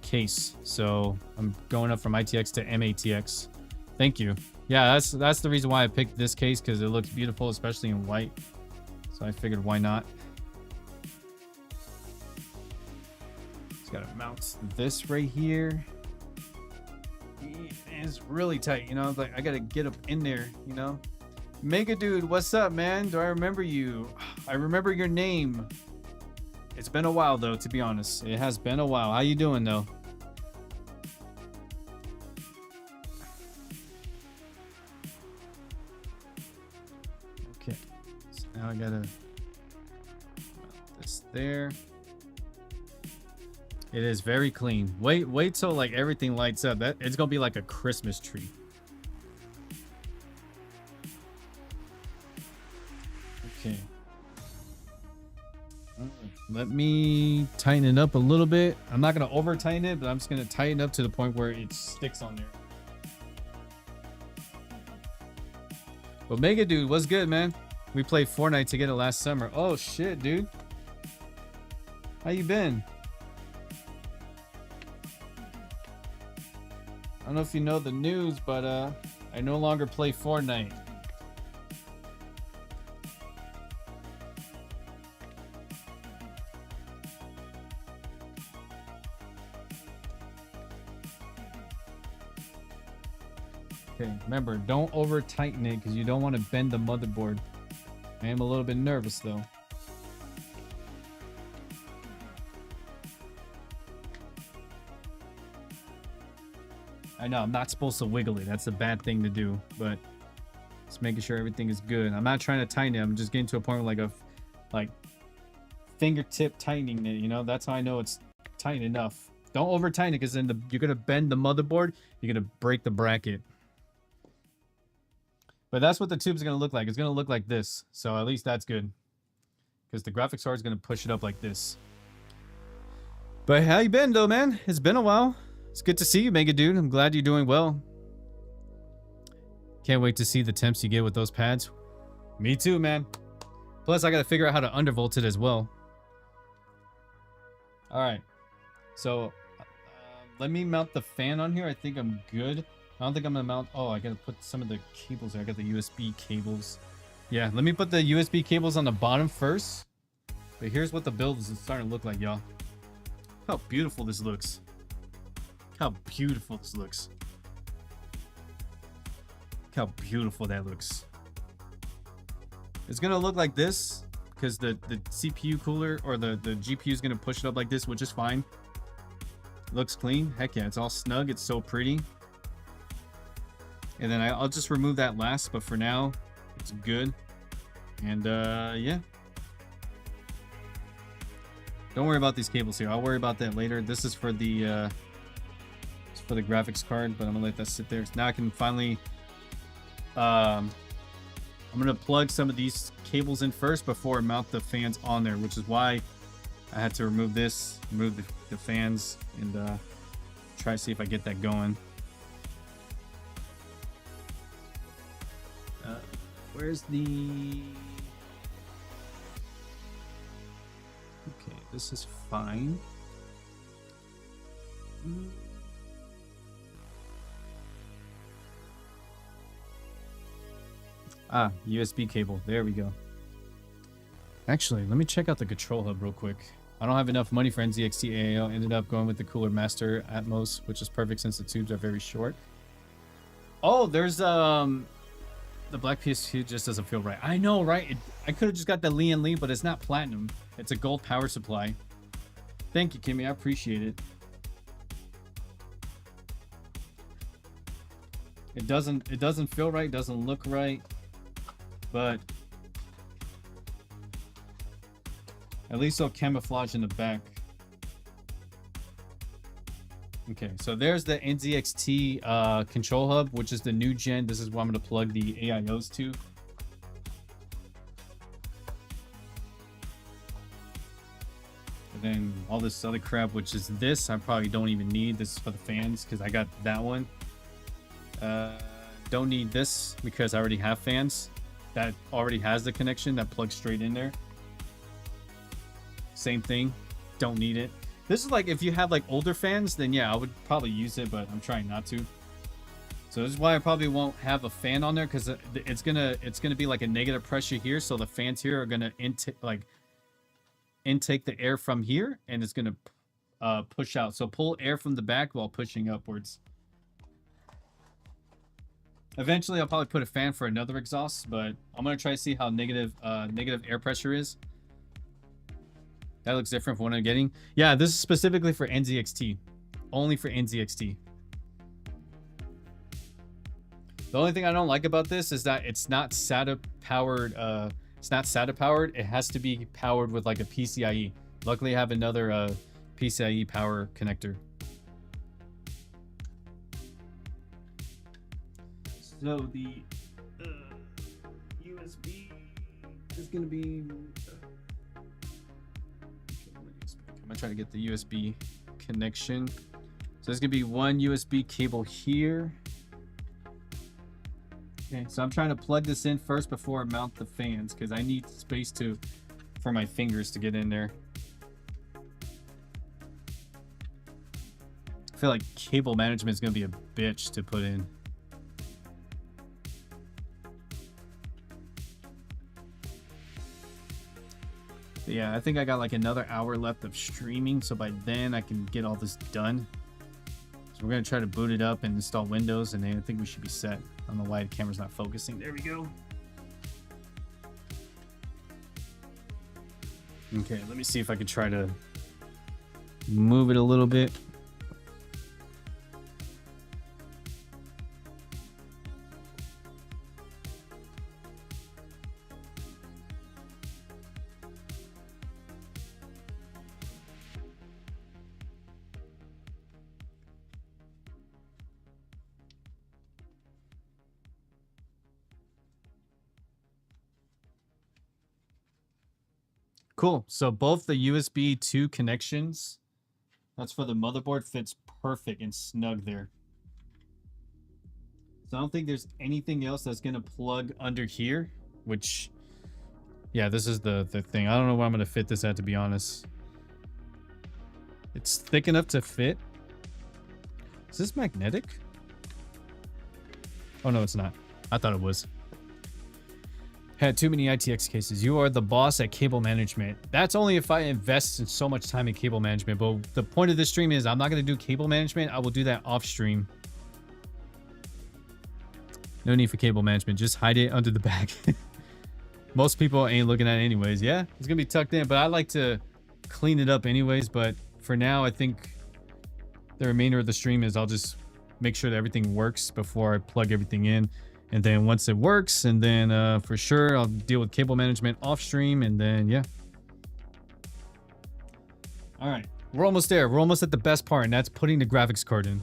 case, so I'm going up from ITX to MATX. Thank you. Yeah, that's the reason why I picked this case, because it looks beautiful, especially in white. So I figured, why not? Just gotta mount this right here. It's really tight, you know. Like, I gotta get up in there, you know. Mega Dude, what's up, man? Do I remember you? I remember your name. It's been a while, though, to be honest. It has been a while. How you doing, though? Okay. So now I gotta mount this there. It is very clean. Wait till like everything lights up. That it's gonna be like a Christmas tree. Okay. Let me tighten it up a little bit. I'm not gonna over tighten it, but I'm just gonna tighten up to the point where it sticks on there. But Mega Dude, what's good, man? We played Fortnite together last summer. Oh shit, dude. How you been? I don't know if you know the news, but I no longer play Fortnite. Okay, remember, don't over tighten it because you don't want to bend the motherboard. I am a little bit nervous though. I know I'm not supposed to wiggle it. That's a bad thing to do, but just making sure everything is good. I'm not trying to tighten it. I'm just getting to a point where like fingertip tightening it, you know? That's how I know it's tight enough. Don't over tighten it because then you're gonna bend the motherboard. You're gonna break the bracket. But that's what the tube's gonna look like. It's gonna look like this. So at least that's good. Because the graphics card is gonna push it up like this. But how you been though, man? It's been a while. It's good to see you, Mega Dude. I'm glad you're doing well. Can't wait to see the temps you get with those pads. Me too, man. Plus, I got to figure out how to undervolt it as well. All right. So, let me mount the fan on here. I think I'm good. I don't think I'm going to mount... Oh, I got to put some of the cables there. I got the USB cables. Yeah, let me put the USB cables on the bottom first. But here's what the build is starting to look like, y'all. How beautiful this looks. How beautiful this looks. Look how beautiful that looks. It's gonna look like this because the CPU cooler or the GPU is gonna push it up like this, which is fine. Looks clean. Heck yeah, it's all snug. It's so pretty. And then I'll just remove that last, but for now, it's good. And yeah. Don't worry about these cables here. I'll worry about that later. This is for the graphics card, but I'm gonna let that sit there. So now I can finally I'm going to plug some of these cables in first before I mount the fans on there, which is why I had to remove this, remove the fans, and try to see if I get that going. Where's the... Okay, this is fine. Ah, USB cable. There we go. Actually, let me check out the control hub real quick. I don't have enough money for NZXT AAO. Ended up going with the Cooler Master Atmos, which is perfect since the tubes are very short. Oh, there's the black PS2 just doesn't feel right. I know, right? I could have just got the Lian Li, but it's not platinum. It's a gold power supply. Thank you, Kimmy. I appreciate it. It doesn't feel right. Doesn't look right. But at least they'll camouflage in the back. Okay, so there's the NZXT control hub, which is the new gen. This is where I'm going to plug the AIOs to. And then all this other crap, which is this, I probably don't even need. This is for the fans because I got that one. Don't need this because I already have fans. That already has the connection that plugs straight in there. Same thing. Don't need it. This is like if you have like older fans, then yeah, I would probably use it, but I'm trying not to. So this is why I probably won't have a fan on there, because it's gonna be like a negative pressure here. So the fans here are gonna intake the air from here, and it's gonna push out. So pull air from the back while pushing upwards. Eventually, I'll probably put a fan for another exhaust, but I'm gonna try to see how negative air pressure is. That looks different from what I'm getting. Yeah, this is specifically for NZXT, only for NZXT. The only thing I don't like about this is that it's not SATA powered. It's not SATA powered. It has to be powered with like a PCIe. Luckily, I have another PCIe power connector. So the USB is going to be... I'm going to try to get the USB connection. So there's going to be one USB cable here. Okay, so I'm trying to plug this in first before I mount the fans, because I need space for my fingers to get in there. I feel like cable management is going to be a bitch to put in. But yeah, I think I got like another hour left of streaming, so by then I can get all this done. So we're going to try to boot it up and install Windows, and then I think we should be set. I don't know why the camera's not focusing. There we go. Okay, let me see if I can try to move it a little bit. Cool. So both the USB 2 connections, that's for the motherboard, fits perfect and snug there. So I don't think there's anything else that's going to plug under here, which, yeah, this is the thing. I don't know where I'm going to fit this at, to be honest. It's thick enough to fit. Is this magnetic? Oh, no, it's not. I thought it was. Had too many ITX cases. You are the boss at cable management. That's only if I invest in so much time in cable management. But the point of this stream is I'm not going to do cable management. I will do that off stream. No need for cable management. Just hide it under the bag. Most people ain't looking at it anyways. Yeah, it's going to be tucked in. But I like to clean it up anyways. But for now, I think the remainder of the stream is I'll just make sure that everything works before I plug everything in. And then once it works, and then for sure, I'll deal with cable management off stream, and then, yeah. All right, we're almost there. We're almost at the best part, and that's putting the graphics card in.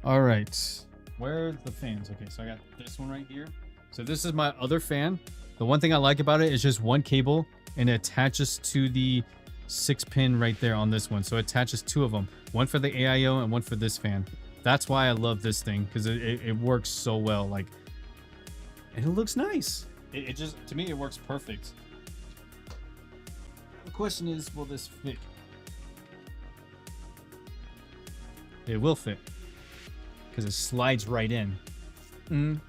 All right. Where are the fans? Okay, so I got this one right here. So this is my other fan. The one thing I like about it is just one cable and it attaches to the 6-pin right there on this one. So it attaches 2 of them. One for the AIO and one for this fan. That's why I love this thing, because it works so well. Like, and it looks nice. It just, to me, it works perfect. The question is, will this fit? It will fit, because it slides right in. And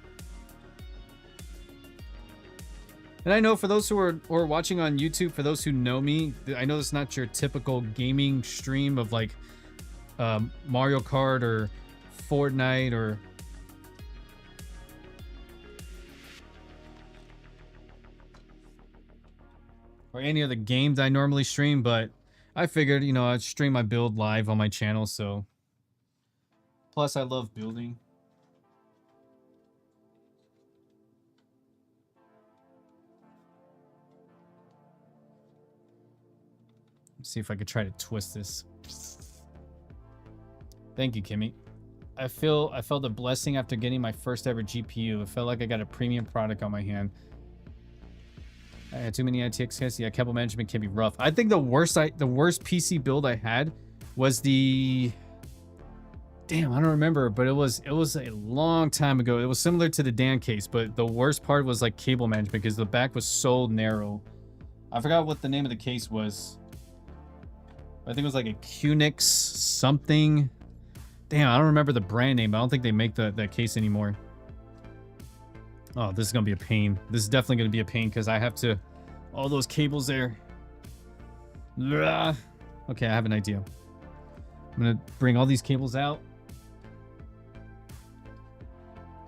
I know for those who are watching on YouTube, for those who know me, I know it's not your typical gaming stream of like Mario Kart or Fortnite or any other games I normally stream, but I figured, you know, I'd stream my build live on my channel, so plus I love building. Let's see if I could try to twist this. Thank you, Kimmy. I felt a blessing after getting my first ever GPU. It felt like I got a premium product on my hand. I had too many ITX tests. Yeah, cable management can be rough. I think the worst PC build I had was the... Damn, I don't remember, but it was a long time ago. It was similar to the Dan case, but the worst part was like cable management because the back was so narrow. I forgot what the name of the case was. I think it was like a Qnix something. Damn, I don't remember the brand name. I don't think they make that case anymore. Oh, this is going to be a pain. This is definitely going to be a pain because I have to... All those cables there. Okay, I have an idea. I'm going to bring all these cables out.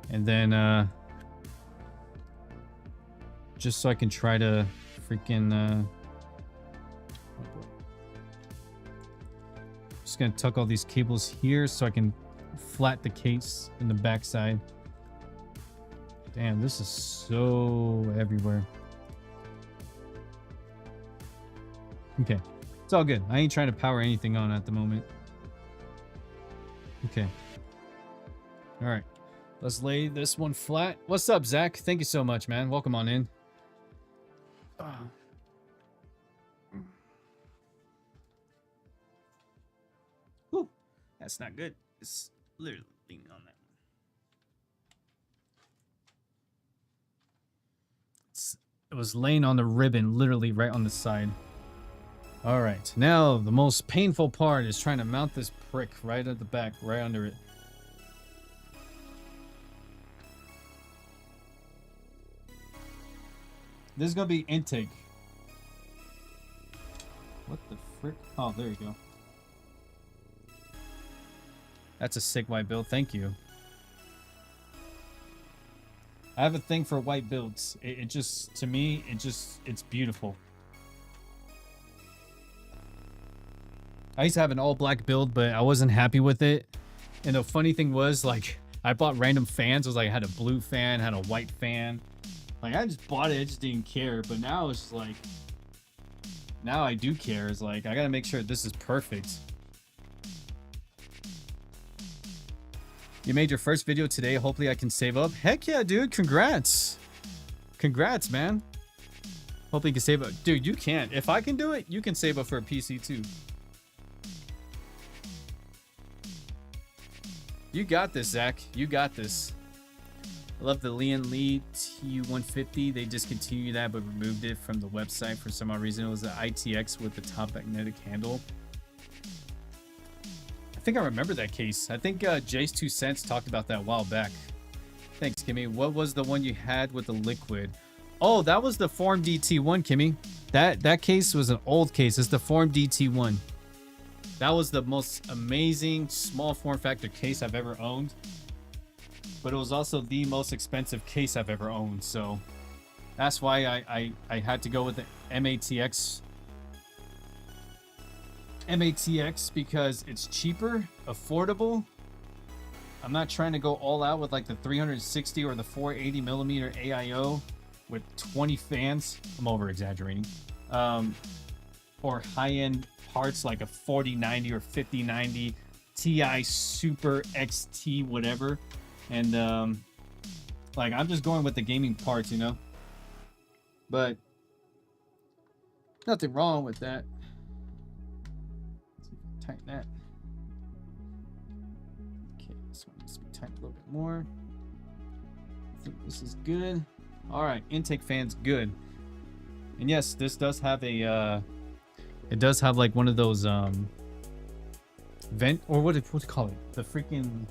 And then... just so I can try to freaking... Just gonna tuck all these cables here so I can flat the case in the backside. Damn, this is so everywhere. Okay, it's all good. I ain't trying to power anything on at the moment. Okay. All right, let's lay this one flat. What's up, Zach? Thank you so much, man. Welcome on in. That's not good. It's literally leaning on that one. It was laying on the ribbon, literally right on the side. All right, now the most painful part is trying to mount this prick right at the back, right under it. This is gonna be intake. What the frick? Oh, there you go. That's a sick white build. Thank you. I have a thing for white builds. It just, to me, it's beautiful. I used to have an all black build, but I wasn't happy with it. And the funny thing was, like, I bought random fans. It was like, I had a blue fan, had a white fan. Like, I just bought it. I just didn't care. But now it's just like, now I do care. It's like, I got to make sure this is perfect. You made your first video today. Hopefully I can save up. Heck yeah, dude. Congrats. Congrats, man. Hopefully you can save up. Dude, you can't. If I can do it, you can save up for a PC too. You got this, Zach. You got this. I love the Lian Li TU150. They discontinued that but removed it from the website for some odd reason. It was the ITX with the top magnetic handle. I think I remember that case. I think Jay's 2 cents talked about that a while back. Thanks, Kimmy. What was the one you had with the liquid? Oh, that was the Form DT1, Kimmy. That case was an old case. It's the Form DT1. That was the most amazing small form factor case I've ever owned. But it was also the most expensive case I've ever owned. So that's why I had to go with the MATX. MATX because it's cheaper, affordable. I'm not trying to go all out with like the 360 or the 480 millimeter AIO with 20 fans. I'm over exaggerating. Or high-end parts like a 4090 or 5090 Ti Super XT whatever, and like I'm just going with the gaming parts, you know. But nothing wrong with that. Let's see if I can tighten that. Okay, this one needs to be tightened a little bit more. I think this is good. All right, intake fan's good. And yes, this does have a it does have like one of those vent, or what do you call it? The freaking,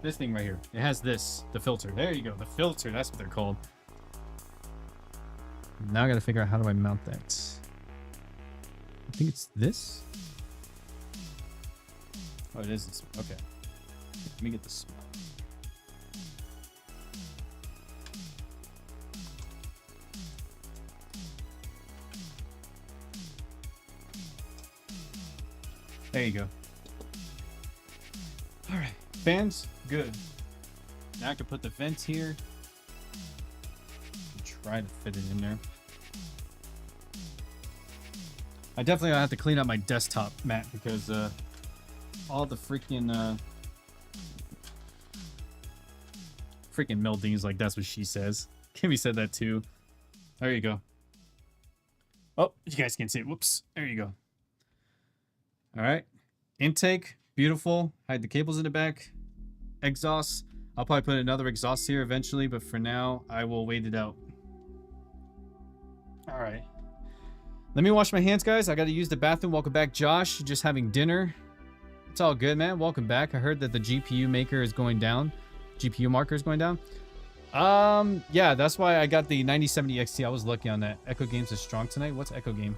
this thing right here. It has this, the filter. There you go, the filter. That's what they're called. Now I gotta figure out how do I mount that. I think it's this. Oh, it is this one. Okay. Let me get this. There you go. All right, fans, good. Now I can put the vents here. Try to fit it in there. I definitely have to clean up my desktop mat because all the freaking Meldings, like that's what she says. Kimmy said that too. There you go. Oh, you guys can see it. Whoops. There you go. All right, intake, beautiful. Hide the cables in the back. Exhaust. I'll probably put another exhaust here eventually, but for now, I will wait it out. All right. Let me wash my hands, guys. I got to use the bathroom. Welcome back, Josh. Just having dinner. It's all good, man. Welcome back. I heard that the GPU maker is going down. GPU marker is going down. Yeah, that's why I got the 9070 XT. I was lucky on that. Echo Games is strong tonight. What's Echo Game?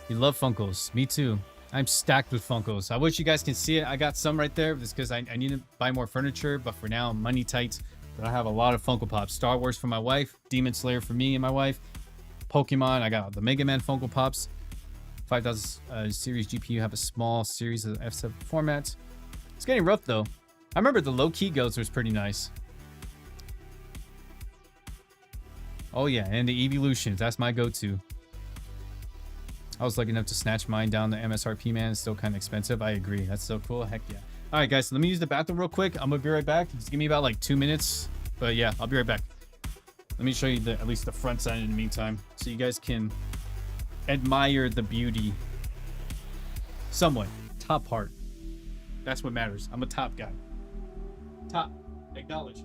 You love Funkos. Me too. I'm stacked with Funkos. I wish you guys can see it. I got some right there just because I need to buy more furniture, but for now I'm money tight. But I have a lot of Funko Pops. Star Wars for my wife, Demon Slayer for me and my wife, Pokemon. I got the Mega Man Funko Pops. 5000 series GPU have a small series of F7 formats. It's getting rough though. I remember the low key goats was pretty nice. Oh yeah, and the Evolutions. That's my go-to. I was lucky enough to snatch mine down the MSRP, man. It's still kind of expensive. I agree. That's so cool. Heck yeah. All right, guys. So let me use the bathroom real quick. I'm going to be right back. Just give me about like 2 minutes. But yeah, I'll be right back. Let me show you at least the front side in the meantime, so you guys can admire the beauty. Somewhat. Top part. That's what matters. I'm a top guy. Top. Acknowledge.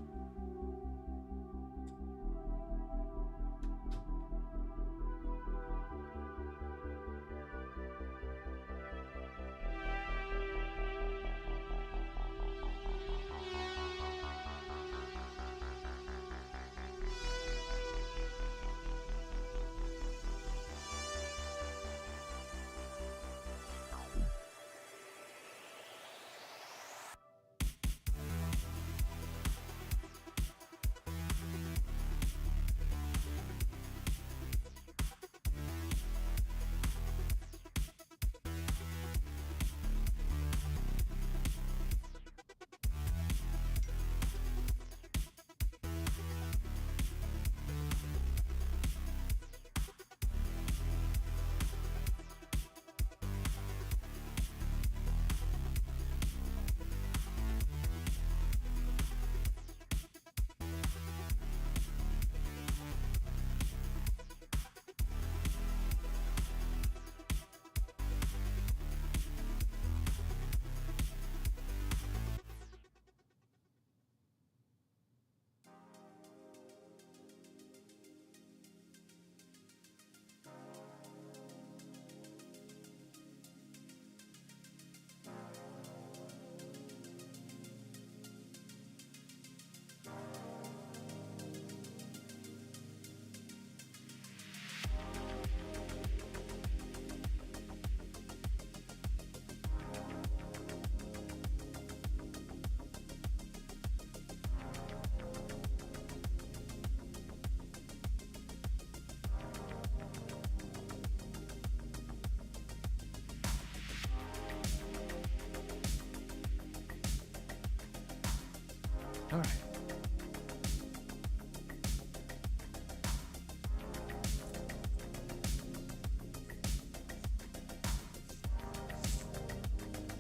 All right.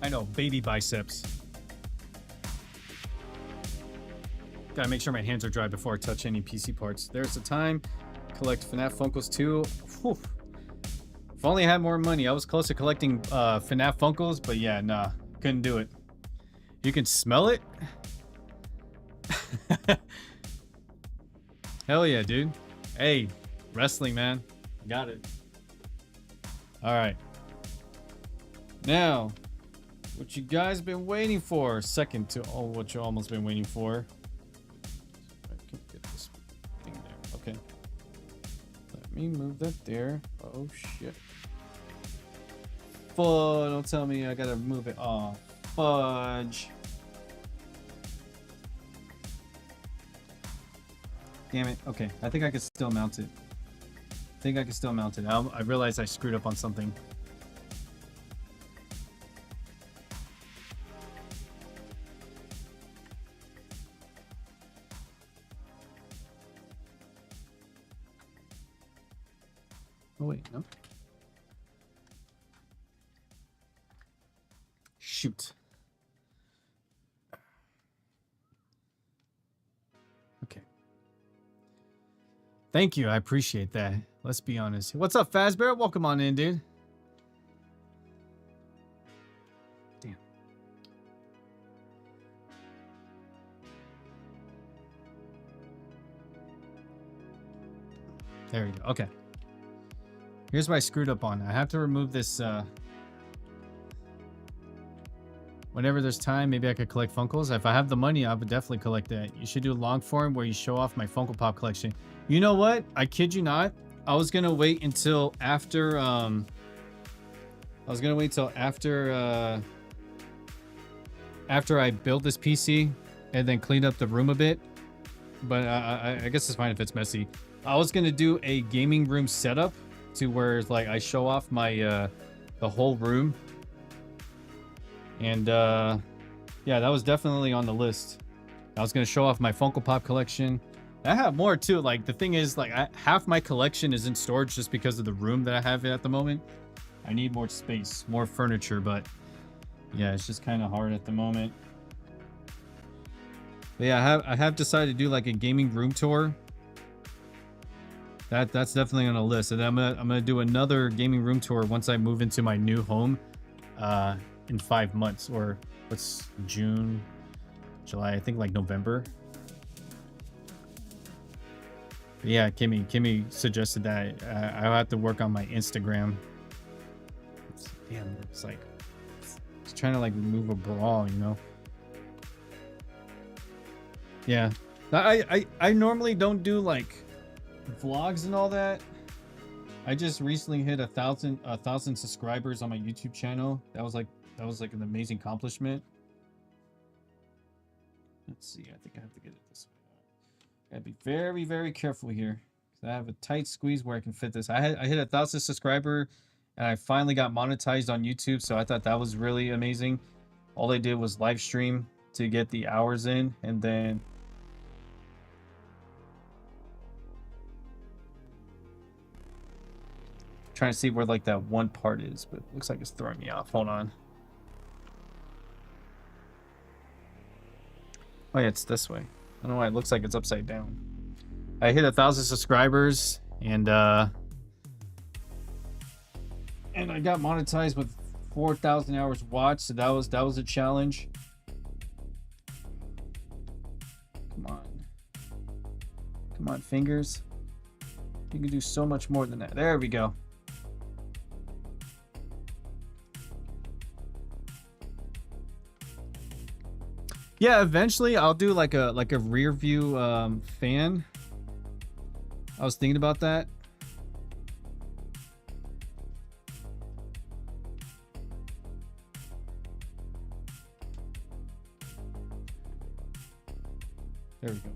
I know, baby biceps. Gotta make sure my hands are dry before I touch any PC parts. There's the time. Collect FNAF Funkos too. Whew. If only I had more money. I was close to collecting FNAF Funkos, but yeah, nah. Couldn't do it. You can smell it? Hell yeah, dude. Hey, wrestling, man. Got it. Alright. Now, what you guys been waiting for? Second to what you almost been waiting for. I can get this thing there. Okay. Let me move that there. Oh shit. Fudge. Don't tell me I gotta move it. Oh, fudge. Damn it. Okay, I think I can still mount it. I realized I screwed up on something. Oh wait, no. Shoot. Okay. Thank you. I appreciate that. Let's be honest. What's up, Fazbear? Welcome on in, dude. Damn. There we go. Okay. Here's what I screwed up on. I have to remove this. Whenever there's time, maybe I could collect Funkos. If I have the money, I would definitely collect that. You should do a long form where you show off my Funko Pop collection. You know what? I kid you not. I was gonna wait until after. After I build this PC and then clean up the room a bit. But I guess it's fine if it's messy. I was gonna do a gaming room setup to where like I show off my the whole room. And yeah, that was definitely on the list. I was gonna show off my Funko Pop collection. I have more too. Like the thing is, like half my collection is in storage just because of the room that I have at the moment. I need more space, more furniture, but yeah, it's just kind of hard at the moment. But yeah, I have decided to do like a gaming room tour. That's definitely on the list, and I'm gonna do another gaming room tour once I move into my new home. In 5 months, or what's June, July, I think like November. But yeah, Kimmy suggested that I'll have to work on my Instagram. Damn, it's like it's trying to like remove a bra, you know. Yeah, I normally don't do like vlogs and all that. I just recently hit 1,000 subscribers on my YouTube channel. That was like an amazing accomplishment. Let's see. I think I have to get it this way. Gotta be very, very careful here. I have a tight squeeze where I can fit this. I hit 1,000 subscriber, and I finally got monetized on YouTube. So I thought that was really amazing. All I did was live stream to get the hours in, and then trying to see where like that one part is, but it looks like it's throwing me off. Hold on. Oh yeah, it's this way. I don't know why it looks like it's upside down. I hit 1,000 subscribers, and I got monetized with 4,000 hours watched. So that was a challenge. Come on, fingers. You can do so much more than that. There we go. Yeah, eventually I'll do like a rear view fan. I was thinking about that. There we go.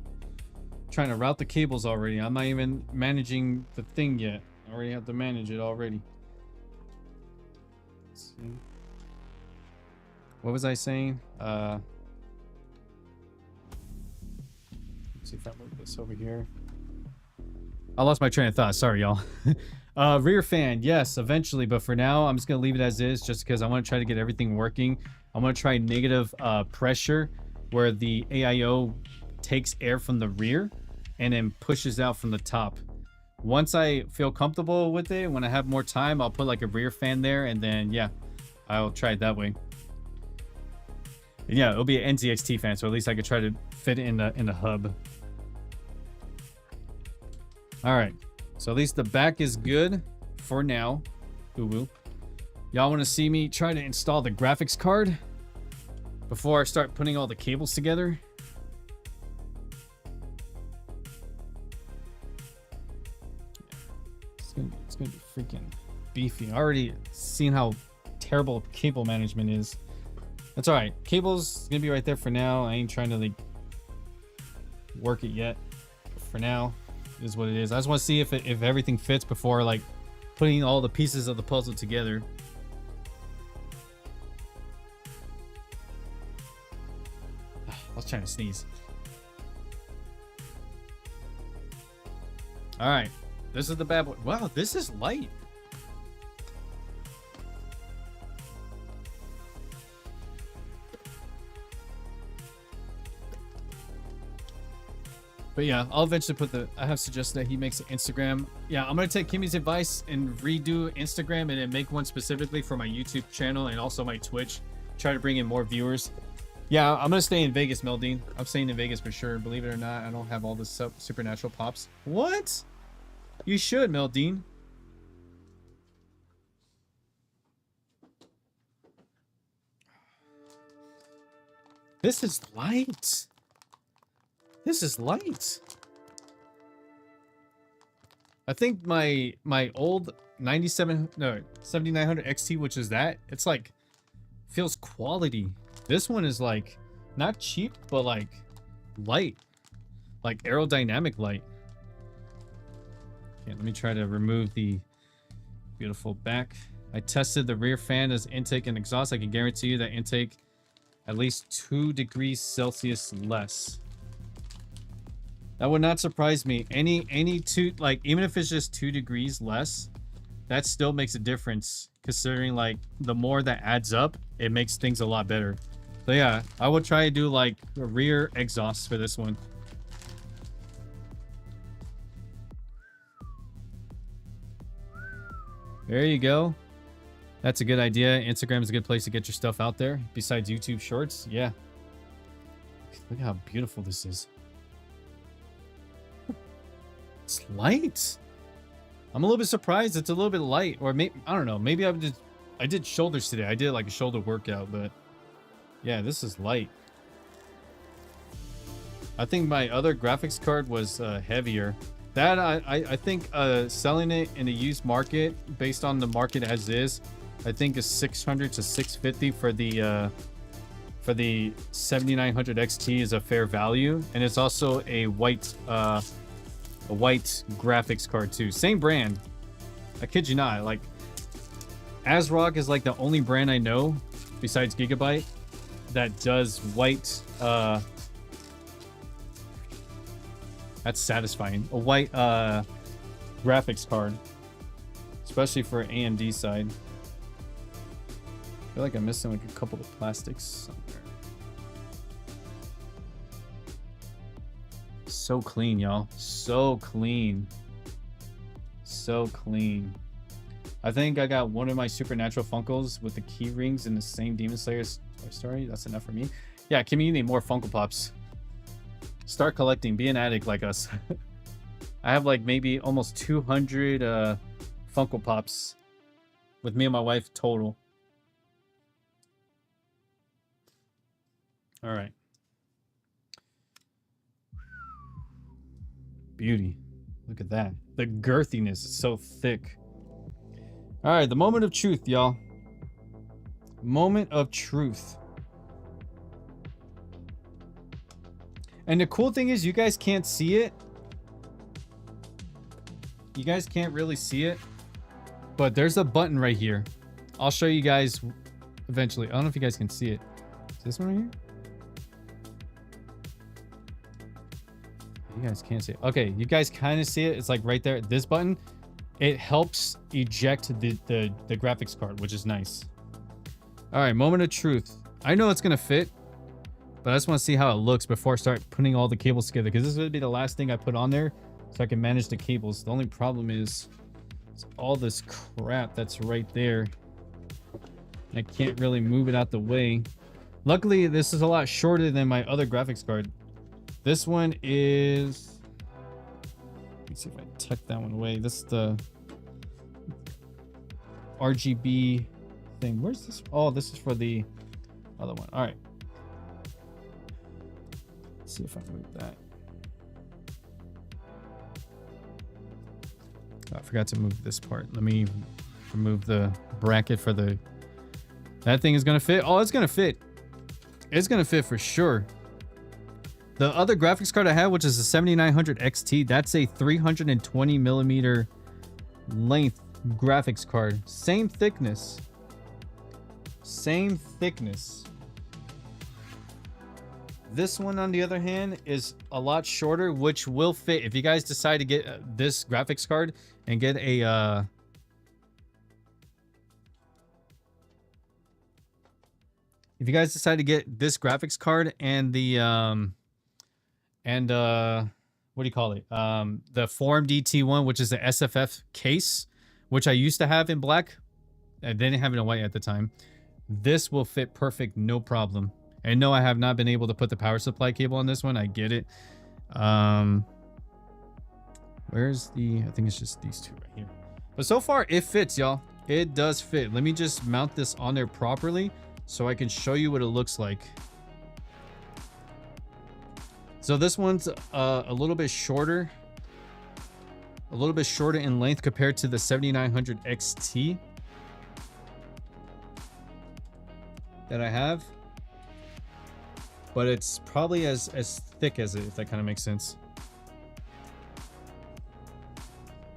Trying to route the cables already. I'm not even managing the thing yet. I already have to manage it already. Let's see. What was I saying? Let's see if I move this over here. I lost my train of thought. Sorry, y'all. Rear fan, yes, eventually, but for now, I'm just gonna leave it as is, just because I want to try to get everything working. I want to try negative pressure, where the AIO takes air from the rear and then pushes out from the top. Once I feel comfortable with it, when I have more time, I'll put like a rear fan there, and then yeah, I'll try it that way. And yeah, it'll be an NZXT fan, so at least I could try to fit it in the hub. All right, so at least the back is good for now. Boo-boo. Y'all want to see me try to install the graphics card before I start putting all the cables together? It's gonna be freaking beefy. I already seen how terrible cable management is. That's all right. Cable's gonna be right there for now. I ain't trying to like work it yet. For now, it is what it is. I just want to see if everything fits before like putting all the pieces of the puzzle together. I was trying to sneeze. All right. This is the bad boy. Wow, this is light. But yeah, I'll eventually put the... I have suggested that he makes an Instagram. Yeah, I'm going to take Kimmy's advice and redo Instagram and then make one specifically for my YouTube channel and also my Twitch. Try to bring in more viewers. Yeah, I'm going to stay in Vegas, Meldine. I'm staying in Vegas for sure. Believe it or not, I don't have all the supernatural pops. What? You should, Meldine. This is light. This is light. I think my old 7900 XT, which is that, it's like feels quality. This one is like not cheap, but like light, like aerodynamic light. Okay, let me try to remove the beautiful back. I tested the rear fan as intake and exhaust. I can guarantee you that intake at least 2 degrees Celsius less. That would not surprise me. Any two, like even if it's just 2 degrees less, that still makes a difference, considering like the more that adds up, it makes things a lot better. So yeah, I would try to do like a rear exhaust for this one. There you go. That's a good idea. Instagram is a good place to get your stuff out there. Besides YouTube Shorts, yeah. Look how beautiful this is. It's light. I'm a little bit surprised it's a little bit light, or maybe I don't know. Maybe I did shoulders today. I did like a shoulder workout, but yeah, this is light. I think my other graphics card was heavier. That I think selling it in the used market based on the market as is, I think is 600 to 650 for the 7900 XT is a fair value, and it's also a white graphics card too. Same brand. I kid you not. Like Asrock is like the only brand I know besides Gigabyte that does white. That's satisfying. A white graphics card, especially for AMD side. I feel like I'm missing like a couple of plastics somewhere. So clean, y'all. So clean. So clean. I think I got one of my Supernatural Funkos with the key rings in the same Demon Slayer story. That's enough for me. Yeah, Kimmy, you need more Funko Pops. Start collecting. Be an addict like us. I have like maybe almost 200 Funko Pops with me and my wife total. All right. Beauty. Look at that. The girthiness is so thick. All right, the moment of truth, y'all. Moment of truth. And the cool thing is you guys can't see it. You guys can't really see it. But there's a button right here. I'll show you guys eventually. I don't know if you guys can see it. Is this one right here? You guys can't see it. Okay, you guys kind of see it. It's like right there. This button. it helps eject the graphics card, which is nice. All right, moment of truth. I know it's gonna fit, but I just want to see how it looks before I start putting all the cables together, because this is gonna be the last thing I put on there, so I can manage the cables. The only problem is all this crap that's right there. I can't really move it out the way. Luckily, this is a lot shorter than my other graphics card. This one is... Let me see if I tuck that one away. This is the RGB thing. Where's this? Oh, this is for the other one. All right. Let's see if I can move that. Oh, I forgot to move this part. Let me remove the bracket for the... That thing is going to fit. Oh, it's going to fit. It's going to fit for sure. The other graphics card I have, which is the 7900 XT, that's a 320 millimeter length graphics card. Same thickness. Same thickness. This one, on the other hand, is a lot shorter, which will fit. If you guys decide to get this graphics card and get a... If you guys decide to get this graphics card and the what do you call it? The Forum DT one, which is the SFF case, which I used to have in black. I didn't have it in white at the time. This will fit perfect, no problem. And no, I have not been able to put the power supply cable on this one. I get it. Where's the... I think it's just these two right here. But so far, it fits, y'all. It does fit. Let me just mount this on there properly so I can show you what it looks like. So this one's a little bit shorter. A little bit shorter in length compared to the 7900 XT that I have. But it's probably as thick as it, if that kind of makes sense.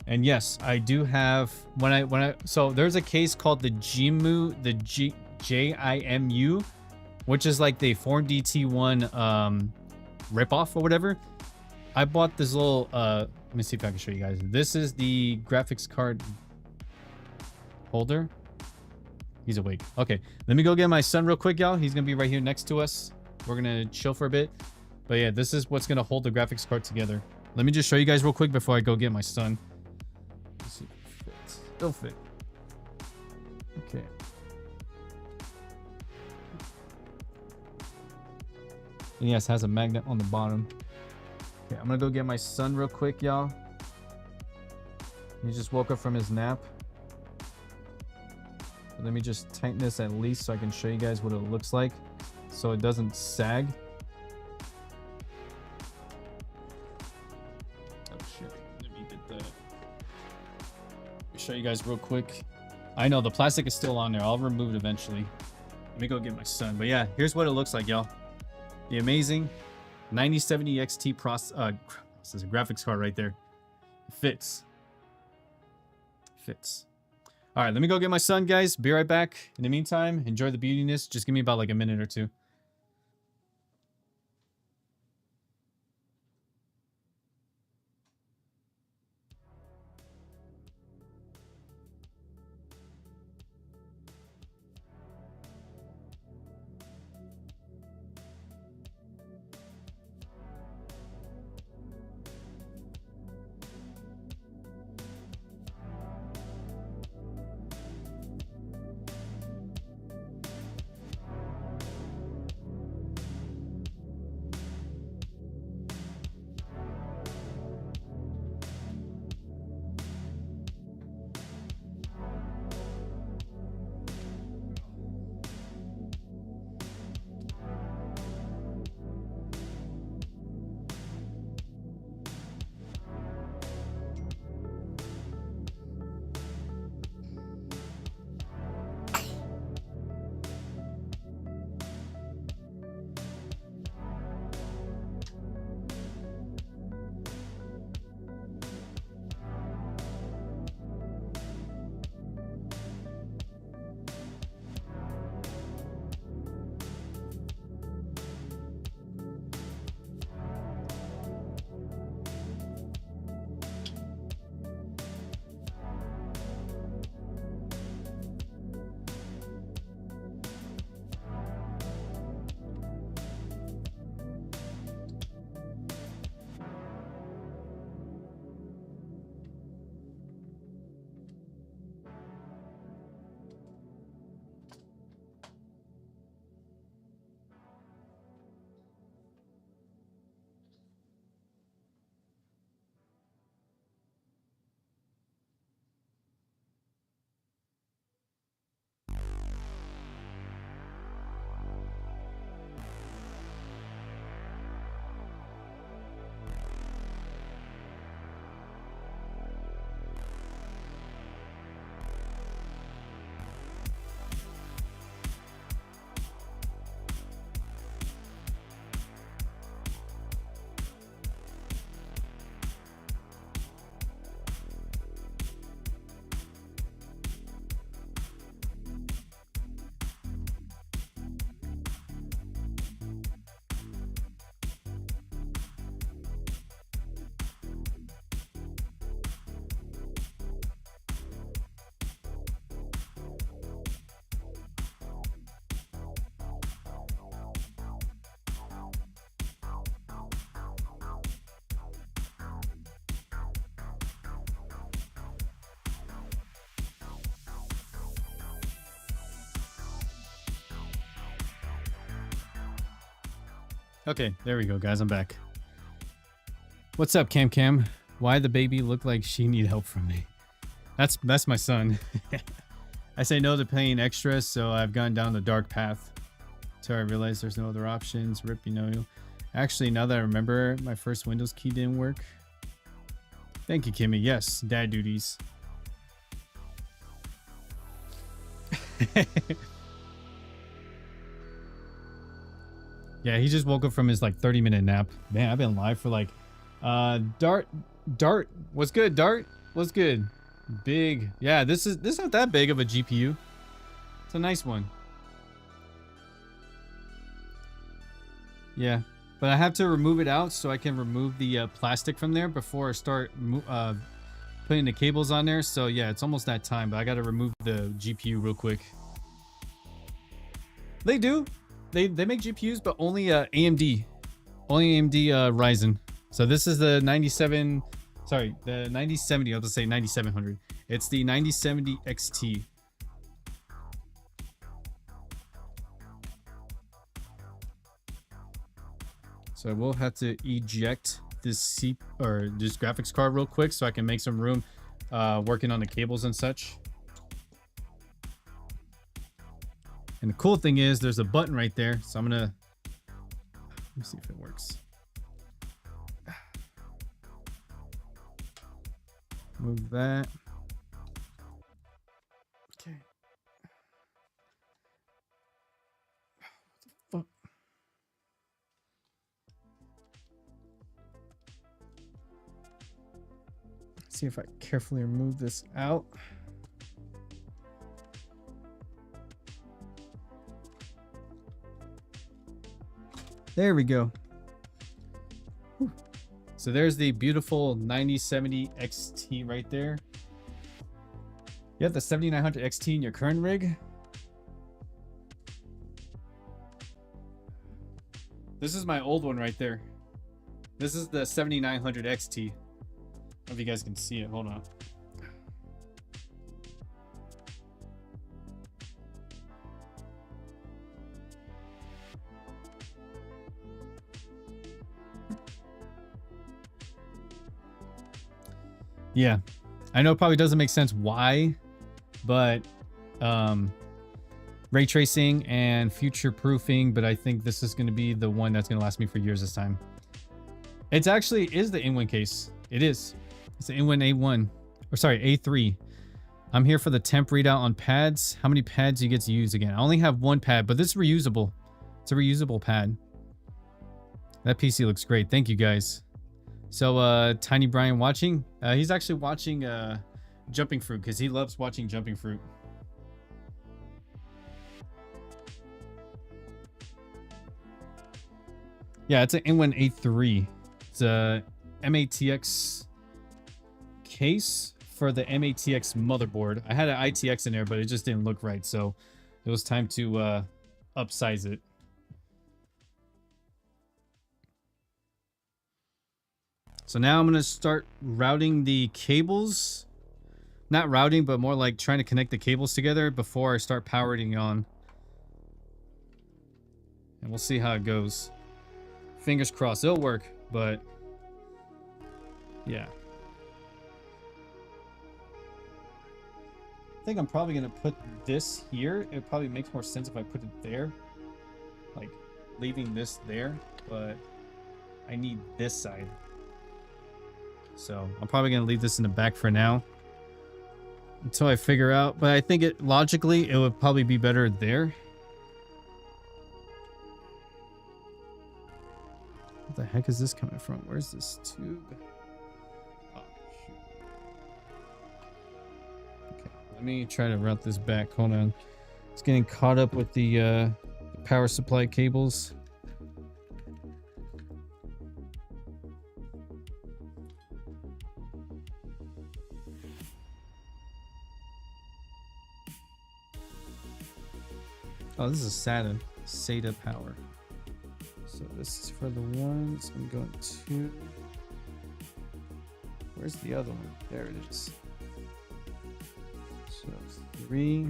And yes, I do have so there's a case called the JIMU, the JIMU, which is like the Forum DT1 ripoff or whatever. I bought this little let me see if I can show you guys. This is the graphics card holder. He's awake. Okay, let me go get my son real quick, y'all. He's gonna be right here next to us. We're gonna chill for a bit. But yeah, this is what's gonna hold the graphics card together. Let me just show you guys real quick before I go get my son. Let's see if it fits. It'll fit. Okay. And yes, has a magnet on the bottom. Okay, I'm gonna go get my son real quick, y'all. He just woke up from his nap. So let me just tighten this at least so I can show you guys what it looks like, so it doesn't sag. Oh shit, let me get that. Let me show you guys real quick. I know the plastic is still on there. I'll remove it eventually. Let me go get my son. But yeah, here's what it looks like, y'all. The amazing 9070 XT this is a graphics card right there. It fits. Fits. All right, let me go get my son, guys. Be right back. In the meantime, enjoy the beautiness. Just give me about like a minute or two. Okay, there we go, guys. I'm back. What's up, Cam Cam? Why the baby look like she need help from me? That's my son. I say no to paying extra, so I've gone down the dark path. So I realized there's no other options. Rip, you know. Actually, now that I remember, my first Windows key didn't work. Thank you, Kimmy. Yes, dad duties. Yeah, he just woke up from his like 30-minute nap. Man, I've been live for like Dart, what's good? Dart, what's good? Big. Yeah, this is not that big of a GPU. It's a nice one. Yeah, but I have to remove it out so I can remove the plastic from there before I start putting the cables on there. So yeah, it's almost that time, but I got to remove the GPU real quick. They do. They make GPUs, but only AMD. Only AMD Ryzen. So this is the 9070. I'll just say 9700. It's the 9070 XT. So I will have to eject this this graphics card real quick so I can make some room working on the cables and such. And the cool thing is there's a button right there. So I'm gonna, let me see if it works. Move that. Okay. What the fuck? Let's see if I carefully remove this out. There we go. Whew. So there's the beautiful 9070 XT right there. You have the 7900 XT in your current rig? This is my old one right there. This is the 7900 XT. I don't know if you guys can see it. Hold on. Yeah, I know it probably doesn't make sense why, but ray tracing and future proofing, but I think this is going to be the one that's going to last me for years this time. It's actually is the Inwin case. It is. It's the Inwin A1, or sorry, A3. I'm here for the temp readout on pads. How many pads do you get to use again? I only have one pad, but this is reusable. It's a reusable pad. That PC looks great. Thank you guys. So Tiny Brian watching, he's actually watching Jumping Fruit because he loves watching Jumping Fruit. Yeah, it's an Inwin A3. It's a MATX case for the MATX motherboard. I had an ITX in there, but it just didn't look right, so it was time to upsize it. So now I'm going to start routing the cables. Not routing, but more like trying to connect the cables together before I start powering on. And we'll see how it goes. Fingers crossed it'll work, but yeah. I think I'm probably going to put this here. It probably makes more sense if I put it there. Like leaving this there, but I need this side. So I'm probably going to leave this in the back for now until I figure out, but I think it logically, it would probably be better there. What the heck is this coming from? Where's this tube? Oh, shoot. Okay, let me try to route this back. Hold on. It's getting caught up with the power supply cables. Oh, this is SATA power. So this is for the ones. I'm going to. Where's the other one? There it is. So 3.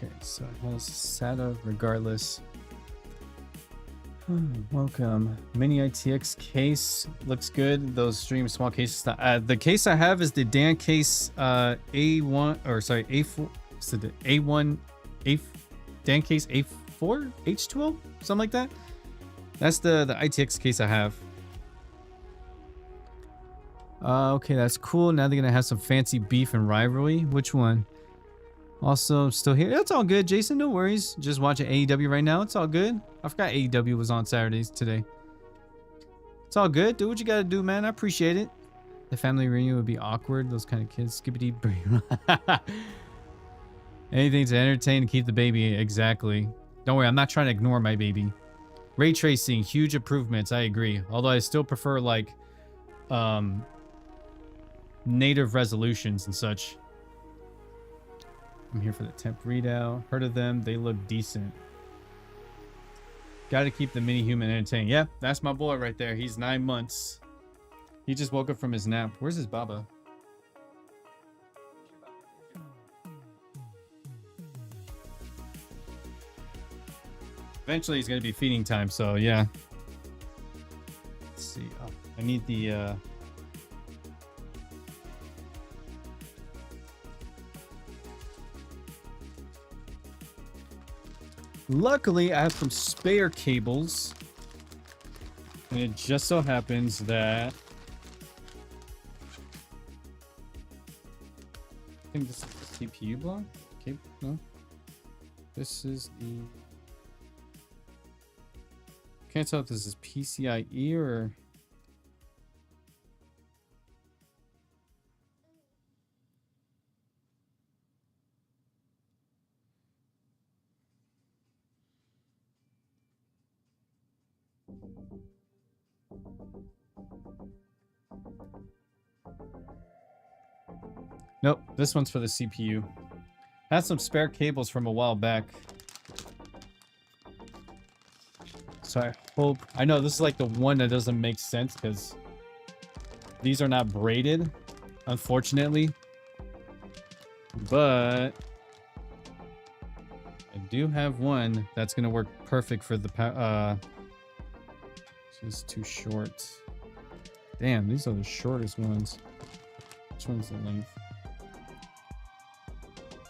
Okay, so it has SATA regardless. Welcome. Mini ITX case looks good. Those stream small cases. The case I have is the Dan case A1 or sorry A4. So the A1 Dan case A4 H2O something like that. That's the ITX case I have. Okay, that's cool. Now they're gonna have some fancy beef and rivalry. Which one? Also, still here. It's all good, Jason. No worries. Just watching AEW right now. It's all good. I forgot AEW was on Saturdays today. It's all good. Do what you gotta do, man. I appreciate it. The family reunion would be awkward. Those kind of kids. Skippity. Anything to entertain and keep the baby. Exactly. Don't worry. I'm not trying to ignore my baby. Ray tracing. Huge improvements. I agree. Although I still prefer like native resolutions and such. I'm here for the temp readout. Heard of them. They look decent. Got to keep the mini human entertained. Yeah, that's my boy right there. He's 9 months. He just woke up from his nap. Where's his baba? Eventually, he's going to be feeding time. So, yeah. Let's see. Oh, I need the... Luckily, I have some spare cables. And it just so happens that... I think this is the CPU block? Okay, no. This is the... Can't tell if this is PCIe or... Nope, this one's for the CPU. Had some spare cables from a while back. So I hope... I know this is like the one that doesn't make sense because these are not braided, unfortunately. But I do have one that's going to work perfect for the... It's too short. Damn, these are the shortest ones. Which one's the length?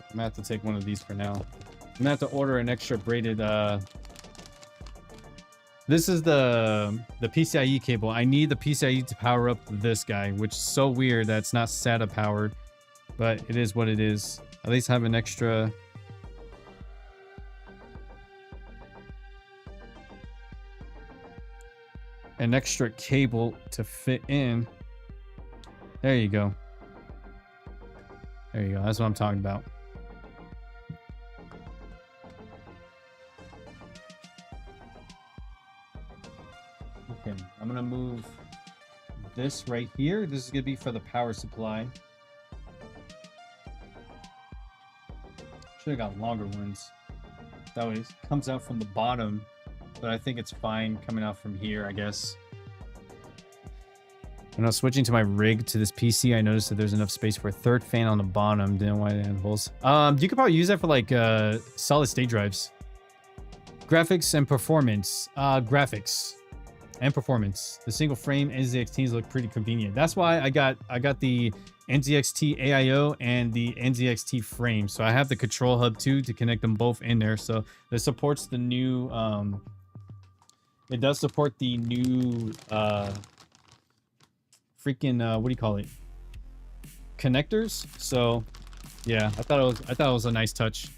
I'm gonna have to take one of these for now. I'm gonna have to order an extra braided this is the PCIe cable. I need the PCIe to power up this guy, which is so weird that it's not SATA powered, but it is what it is. At least have an extra cable to fit in. There you go. There you go. That's what I'm talking about. Okay, I'm gonna move this right here. This is gonna be for the power supply. Should have got longer ones. That way it comes out from the bottom, but I think it's fine coming out from here, I guess. When I was switching to my rig to this PC, I noticed that there's enough space for a third fan on the bottom. Didn't want to add holes. You could probably use that for like solid state drives. Graphics and performance. Graphics and performance. The single frame NZXTs look pretty convenient. That's why I got the NZXT AIO and the NZXT frame. So I have the control hub too to connect them both in there. So this supports the new it does support the new freaking what do you call it, connectors. So yeah, I thought it was a nice touch.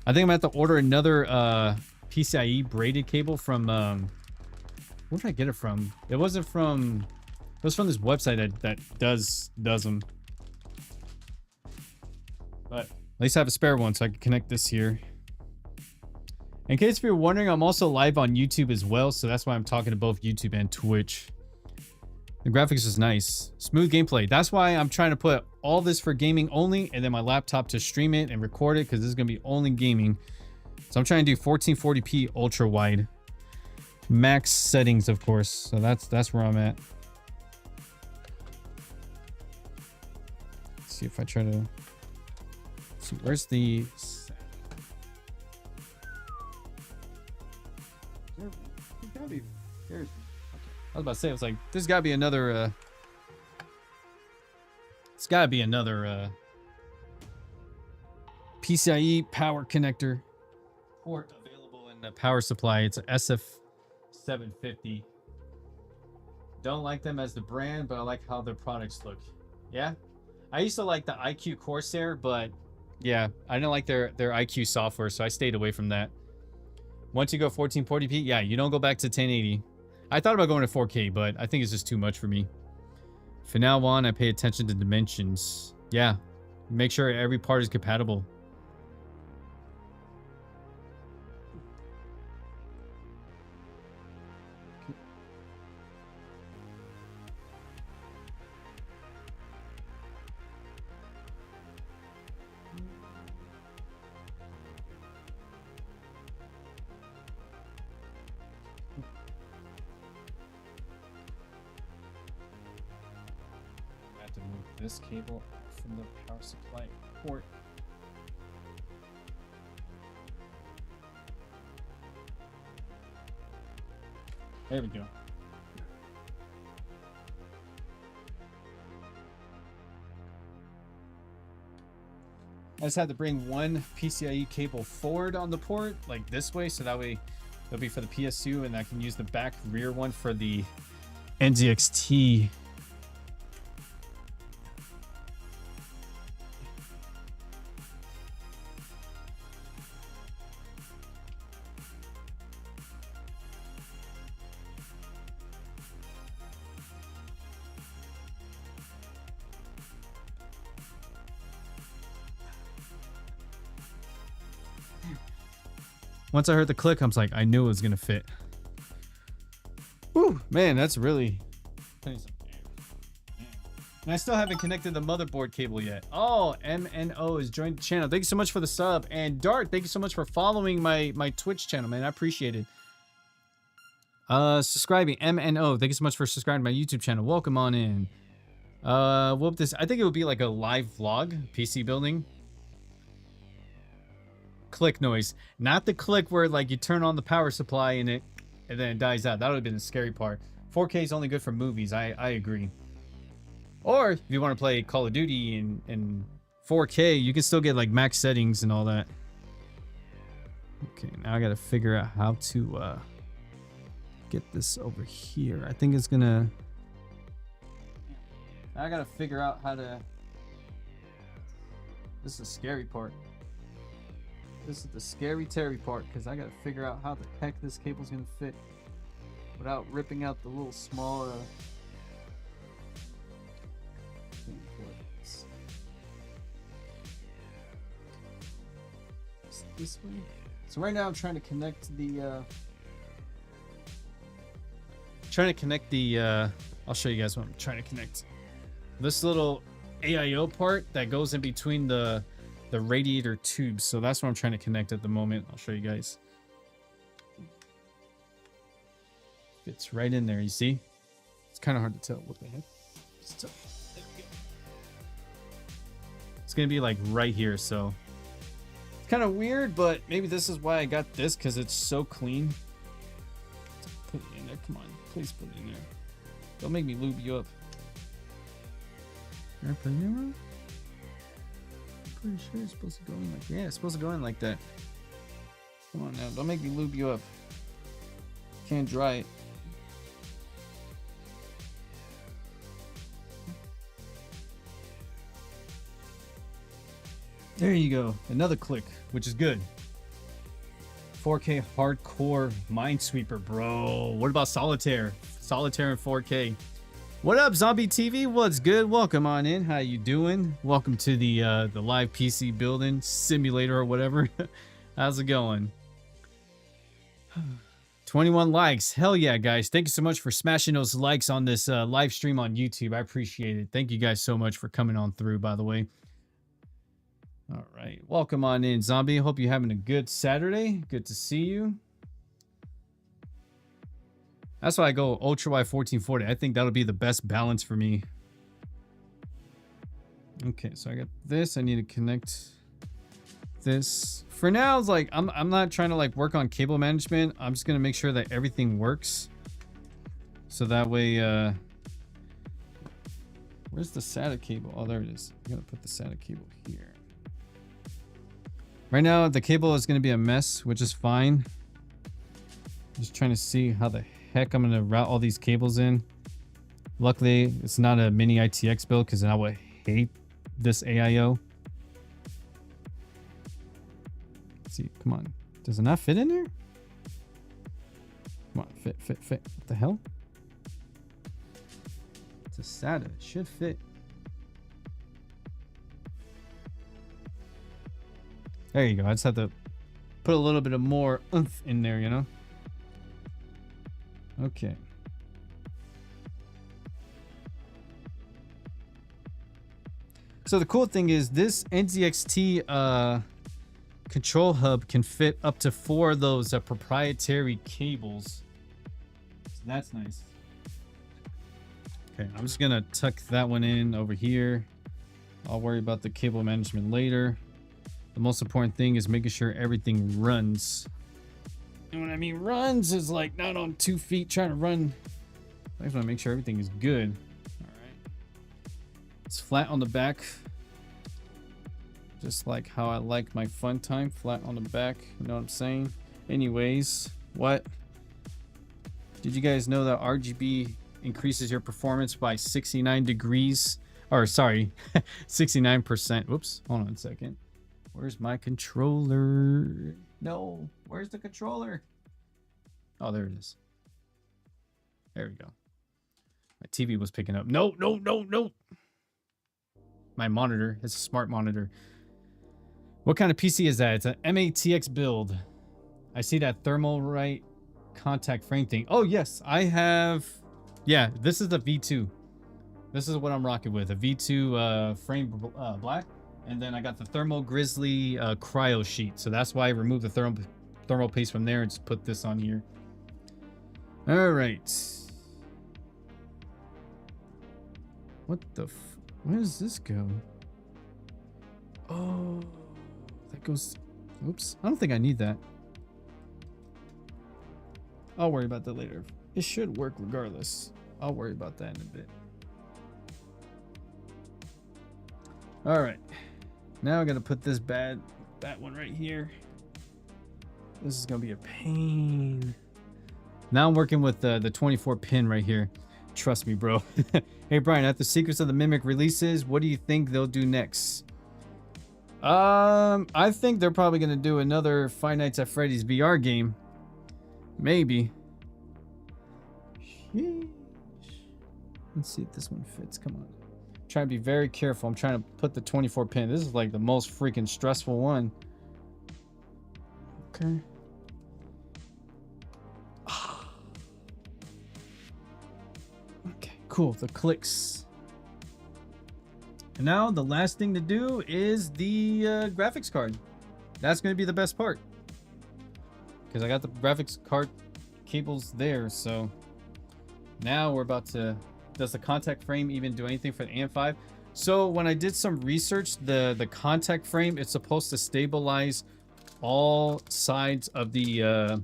I think I'm gonna have to order another PCIe braided cable from where did I get it from? It wasn't from, it was from this website that does them, but at least I have a spare one so I can connect this here. In case you're wondering, I'm also live on YouTube as well, so that's why I'm talking to both YouTube and Twitch. The graphics is nice. Smooth gameplay. That's why I'm trying to put all this for gaming only, and then my laptop to stream it and record it, because this is going to be only gaming. So I'm trying to do 1440p ultra wide. Max settings, of course. So that's where I'm at. Let's see if I try to... see, where's the... gotta be. Here's. Okay. I was about to say, I was like, there's gotta be another. It's gotta be another PCIe power connector port available in the power supply. It's a SF750. Don't like them as the brand, but I like how their products look. Yeah, I used to like the IQ Corsair, but yeah, I didn't like their IQ software, so I stayed away from that. Once you go 1440p, yeah, you don't go back to 1080. I thought about going to 4K, but I think it's just too much for me. For now on, I pay attention to dimensions. Yeah, make sure every part is compatible. This cable from the power supply port. There we go. I just had to bring one PCIe cable forward on the port, like this way, so that way it'll be for the PSU, and I can use the back rear one for the NZXT. Once I heard the click, I was like, I knew it was gonna fit. Whew, man, that's really. And I still haven't connected the motherboard cable yet. Oh, MNO has joined the channel. Thank you so much for the sub. And Dart, thank you so much for following my Twitch channel, man. I appreciate it. Subscribing, MNO. Thank you so much for subscribing to my YouTube channel. Welcome on in. Whoop this. I think it would be like a live vlog, PC building. Click noise, not the click where like you turn on the power supply and then it dies out. That would have been the scary part. 4K is only good for movies. I agree. Or if you want to play Call of Duty in 4K, you can still get like max settings and all that. Okay, now I gotta figure out how to get this over here. I think it's gonna. I gotta figure out how to. This is the scary part. This is the scary Terry part, because I gotta figure out how the heck this cable's gonna fit without ripping out the little small this way. So right now I'm trying to connect the I'll show you guys what I'm trying to connect. This little AIO part that goes in between the radiator tubes. So that's what I'm trying to connect at the moment. I'll show you guys. Fits right in there, you see? It's kind of hard to tell. What the heck? There we go. It's gonna be like right here, so it's kind of weird, but maybe this is why I got this, because it's so clean. Put it in there. Come on, please put it in there. Don't make me lube you up. Can I put it in there? Pretty sure it's supposed to go in like, yeah, it's supposed to go in like that. Come on now, don't make me lube you up. Can't dry it. There you go, another click, which is good. 4K hardcore Minesweeper, bro. What about Solitaire? Solitaire in 4K. What up, Zombie TV? What's good? Welcome on in. How you doing? Welcome to the live PC building simulator or whatever. How's it going? 21 likes. Hell yeah, guys. Thank you so much for smashing those likes on this live stream on YouTube. I appreciate it. Thank you guys so much for coming on through, by the way. All right. Welcome on in, Zombie. Hope you're having a good Saturday. Good to see you. That's why I go ultra wide 1440. I think that'll be the best balance for me. Okay, so I got this. I need to connect this. For now, it's like I'm not trying to like work on cable management. I'm just gonna make sure that everything works. So that way, where's the SATA cable? Oh, there it is. I'm gonna put the SATA cable here. Right now, the cable is gonna be a mess, which is fine. Just trying to see how the heck I'm gonna route all these cables in. Luckily, it's not a mini ITX build because I would hate this AIO. Let's see, come on. Does it not fit in there? Come on, fit. What the hell? It's a SATA. It should fit. There you go. I just have to put a little bit of more oomph in there, you know? Okay. So the cool thing is this NZXT control hub can fit up to 4 of those proprietary cables. So that's nice. Okay, I'm just gonna tuck that one in over here. I'll worry about the cable management later. The most important thing is making sure everything runs. And when I mean runs is like not on 2 feet trying to run. I just want to make sure everything is good. All right. It's flat on the back. Just like how I like my fun time. Flat on the back. You know what I'm saying? Anyways, what? Did you guys know that RGB increases your performance by 69 degrees? Or sorry, 69%. Whoops. Hold on a second. Where's my controller? No, where's the controller? Oh, there it is. There we go. My TV was picking up. No. My monitor. It's a smart monitor. What kind of PC is that? It's an MATX build. I see that thermal right contact frame thing. Oh, yes, I have. Yeah, this is the V2. This is what I'm rocking with. A V2 frame black. And then I got the Thermal Grizzly cryo sheet. So that's why I removed the thermal paste from there and just put this on here. All right. What the where does this go? Oh, that goes. Oops. I don't think I need that. I'll worry about that later. It should work regardless. I'll worry about that in a bit. All right. Now I gotta put this that one right here. This is gonna be a pain. Now I'm working with the 24 pin right here. Trust me, bro. Hey Brian, after Secrets of the Mimic releases, what do you think they'll do next? I think they're probably gonna do another Five Nights at Freddy's VR game. Maybe. Sheesh. Let's see if this one fits. Come on. Trying to be very careful. I'm trying to put the 24 pin. This is like the most freaking stressful one. Okay. Okay, cool. The clicks. And now the last thing to do is the graphics card. That's going to be the best part. Because I got the graphics card cables there. So now we're about to... Does the contact frame even do anything for the AM5? So when I did some research, the contact frame, it's supposed to stabilize all sides of the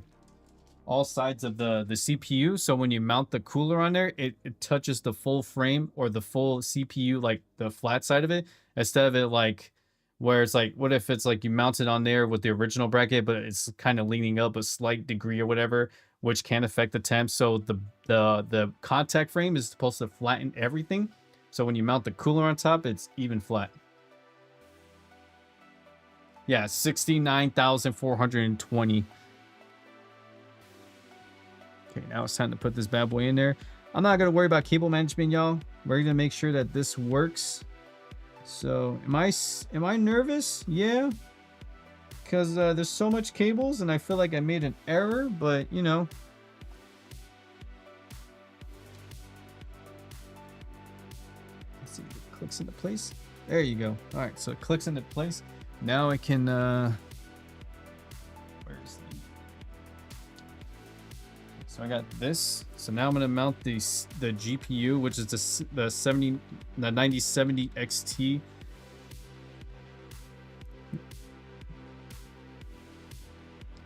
CPU. So when you mount the cooler on there, it touches the full frame or the full CPU, like the flat side of it, instead of it like where it's like, what if it's like you mount it on there with the original bracket, but it's kind of leaning up a slight degree or whatever, which can affect the temp. So the contact frame is supposed to flatten everything. So when you mount the cooler on top, it's even flat. Yeah, 69,420. Okay, now it's time to put this bad boy in there. I'm not gonna worry about cable management, y'all. We're gonna make sure that this works. So am I nervous? Yeah. Because there's so much cables and I feel like I made an error, but you know. Let's see if it clicks into place. There you go. All right, so it clicks into place. Now I can, where's the, so I got this. So now I'm gonna mount the GPU, which is the 9070 XT.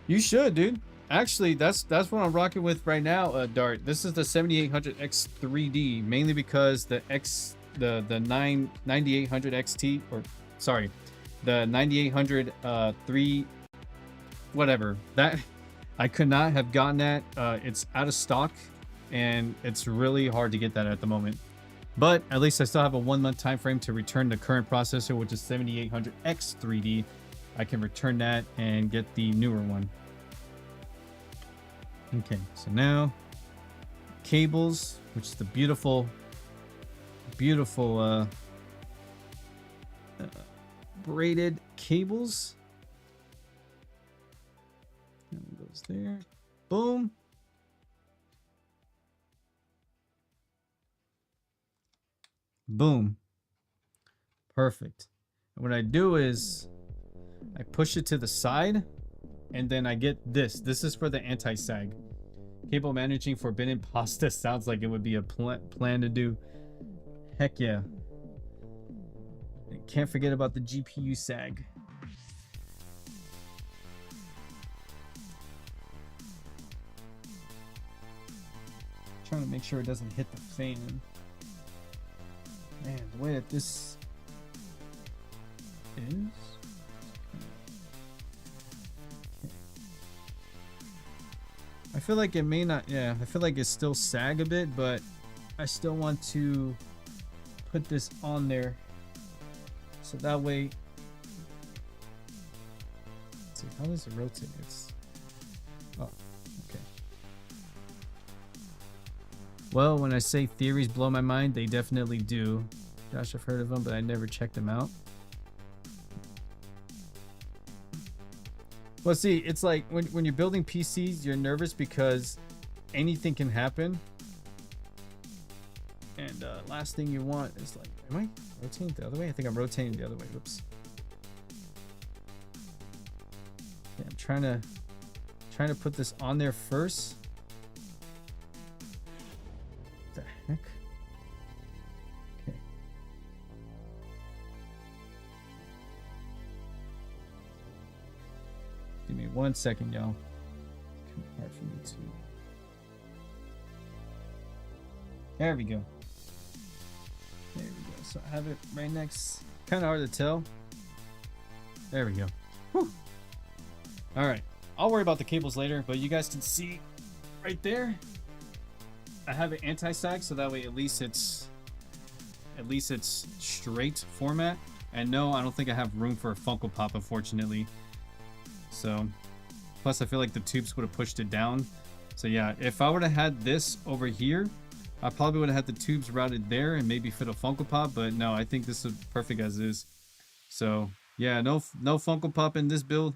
You should, dude. Actually, that's what I'm rocking with right now, Dart. This is the 7800X 3D, mainly because the 9800 XT, or sorry, the 9800 3 whatever. That I could not have gotten that. It's out of stock and it's really hard to get that at the moment. But at least I still have a 1 month time frame to return the current processor, which is 7800X 3D. I can return that and get the newer one. Okay, so now cables, which is the beautiful braided cables. That goes there. Boom. Boom. Perfect. And what I do is I push it to the side, and then I get this. This is for the anti-sag. Cable managing forbidden pasta sounds like it would be a plan to do. Heck yeah. And can't forget about the GPU sag. Trying to make sure it doesn't hit the fan. Man, the way that this is. I feel like it may not, yeah, I feel like it's still sag a bit, but I still want to put this on there. So that way, let's see, how does it rotate? It's, oh, okay. Well, when I say theories blow my mind, they definitely do. Gosh, I've heard of them, but I never checked them out. Well, see, it's like when you're building PCs, you're nervous because anything can happen. And last thing you want is like, am I rotating the other way? I think I'm rotating the other way. Whoops. Yeah, I'm trying to put this on there first. What the heck? Okay. Give me 1 second, y'all. It's kind of hard for me to. There we go. There we go. So I have it right next. Kind of hard to tell. There we go. Whew. All right. I'll worry about the cables later, but you guys can see right there. I have an anti-sag, so that way at least it's straight format. And no, I don't think I have room for a Funko Pop, unfortunately. So, plus I feel like the tubes would have pushed it down. So yeah, if I would have had this over here, I probably would have had the tubes routed there and maybe fit a Funko Pop, but no, I think this is perfect as is. So yeah, no Funko Pop in this build.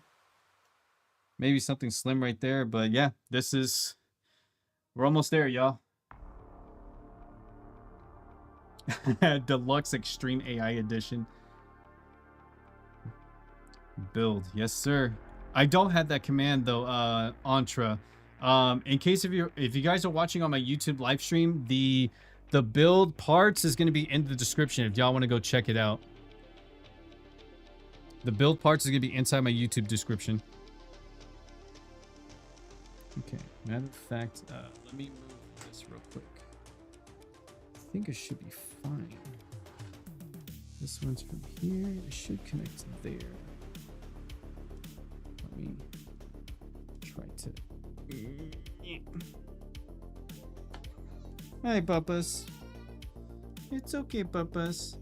Maybe something slim right there, but yeah, we're almost there, y'all. Deluxe Extreme AI Edition. Build, yes sir. I don't have that command though, Entra. In case if you guys are watching on my YouTube live stream, the build parts is going to be in the description if y'all want to go check it out. The build parts is going to be inside my YouTube description. Okay, matter of fact, let me move this real quick. I think it should be fine. This one's from here. It should connect there. Let me try to. Hi, Papas. It's okay, Papas.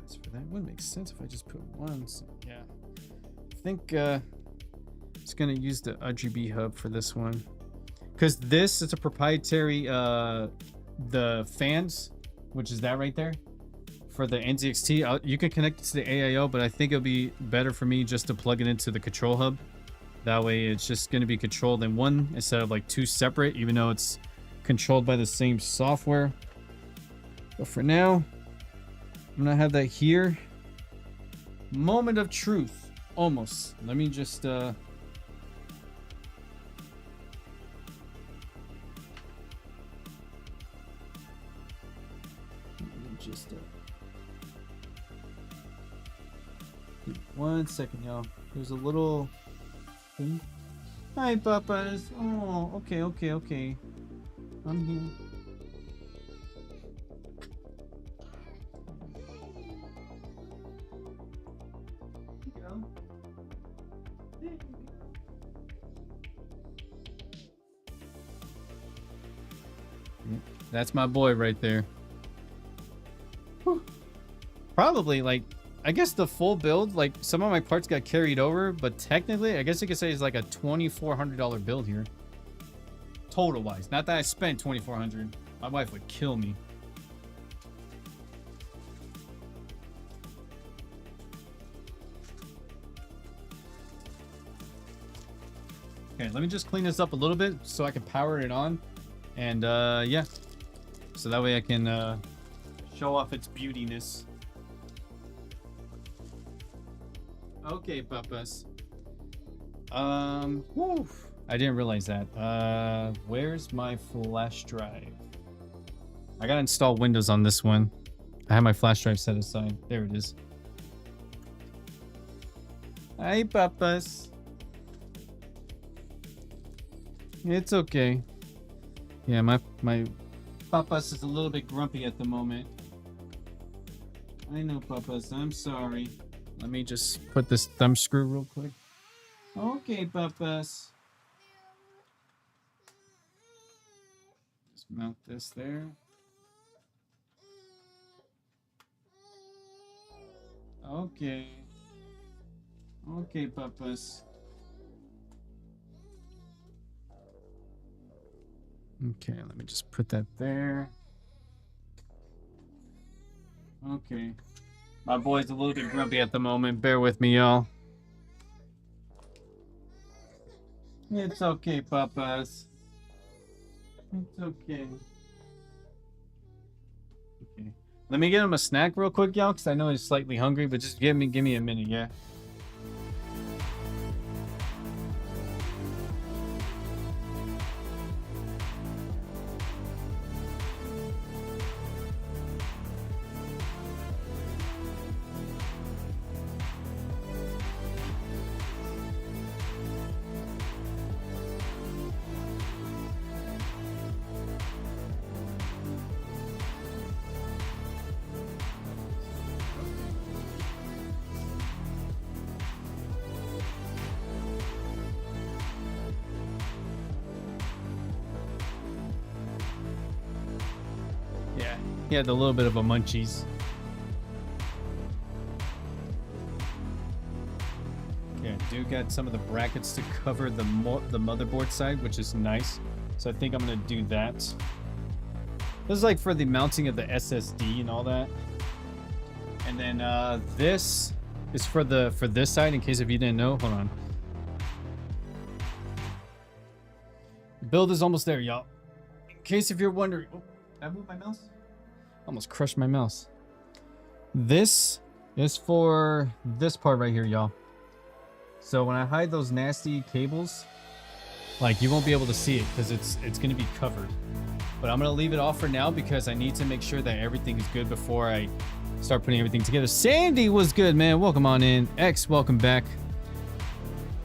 As for that one, makes sense if I just put one. So yeah, I think it's gonna use the RGB hub for this one, because this is a proprietary the fans, which is that right there. For the NZXT, you can connect it to the AIO, but I think it'll be better for me just to plug it into the control hub. That way it's just going to be controlled in one instead of like two separate, even though it's controlled by the same software. But for now, I'm going to have that here. Moment of truth. Almost. Let me just... let me just... 1 second, y'all. There's a little thing. Hi, papas. Oh, okay, okay, okay. I'm here. There you go. There you go. That's my boy right there. Whew. Probably, like, I guess the full build, like, some of my parts got carried over, but technically, I guess you could say it's like a $2,400 build here. Total-wise. Not that I spent $2,400. My wife would kill me. Okay, let me just clean this up a little bit so I can power it on. And, yeah. So that way I can, show off its beautiness. Okay, papas. Whew, I didn't realize that. Where's my flash drive? I gotta install Windows on this one. I have my flash drive set aside. There it is. Hi, papas. It's okay. Yeah, my papas is a little bit grumpy at the moment. I know, papas. I'm sorry. Let me just put this thumb screw real quick. Okay, papas. Just mount this there. Okay. Okay, papas. Okay, let me just put that there. Okay. My boy's a little bit grumpy at the moment. Bear with me, y'all. It's okay, papas. It's okay. Okay. Let me get him a snack real quick, y'all, because I know he's slightly hungry, but just give me a minute, yeah? He had a little bit of a munchies. Okay, I do got some of the brackets to cover the motherboard side, which is nice. So I think I'm gonna do that. This is like for the mounting of the SSD and all that. And then this is for this side, in case if you didn't know. Hold on. Build is almost there, y'all. In case if you're wondering. Oh, did I move my mouse? Almost crushed my mouse. This is for this part right here, y'all. So when I hide those nasty cables, like, you won't be able to see it because it's going to be covered. But I'm going to leave it off for now because I need to make sure that everything is good before I start putting everything together. Sandy was good, man. Welcome on in. X, welcome back.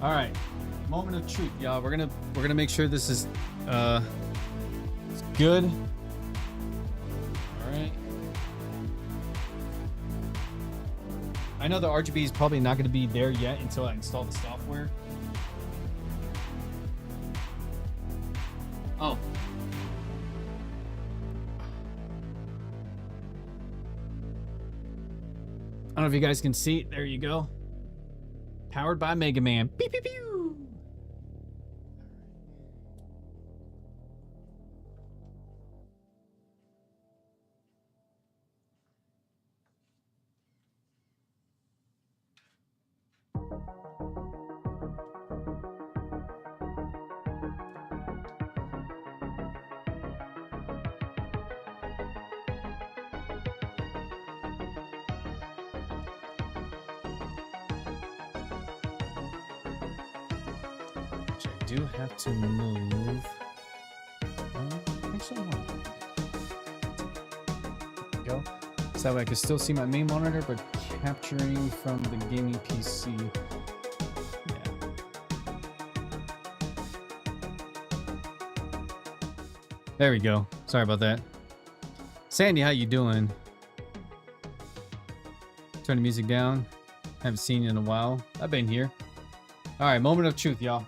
All right, moment of truth, y'all. We're gonna make sure this is it's good. I know the RGB is probably not going to be there yet until I install the software. Oh. I don't know if you guys can see it. There you go. Powered by Mega Man. Pew, pew, pew. Do have to move. Actually, no. There we go. So that way I can still see my main monitor, but capturing from the gaming PC. Yeah. There we go. Sorry about that. Sandy, how you doing? Turn the music down. Haven't seen you in a while. I've been here. All right, moment of truth, y'all.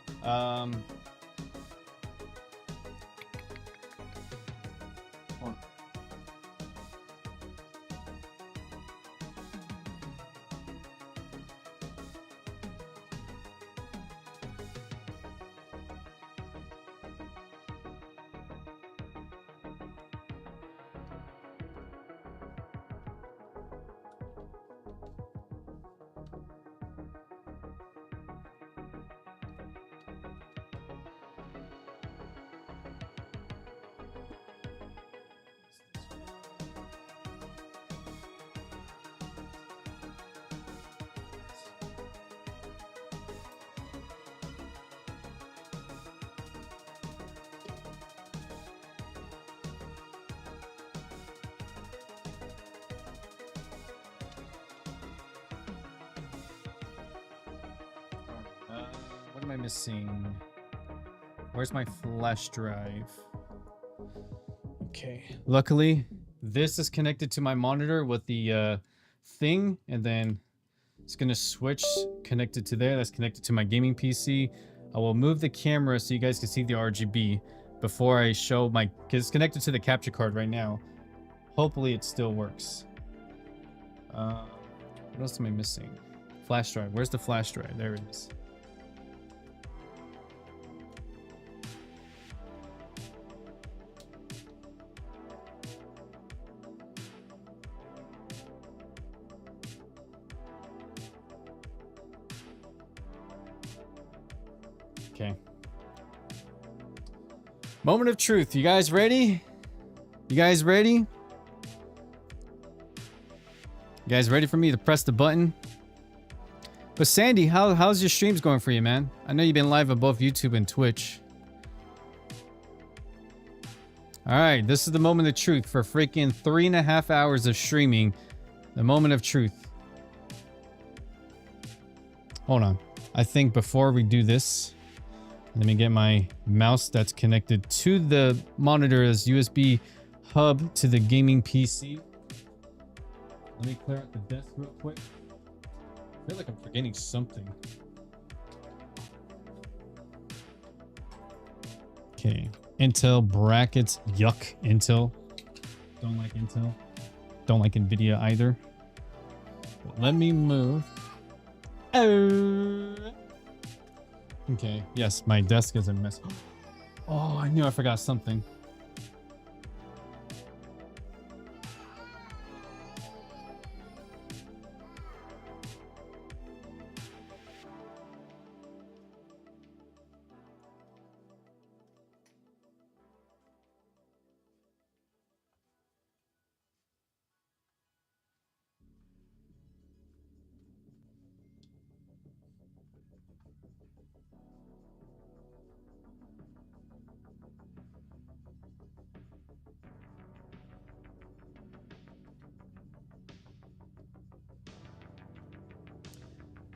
What am I missing? Where's my flash drive? Okay. Luckily, this is connected to my monitor with the thing, and then it's gonna switch connected to there. That's connected to my gaming PC. I will move the camera so you guys can see the RGB before I show my, because it's connected to the capture card right now. Hopefully it still works. What else am I missing? Flash drive. Where's the flash drive? There it is. Okay. Moment of truth. You guys ready? You guys ready? You guys ready for me to press the button? But Sandy, how's your streams going for you, man? I know you've been live on both YouTube and Twitch. Alright, this is the moment of truth for freaking 3.5 hours of streaming. The moment of truth. Hold on. I think before we do this, let me get my mouse that's connected to the monitor as USB hub to the gaming PC. Let me clear out the desk real quick. I feel like I'm forgetting something. Okay. Intel brackets. Yuck. Intel. Don't like Intel. Don't like NVIDIA either. But let me move. Oh. Okay. Yes, my desk is a mess. Oh, I knew I forgot something.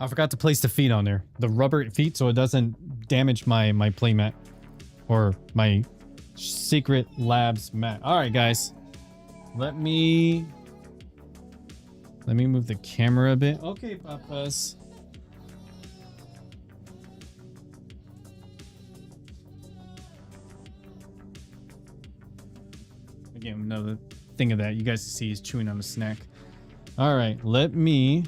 I forgot to place the feet on there. The rubber feet so it doesn't damage my playmat. Or my secret labs mat. Alright guys. Let me move the camera a bit. Okay, papas. Again, another thing of that. You guys see he's chewing on a snack. Alright, let me...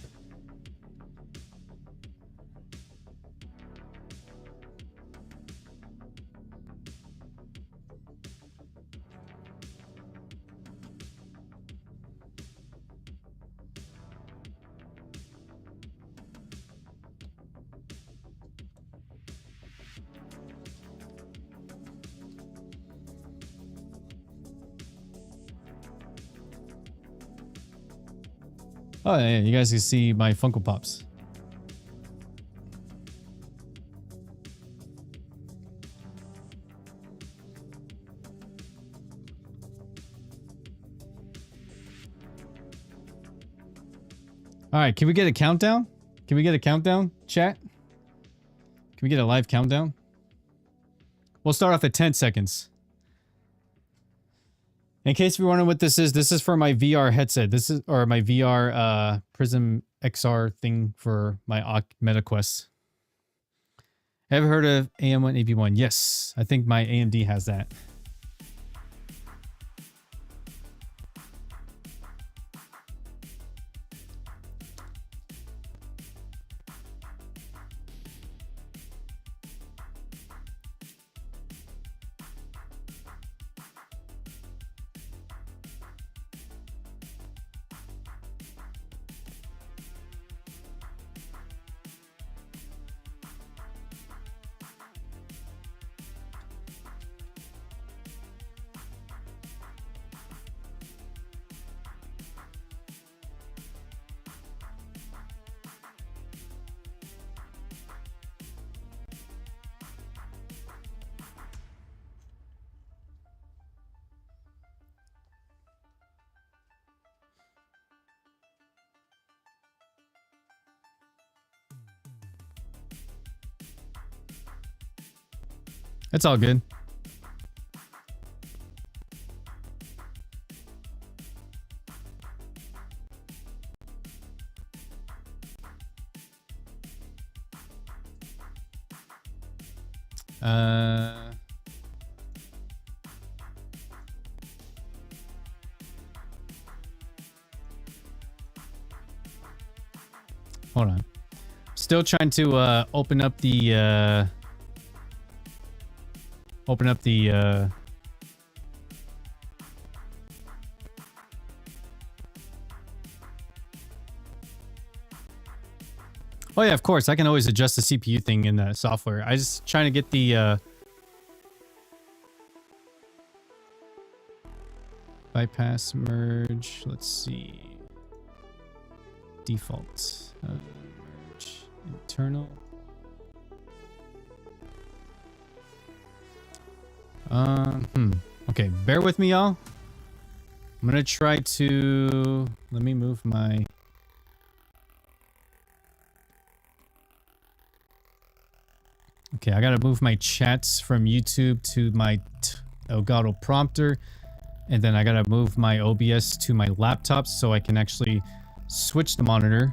Oh yeah, you guys can see my Funko Pops. All right, can we get a countdown? Can we get a countdown, chat? Can we get a live countdown? We'll start off at 10 seconds. In case you're wondering what this is for my VR headset. This is, or my VR Prism XR thing for my Meta Quest. Ever heard of AM1 AB1? Yes, I think my AMD has that. It's all good. Hold on. Still trying to open up the Oh yeah, of course. I can always adjust the CPU thing in the software. I just trying to get the bypass merge. Let's see. Default merge internal. Okay, bear with me, y'all. I'm gonna try to let me move my. Okay, I gotta move my chats from YouTube to my Elgato prompter, and then I gotta move my OBS to my laptop so I can actually switch the monitor.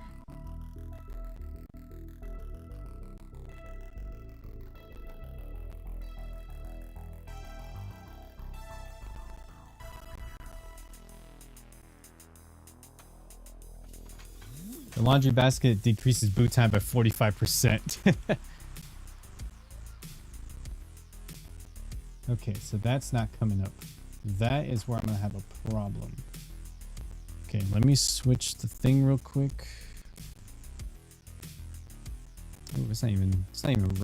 The laundry basket decreases boot time by 45%. Okay, so that's not coming up. That is where I'm gonna have a problem. Okay, let me switch the thing real quick. Oh, it's not even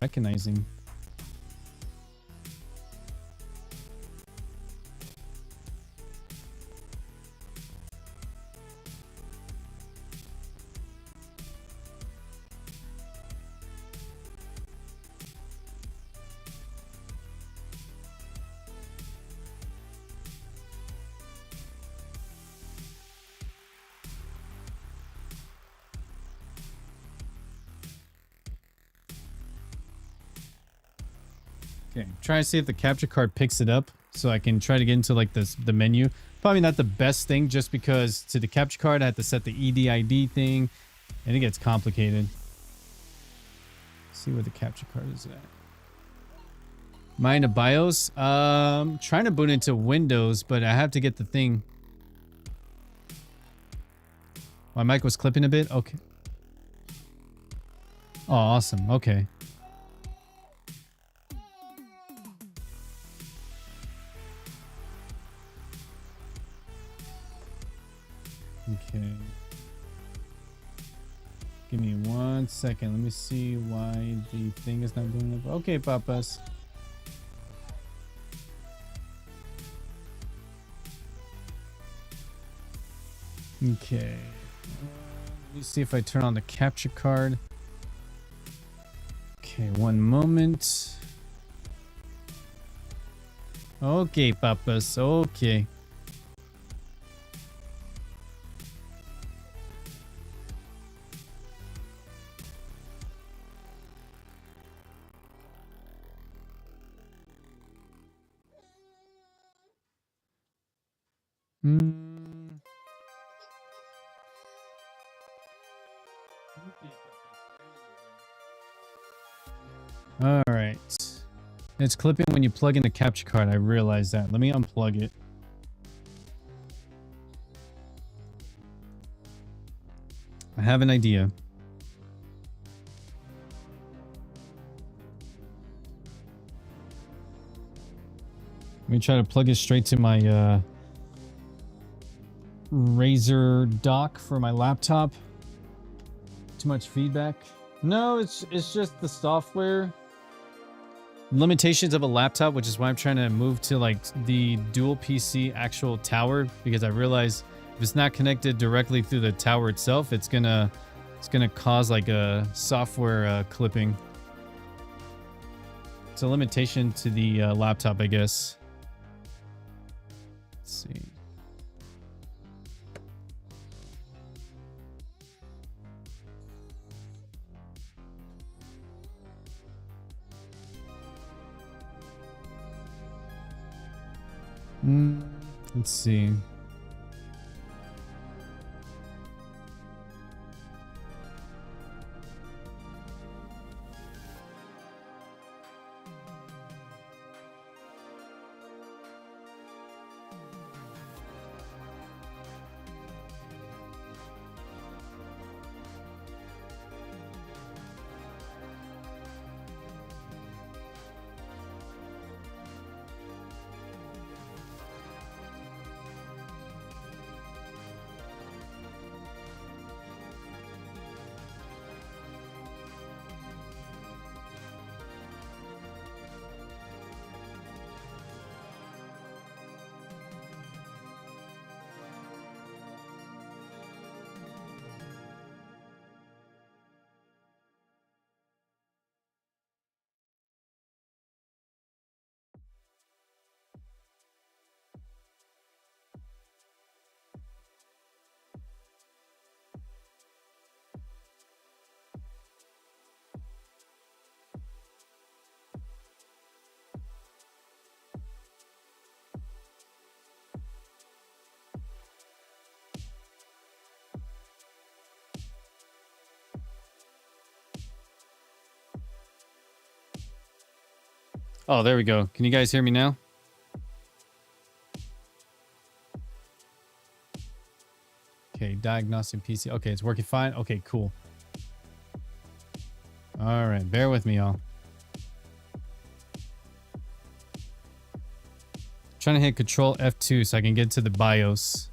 recognizing. Okay, try to see if the capture card picks it up so I can try to get into like the menu. Probably not the best thing just because to the capture card I have to set the EDID thing and it gets complicated. Let's see where the capture card is at. Mine a BIOS. Trying to boot into Windows, but I have to get the thing. My mic was clipping a bit. Okay. Oh, awesome. Okay. Okay. Give me 1 second. Let me see why the thing is not doing it. Okay, papas. Okay. Let me see if I turn on the capture card. Okay, one moment. Okay, papas. Okay. Mm. All right. It's clipping when you plug in the capture card. I realize that. Let me unplug it. I have an idea. Let me try to plug it straight to my Razer dock for my laptop. Too much feedback? No, it's just the software limitations of a laptop, which is why I'm trying to move to like the dual PC actual tower, because I realize if it's not connected directly through the tower itself, it's gonna cause like a software clipping. It's a limitation to the laptop, I guess. Let's see. Let's see. Oh, there we go. Can you guys hear me now? Okay, diagnostic PC. Okay, it's working fine. Okay, cool. All right, bear with me, y'all. Trying to hit Control F2 so I can get to the BIOS.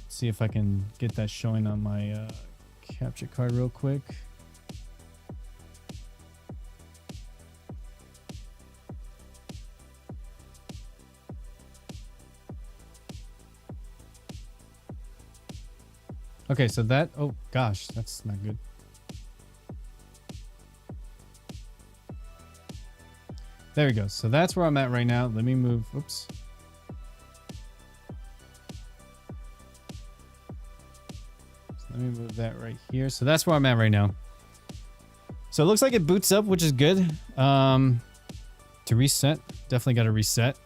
See if I can get that showing on my capture card real quick. Okay, so that, oh gosh, that's not good. There we go. So that's where I'm at right now. Let me move, oops. So let me move that right here. So that's where I'm at right now. So it looks like it boots up, which is good. To reset, definitely got to reset.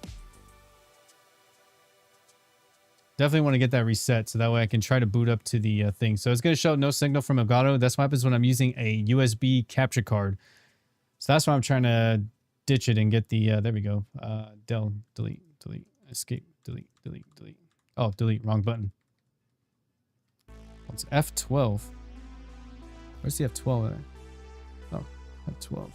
Definitely want to get that reset so that way I can try to boot up to the thing. So it's going to show no signal from Elgato. That's what happens when I'm using a USB capture card. So that's why I'm trying to ditch it and get the, there we go. Del, delete, escape, delete. Oh, delete, wrong button. It's F12. Where's the F12 at? Oh, F12.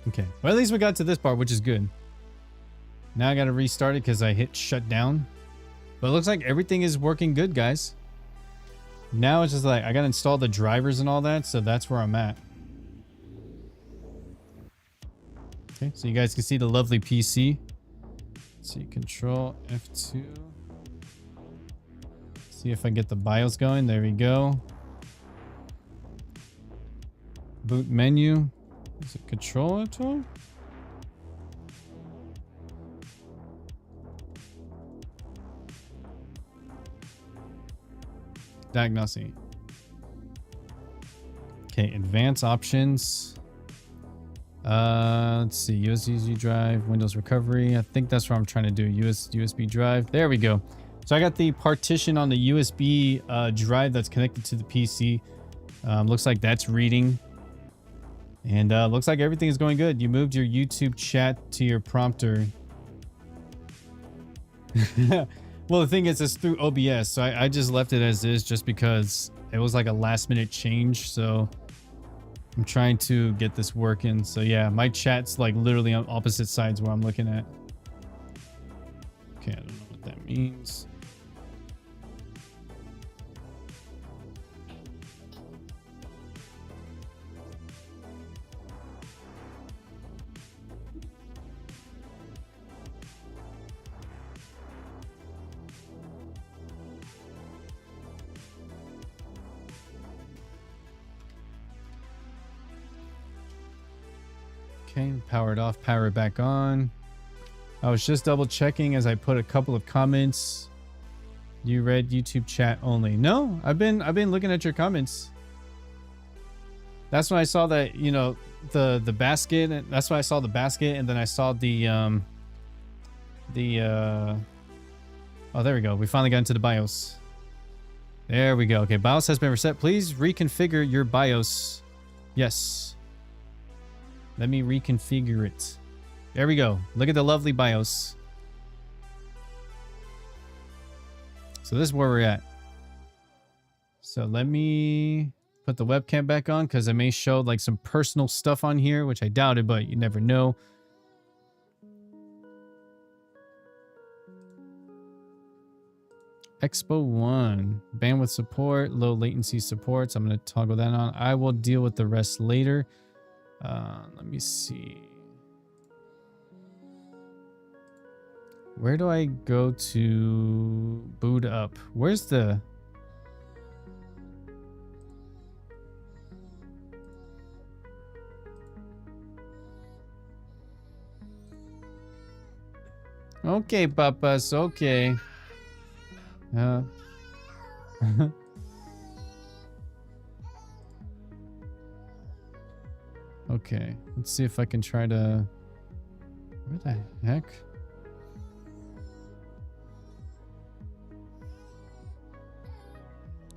Okay, well at least we got to this part, which is good. Now I got to restart it because I hit shut down. But it looks like everything is working good, guys. Now it's just like I got to install the drivers and all that. So that's where I'm at. Okay, so you guys can see the lovely PC. Let's see, Control F2. See if I get the BIOS going. There we go. Boot menu. Is it Control F12? Diagnosing. Okay, advanced options. Let's see, USB drive, Windows recovery. I think that's what I'm trying to do. USB drive. There we go. So I got the partition on the USB drive that's connected to the PC. Looks like that's reading. And looks like everything is going good. You moved your YouTube chat to your prompter. Well, the thing is, it's through OBS. So I just left it as is just because it was like a last minute change. So I'm trying to get this working. So yeah, my chat's like literally on opposite sides where I'm looking at. Okay, I don't know what that means. Okay, power it off, power it back on. I was just double checking as I put a couple of comments. You read YouTube chat only. No, I've been looking at your comments. That's when I saw that, you know, the basket. That's why I saw the basket, and then I saw the oh, there we go. We finally got into the BIOS. There we go. Okay, BIOS has been reset. Please reconfigure your BIOS. Yes. Let me reconfigure it. There we go. Look at the lovely BIOS. So this is where we're at. So let me put the webcam back on because I may show like some personal stuff on here, which I doubted, but you never know. Expo 1. Bandwidth support, low latency support. So I'm going to toggle that on. I will deal with the rest later. Let me see. Where do I go to boot up? Where's the... Okay, papas, okay. Okay, let's see if I can try to... Where the heck?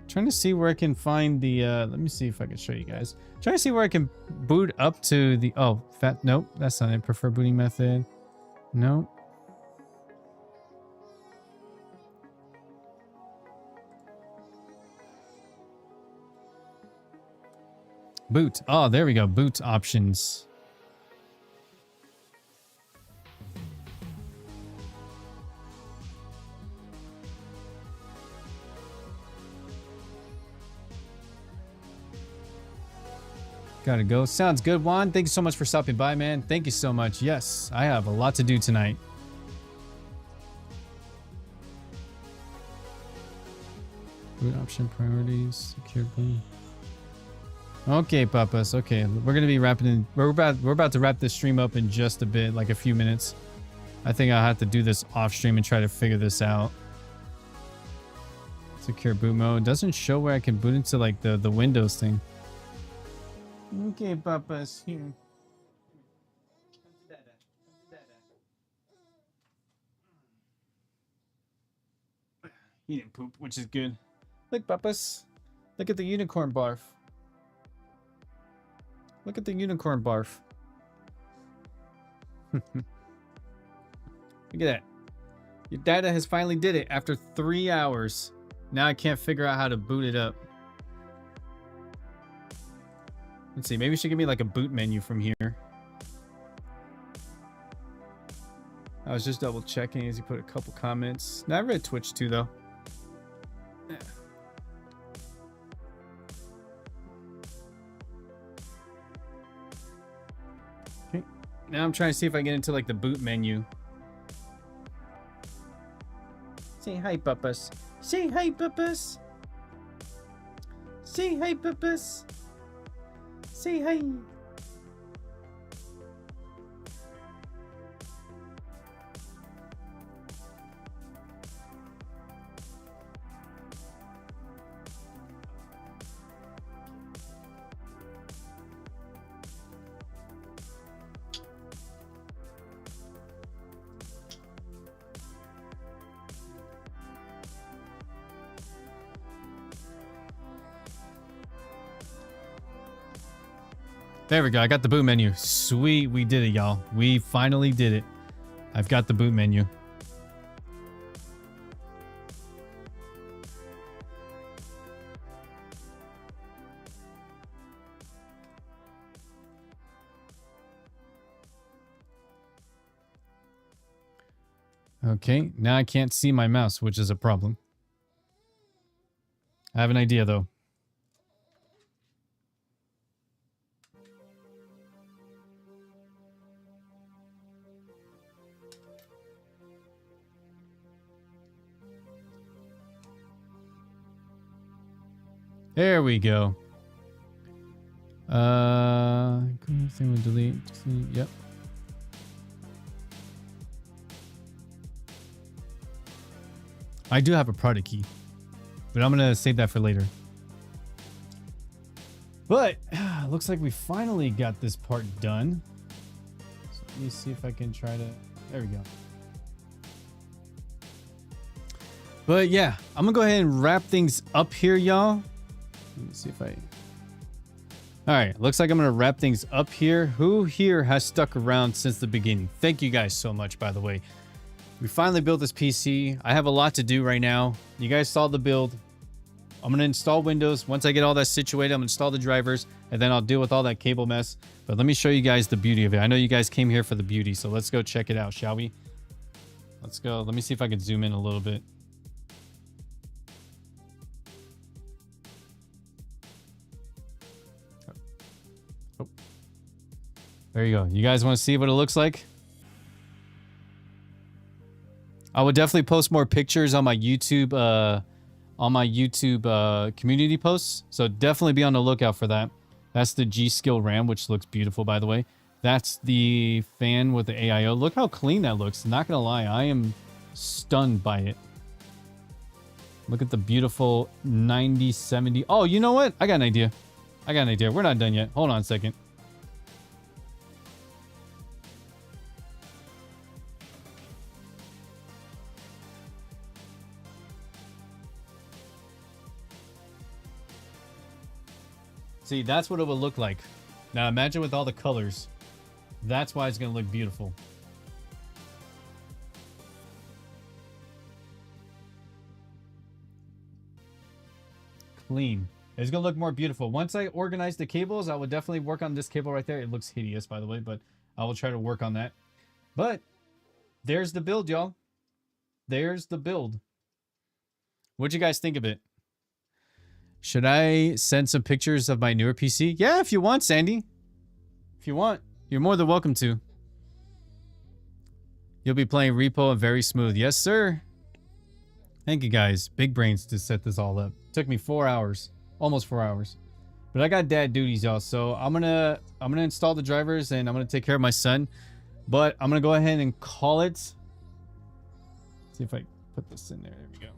Trying to see where I can find the... let me see if I can show you guys. Trying to see where I can boot up to the... Oh, nope, that's not it. Prefer booting method. Nope. Boot. Oh, there we go. Boot options. Gotta go. Sounds good, Juan. Thank you so much for stopping by, man. Thank you so much. Yes, I have a lot to do tonight. Boot option priorities. Secure boot. Okay, papas. Okay, we're gonna be wrapping. We're about to wrap this stream up in just a bit, like a few minutes. I think I'll have to do this off stream and try to figure this out. Secure boot mode doesn't show where I can boot into like the Windows thing. Okay, papas, here. He didn't poop, which is good. Look, papas. Look at the unicorn barf. Look at the unicorn barf. Look at that. Your data has finally did it after 3 hours. Now I can't figure out how to boot it up. Let's see. Maybe you should give me like a boot menu from here. I was just double checking as you put a couple comments. Now I read Twitch too, though. Yeah. Okay. Now I'm trying to see if I get into like the boot menu. Say hi, papas. Say hi, papas. Say hi, papas. Say hi. There we go. I got the boot menu. Sweet. We did it, y'all. We finally did it. I've got the boot menu. Okay, now I can't see my mouse, which is a problem. I have an idea, though. There we go. Thing with delete. Yep. I do have a product key, but I'm gonna save that for later. But looks like we finally got this part done. So let me see if I can try to. There we go. But yeah, I'm gonna go ahead and wrap things up here, y'all. Let me see if I... Alright, looks like I'm going to wrap things up here. Who here has stuck around since the beginning? Thank you guys so much, by the way. We finally built this PC. I have a lot to do right now. You guys saw the build. I'm going to install Windows. Once I get all that situated, I'm going to install the drivers, and then I'll deal with all that cable mess. But let me show you guys the beauty of it. I know you guys came here for the beauty, so let's go check it out, shall we? Let's go. Let me see if I can zoom in a little bit. There you go. You guys want to see what it looks like? I would definitely post more pictures on my YouTube community posts. So definitely be on the lookout for that. That's the G.Skill RAM, which looks beautiful, by the way. That's the fan with the AIO. Look how clean that looks. Not gonna lie, I am stunned by it. Look at the beautiful 9070. Oh, you know what? I got an idea. We're not done yet. Hold on a second. See, that's what it would look like. Now imagine with all the colors. That's why it's going to look beautiful. Clean. It's going to look more beautiful. Once I organize the cables, I would definitely work on this cable right there. It looks hideous, by the way, but I will try to work on that. But there's the build, y'all. There's the build. What'd you guys think of it? Should I send some pictures of my newer PC? Yeah, if you want, Sandy. If you want, you're more than welcome to. You'll be playing repo and very smooth. Yes, sir. Thank you, guys. Big brains to set this all up. Took me 4 hours. Almost 4 hours. But I got dad duties, y'all. So I'm gonna install the drivers and I'm gonna take care of my son. But I'm gonna go ahead and call it. See if I put this in there. There we go.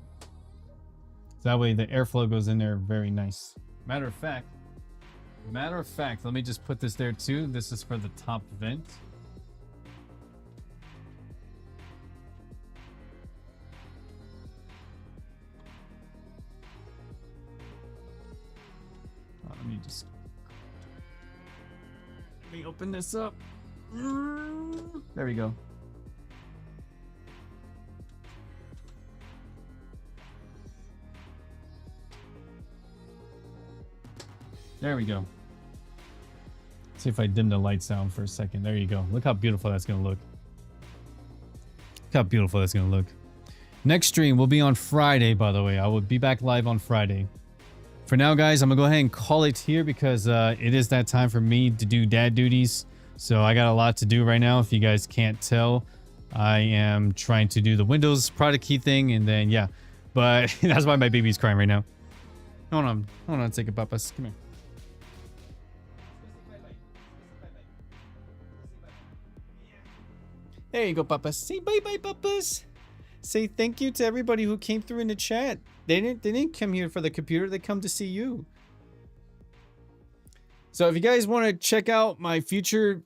So that way the airflow goes in there very nice. Matter of fact, let me just put this there too. This is for the top vent. Let me open this up. There we go. There we go. See if I dim the lights down for a second. There you go. Look how beautiful that's going to look. Look how beautiful that's going to look. Next stream will be on Friday, by the way. I will be back live on Friday. For now, guys, I'm going to go ahead and call it here because it is that time for me to do dad duties. So I got a lot to do right now. If you guys can't tell, I am trying to do the Windows product key thing. And then, yeah. But that's why my baby's crying right now. Hold on a second, Papas. Come here. There you go, Papas. Say bye-bye, Papas. Say thank you to everybody who came through in the chat. They didn't come here for the computer. They come to see you. So if you guys want to check out my future,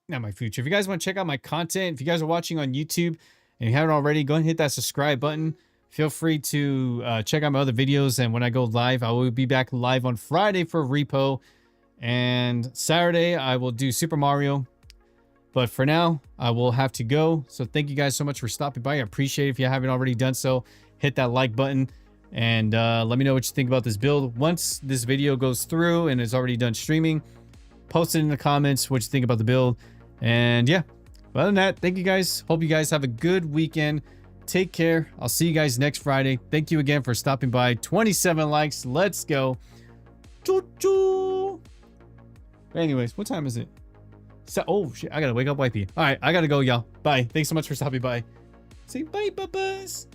if you guys want to check out my content, if you guys are watching on YouTube and you haven't already, go ahead and hit that subscribe button. Feel free to check out my other videos. And when I go live, I will be back live on Friday for repo. And Saturday, I will do Super Mario. But for now, I will have to go. So thank you guys so much for stopping by. I appreciate it. If you haven't already done so, hit that like button. And let me know what you think about this build. Once this video goes through and is already done streaming, post it in the comments what you think about the build. And yeah, other than that, thank you guys. Hope you guys have a good weekend. Take care. I'll see you guys next Friday. Thank you again for stopping by. 27 likes. Let's go. Choo choo. Anyways, what time is it? So, oh shit, I gotta wake up wifey. All right, I gotta go, y'all. Bye. Thanks so much for stopping by. Say bye, bubba's.